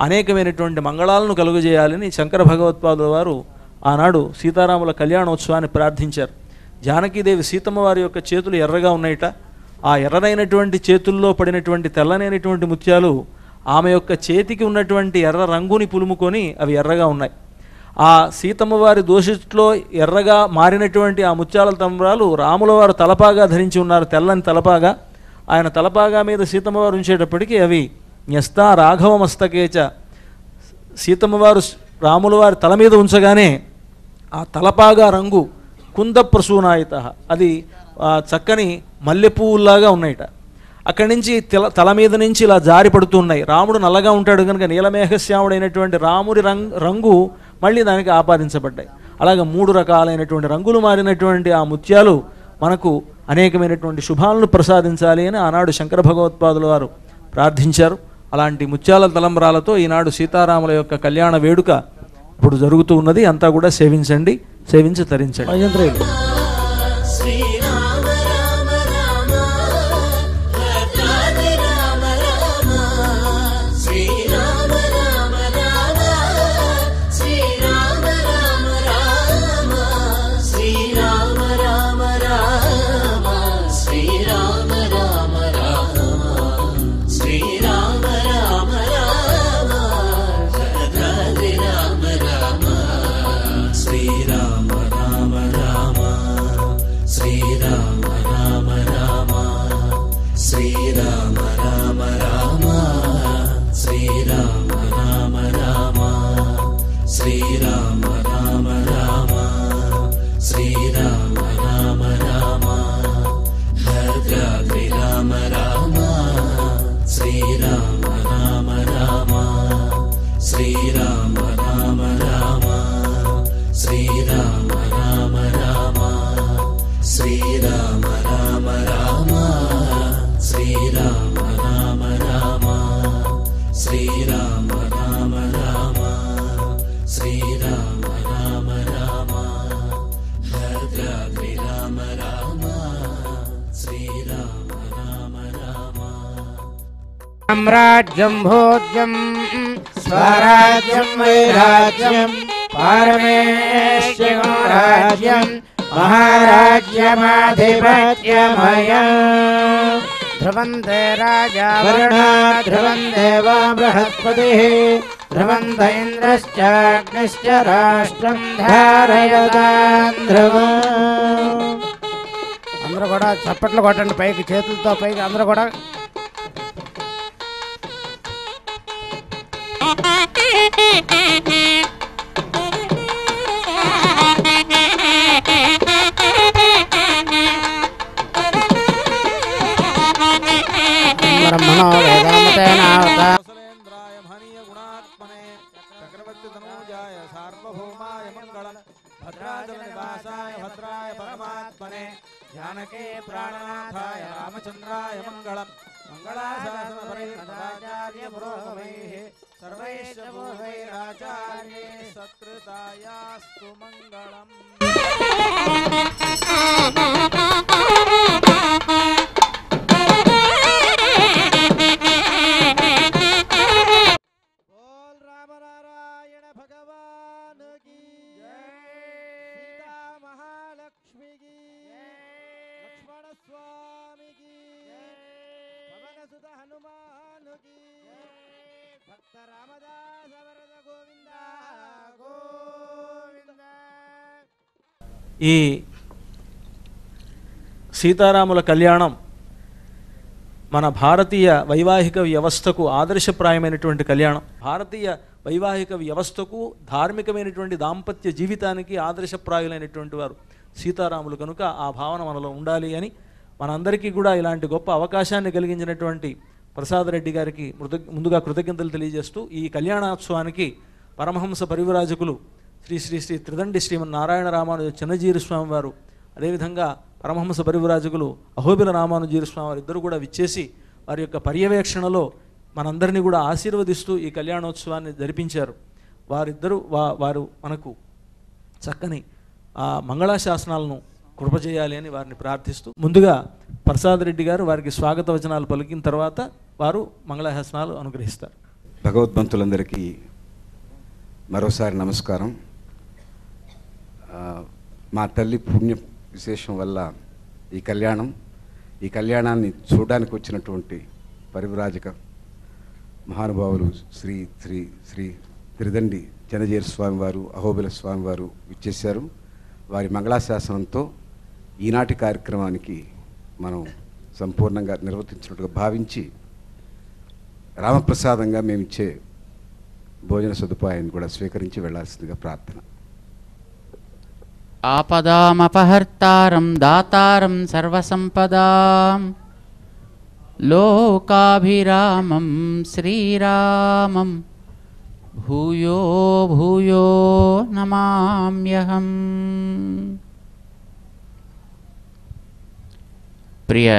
B: అనేకమైనటువంటి మంగళాలను కలుగజేయాలని శంకర భగవత్పాదుల వారు ఆనాడు సీతారాముల కళ్యాణోత్సవాన్ని ప్రార్థించారు. జానకీదేవి సీతమ్మ వారి యొక్క చేతులు ఎర్రగా ఉన్నాయిట. ఆ ఎర్రనైనటువంటి చేతుల్లో పడినటువంటి తెల్లనైనటువంటి ముత్యాలు ఆమె యొక్క చేతికి ఉన్నటువంటి ఎర్ర రంగుని పులుముకొని అవి ఎర్రగా ఉన్నాయి. ఆ సీతమ్మ వారి దోషిలో ఎర్రగా మారినటువంటి ఆ ముత్యాల తలంబ్రాలు రాముల వారు తలపాగా ధరించి ఉన్నారు, తెల్లని తలపాగా. ఆయన తలపాగా మీద సీతమ్మ వారు ఉంచేటప్పటికీ అవి న్యస్తా రాఘవ మస్తకేచ సీతమ్మ వారు రాముల వారి తల మీద ఉంచగానే ఆ తలపాగా రంగు కుంద ప్రసూనాయిత అది చక్కని మల్లెపూలాగా ఉన్నాయిట. అక్కడి నుంచి తల మీద నుంచి ఇలా జారి పడుతున్నాయి. రాముడు నల్లగా ఉంటాడు కనుక నీలమేఘశ్యాముడైనటువంటి రాముడి రంగు మళ్ళీ దానికి ఆపాదించబడ్డాయి. అలాగే 3 రకాలైనటువంటి రంగులు మారినటువంటి ఆ ముత్యాలు మనకు అనేకమైనటువంటి శుభాలను ప్రసాదించాలి అని ఆనాడు శంకర భగవత్పాదుల వారు ప్రార్థించారు. అలాంటి ముత్యాల తలంబ్రాలతో ఈనాడు సీతారాముల యొక్క కళ్యాణ వేడుక ఇప్పుడు జరుగుతూ ఉన్నది. అంతా కూడా సేవించండి, సేవించి తరించండి.
A: శ్రీరామ శ్రీరామ రామ రామ శ్రీరామ రామ రామ శ్రీరామ రామ రామ శ్రీరామ రామ రామ భద్రాద్రి రామ రామ శ్రీరామ రామ రామ
E: సామ్రాజ్యం భోజ్యం స్వరాజ్యం వైరాజ్యం పారమేశ్వరం రాజ్యం మహారాజ్యమాధిపత్యమయం ధ్రువంతే రాజా వరుణ ధ్రువం దేవో బృహస్పతిః ధ్రువంత ఇంద్రశ్చాగ్నిశ్చ రాష్ట్రం ధారయతాం ధ్రువం. అందరూ కూడా చప్పట్లు కొట్టండి పైకి, చేతులతో పైకి అందరూ కూడా. బ్రహ్మణో వేదామతేనావత
B: వసలేంద్రాయ మహనీయ గుణాత్మనే చక్రవర్తి తనూజాయ సార్వభౌమాయ మంగళం భద్రాచల నివాసాయ భద్రాయ పరమాత్మనే జానకే ప్రాణనాథాయ రామచంద్రాయ మంగళం మంగళాశాసన పరిచార్య పురోగమైః సర్వైశ్చ పూర్వైరాచార్యైః సత్కృతాయాస్తు మంగళం.
D: बोल राम नारायण भगवान की सीता महालक्ष्मी की लक्ष्मण स्वामी की पवन सुत हनुमान की भक्त रामदास वरद गोविंदा गोविंद.
B: ఈ సీతారాముల కళ్యాణం మన భారతీయ వైవాహిక వ్యవస్థకు ఆదర్శప్రాయమైనటువంటి కళ్యాణం. భారతీయ వైవాహిక వ్యవస్థకు ధార్మికమైనటువంటి దాంపత్య జీవితానికి ఆదర్శప్రాయులైనటువంటి వారు సీతారాములు కనుక ఆ భావన మనలో ఉండాలి అని మనందరికీ కూడా ఇలాంటి గొప్ప అవకాశాన్ని కలిగించినటువంటి ప్రసాద్ రెడ్డి గారికి ముందుగా కృతజ్ఞతలు తెలియజేస్తూ ఈ కళ్యాణోత్సవానికి పరమహంస పరివ్రాజకులు శ్రీ శ్రీ శ్రీ త్రిదండి శ్రీమన్నారాయణ రామానుజ చిన్నజీరు స్వామి వారు, అదేవిధంగా పరమహంస పరివ్రాజకులు అహోబిల రామానుజీరు స్వామి వారు ఇద్దరు కూడా విచ్చేసి వారి యొక్క పర్యవేక్షణలో మనందరినీ కూడా ఆశీర్వదిస్తూ ఈ కళ్యాణోత్సవాన్ని జరిపించారు. వారు మనకు చక్కని ఆ మంగళాశాసనాలను కృప చేయాలి అని వారిని ప్రార్థిస్తూ ముందుగా ప్రసాద్ రెడ్డి గారు వారికి స్వాగత వచనాలు పలికిన తర్వాత వారు మంగళాశాసనాలు అనుగ్రహిస్తారు.
C: భగవద్బంతులందరికీ మరోసారి నమస్కారం. మా తల్లి పుణ్య విశేషం వల్ల ఈ కళ్యాణాన్ని చూడడానికి వచ్చినటువంటి పరివ్రాజక మహానుభావులు శ్రీ శ్రీ శ్రీ త్రిదండి చిన్నజీరు స్వామివారు, అహోబిల స్వామివారు విచ్చేశారు. వారి మంగళాశాసనంతో ఈనాటి కార్యక్రమానికి మనం సంపూర్ణంగా నిర్వర్తించినట్టుగా భావించి రామప్రసాదంగా మేమిచ్చే భోజన సదుపాయాన్ని కూడా స్వీకరించి వెళ్లాల్సిందిగా ప్రార్థన.
H: ఆపదామపహర్తారం దాతారం సర్వసంపదాం లోకాభిరామం శ్రీరామం భూయో భూయో నమామ్యహం. ప్రియ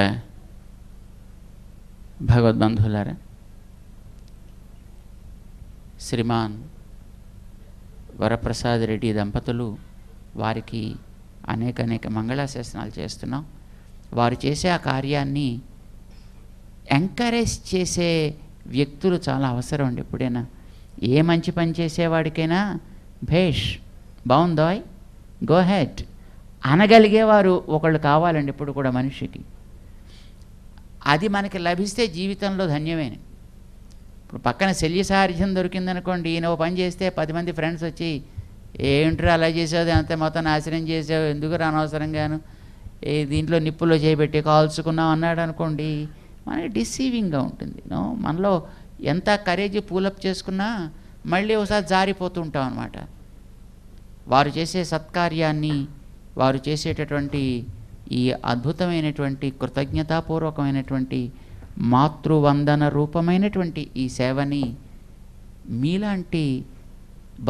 H: భగవద్బంధులారా, శ్రీమాన్ వరప్రసాద్ రెడ్డి దంపతులు వారికి అనేక మంగళాశాసనాలు చేస్తున్నాం. వారు చేసే ఆ కార్యాన్ని ఎంకరేజ్ చేసే వ్యక్తులు చాలా అవసరం అండి. ఎప్పుడైనా ఏ మంచి పని చేసేవాడికైనా భేష్ బాగుందోయ్ గో హెడ్ అనగలిగేవారు ఒకళ్ళు కావాలండి ఎప్పుడు కూడా మనిషికి. అది మనకి లభిస్తే జీవితంలో ధన్యమే. ఇప్పుడు పక్కన శల్యసారథ్యం దొరికిందనుకోండి, ఈయన ఓ పని చేస్తే 10 మంది ఫ్రెండ్స్ వచ్చి ఏంట్రా అలా చేసావు, అంతే మొత్తం నాశనం చేసావు, ఎందుకు అనవసరంగాను దీంట్లో నిప్పుల్లో చేయబెట్టి కాల్చుకున్నాం అన్నాడు అనుకోండి, మనకి డిసీవింగ్గా ఉంటుంది. మనలో ఎంత కరేజ్ పూలప్ చేసుకున్నా మళ్ళీ ఒకసారి జారిపోతూ ఉంటాం అన్నమాట. వారు చేసే సత్కార్యాన్ని, వారు చేసేటటువంటి ఈ అద్భుతమైనటువంటి కృతజ్ఞతాపూర్వకమైనటువంటి మాతృవందన రూపమైనటువంటి ఈ సేవని మీలాంటి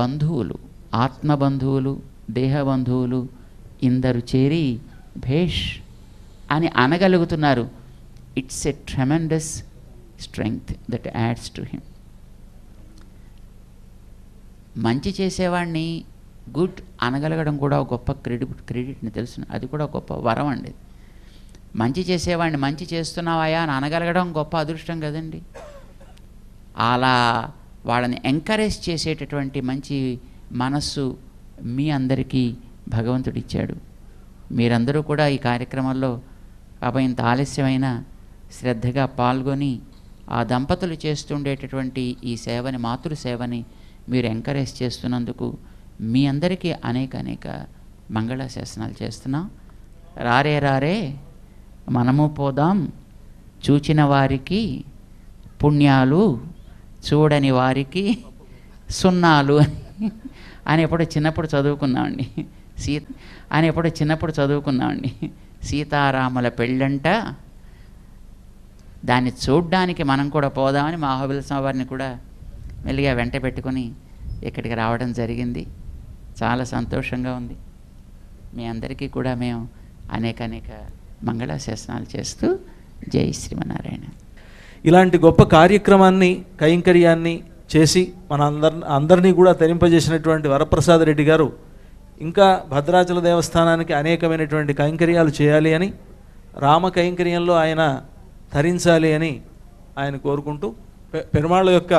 H: బంధువులు, ఆత్మబంధువులు, దేహబంధువులు ఇందరు చేరి భేష్ అని అనగలుగుతున్నారు. It's a tremendous strength that adds to him. మంచి చేసేవాడిని గుడ్ అనగలగడం కూడా ఒక గొప్ప క్రెడిట్ని తెలుసు. అది కూడా గొప్ప వరం అండి. మంచి చేసేవాడిని మంచి చేస్తున్నావాయా అని అనగలగడం గొప్ప అదృష్టం కదండి. అలా వాళ్ళని ఎంకరేజ్ చేసేటటువంటి మంచి మనస్సు మీ అందరికీ భగవంతుడు ఇచ్చాడు. మీరందరూ కూడా ఈ కార్యక్రమంలో కాబట్టి ఇంత ఆలస్యమైన శ్రద్ధగా పాల్గొని ఆ దంపతులు చేస్తుండేటటువంటి ఈ సేవని, మాతృ సేవని మీరు ఎంకరేజ్ చేస్తున్నందుకు మీ అందరికీ అనేక మంగళాశాసనాలు చేస్తున్నాం. రారే రారే మనము పోదాం, చూచిన వారికి పుణ్యాలు, చూడని వారికి సున్నాలు అని ఎప్పుడో చిన్నప్పుడు చదువుకున్నామండి. సీతారాముల పెళ్ళంట, దాన్ని చూడ్డానికి మనం కూడా పోదామని మా అహోబిల స్వామివారిని కూడా మెల్లిగా వెంట పెట్టుకొని ఇక్కడికి రావడం జరిగింది. చాలా సంతోషంగా ఉంది. మీ అందరికీ కూడా మేము అనేక మంగళాశాసనాలు చేస్తూ జై శ్రీమన్నారాయణ.
B: ఇలాంటి గొప్ప కార్యక్రమాన్ని, కైంకర్యాన్ని చేసి మన అందరినీ కూడా తరింపజేసినటువంటి వరప్రసాద్ రెడ్డి గారు ఇంకా భద్రాచల దేవస్థానానికి అనేకమైనటువంటి కైంకర్యాలు చేయాలి అని, రామ కైంకర్యంలో ఆయన తరించాలి అని ఆయన కోరుకుంటూ పెరుమాళ్ళ యొక్క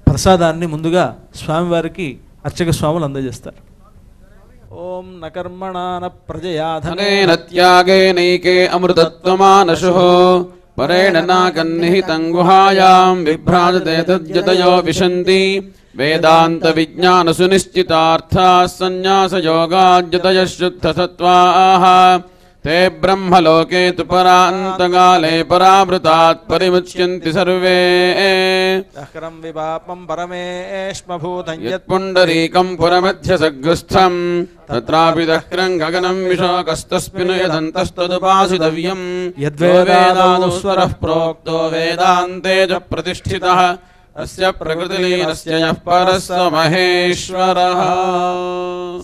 B: ప్రసాదాన్ని ముందుగా స్వామివారికి అర్చక స్వాములు అందజేస్తారు. ఓం నకర్మణాన ప్రజయాధనేన
I: త్యాగేనైకే అమృతత్వమానశుః పరేణ నాకన్నిహితం గుహాయాం విభ్రాజతే తద్యతయో విశంతి వేదాంత విజ్ఞాన సునిశ్చితార్థాః సన్యాసయోగాద్యతయః శుద్ధసత్వాః ते ब्रह्मलोके तु परान्तकाले परावृतात् परिमुच्यन्ति सर्वे
B: अहरं विपापं परमेष्मभूतं
I: यत्पुण्डरीकं पुरमध्यसग्रस्थं तत्रापि दह्रं गगनं विशोकस्तस्मिन् यदन्तस्तदुपासितव्यं यद्वेदादुस्वरः प्रोक्तो वेदान्ते च प्रतिष्ठितः अस्य प्रकृतिलीनस्य यः परः स महेश्वरः.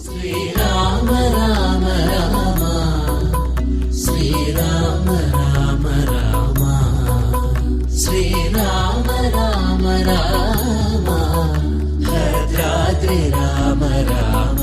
A: श्रीराम राम राम श्रीराम राम राम श्रीराम राम राम भद्राद्रि राम राम.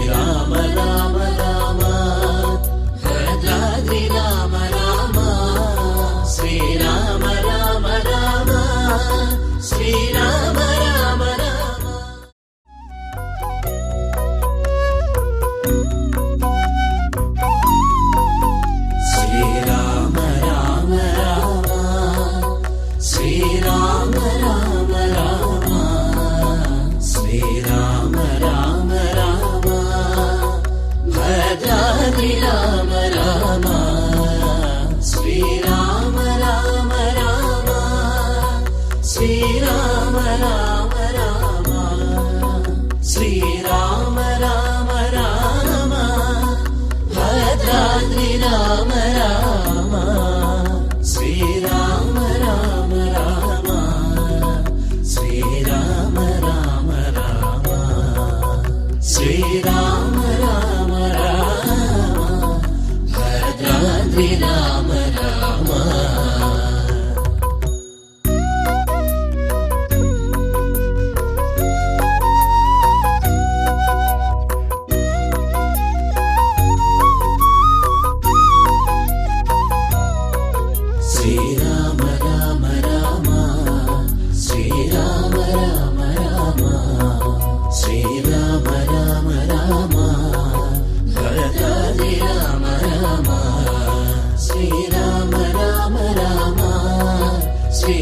A: Ram Ram Srirama Rama Rama Srirama Rama Rama Srirama Rama Rama Bhadradri Rama Rama Srirama Rama Rama Srirama Rama Rama Srirama Rama Rama Bhadradri Rama Rama Srirama Rama Rama Srirama Rama Rama Srirama Rama Rama Bhadradri Rama Rama Srirama Rama Rama Srirama Rama Rama Srirama Rama Rama భరతాది Rama Rama Srirama Rama Rama Shri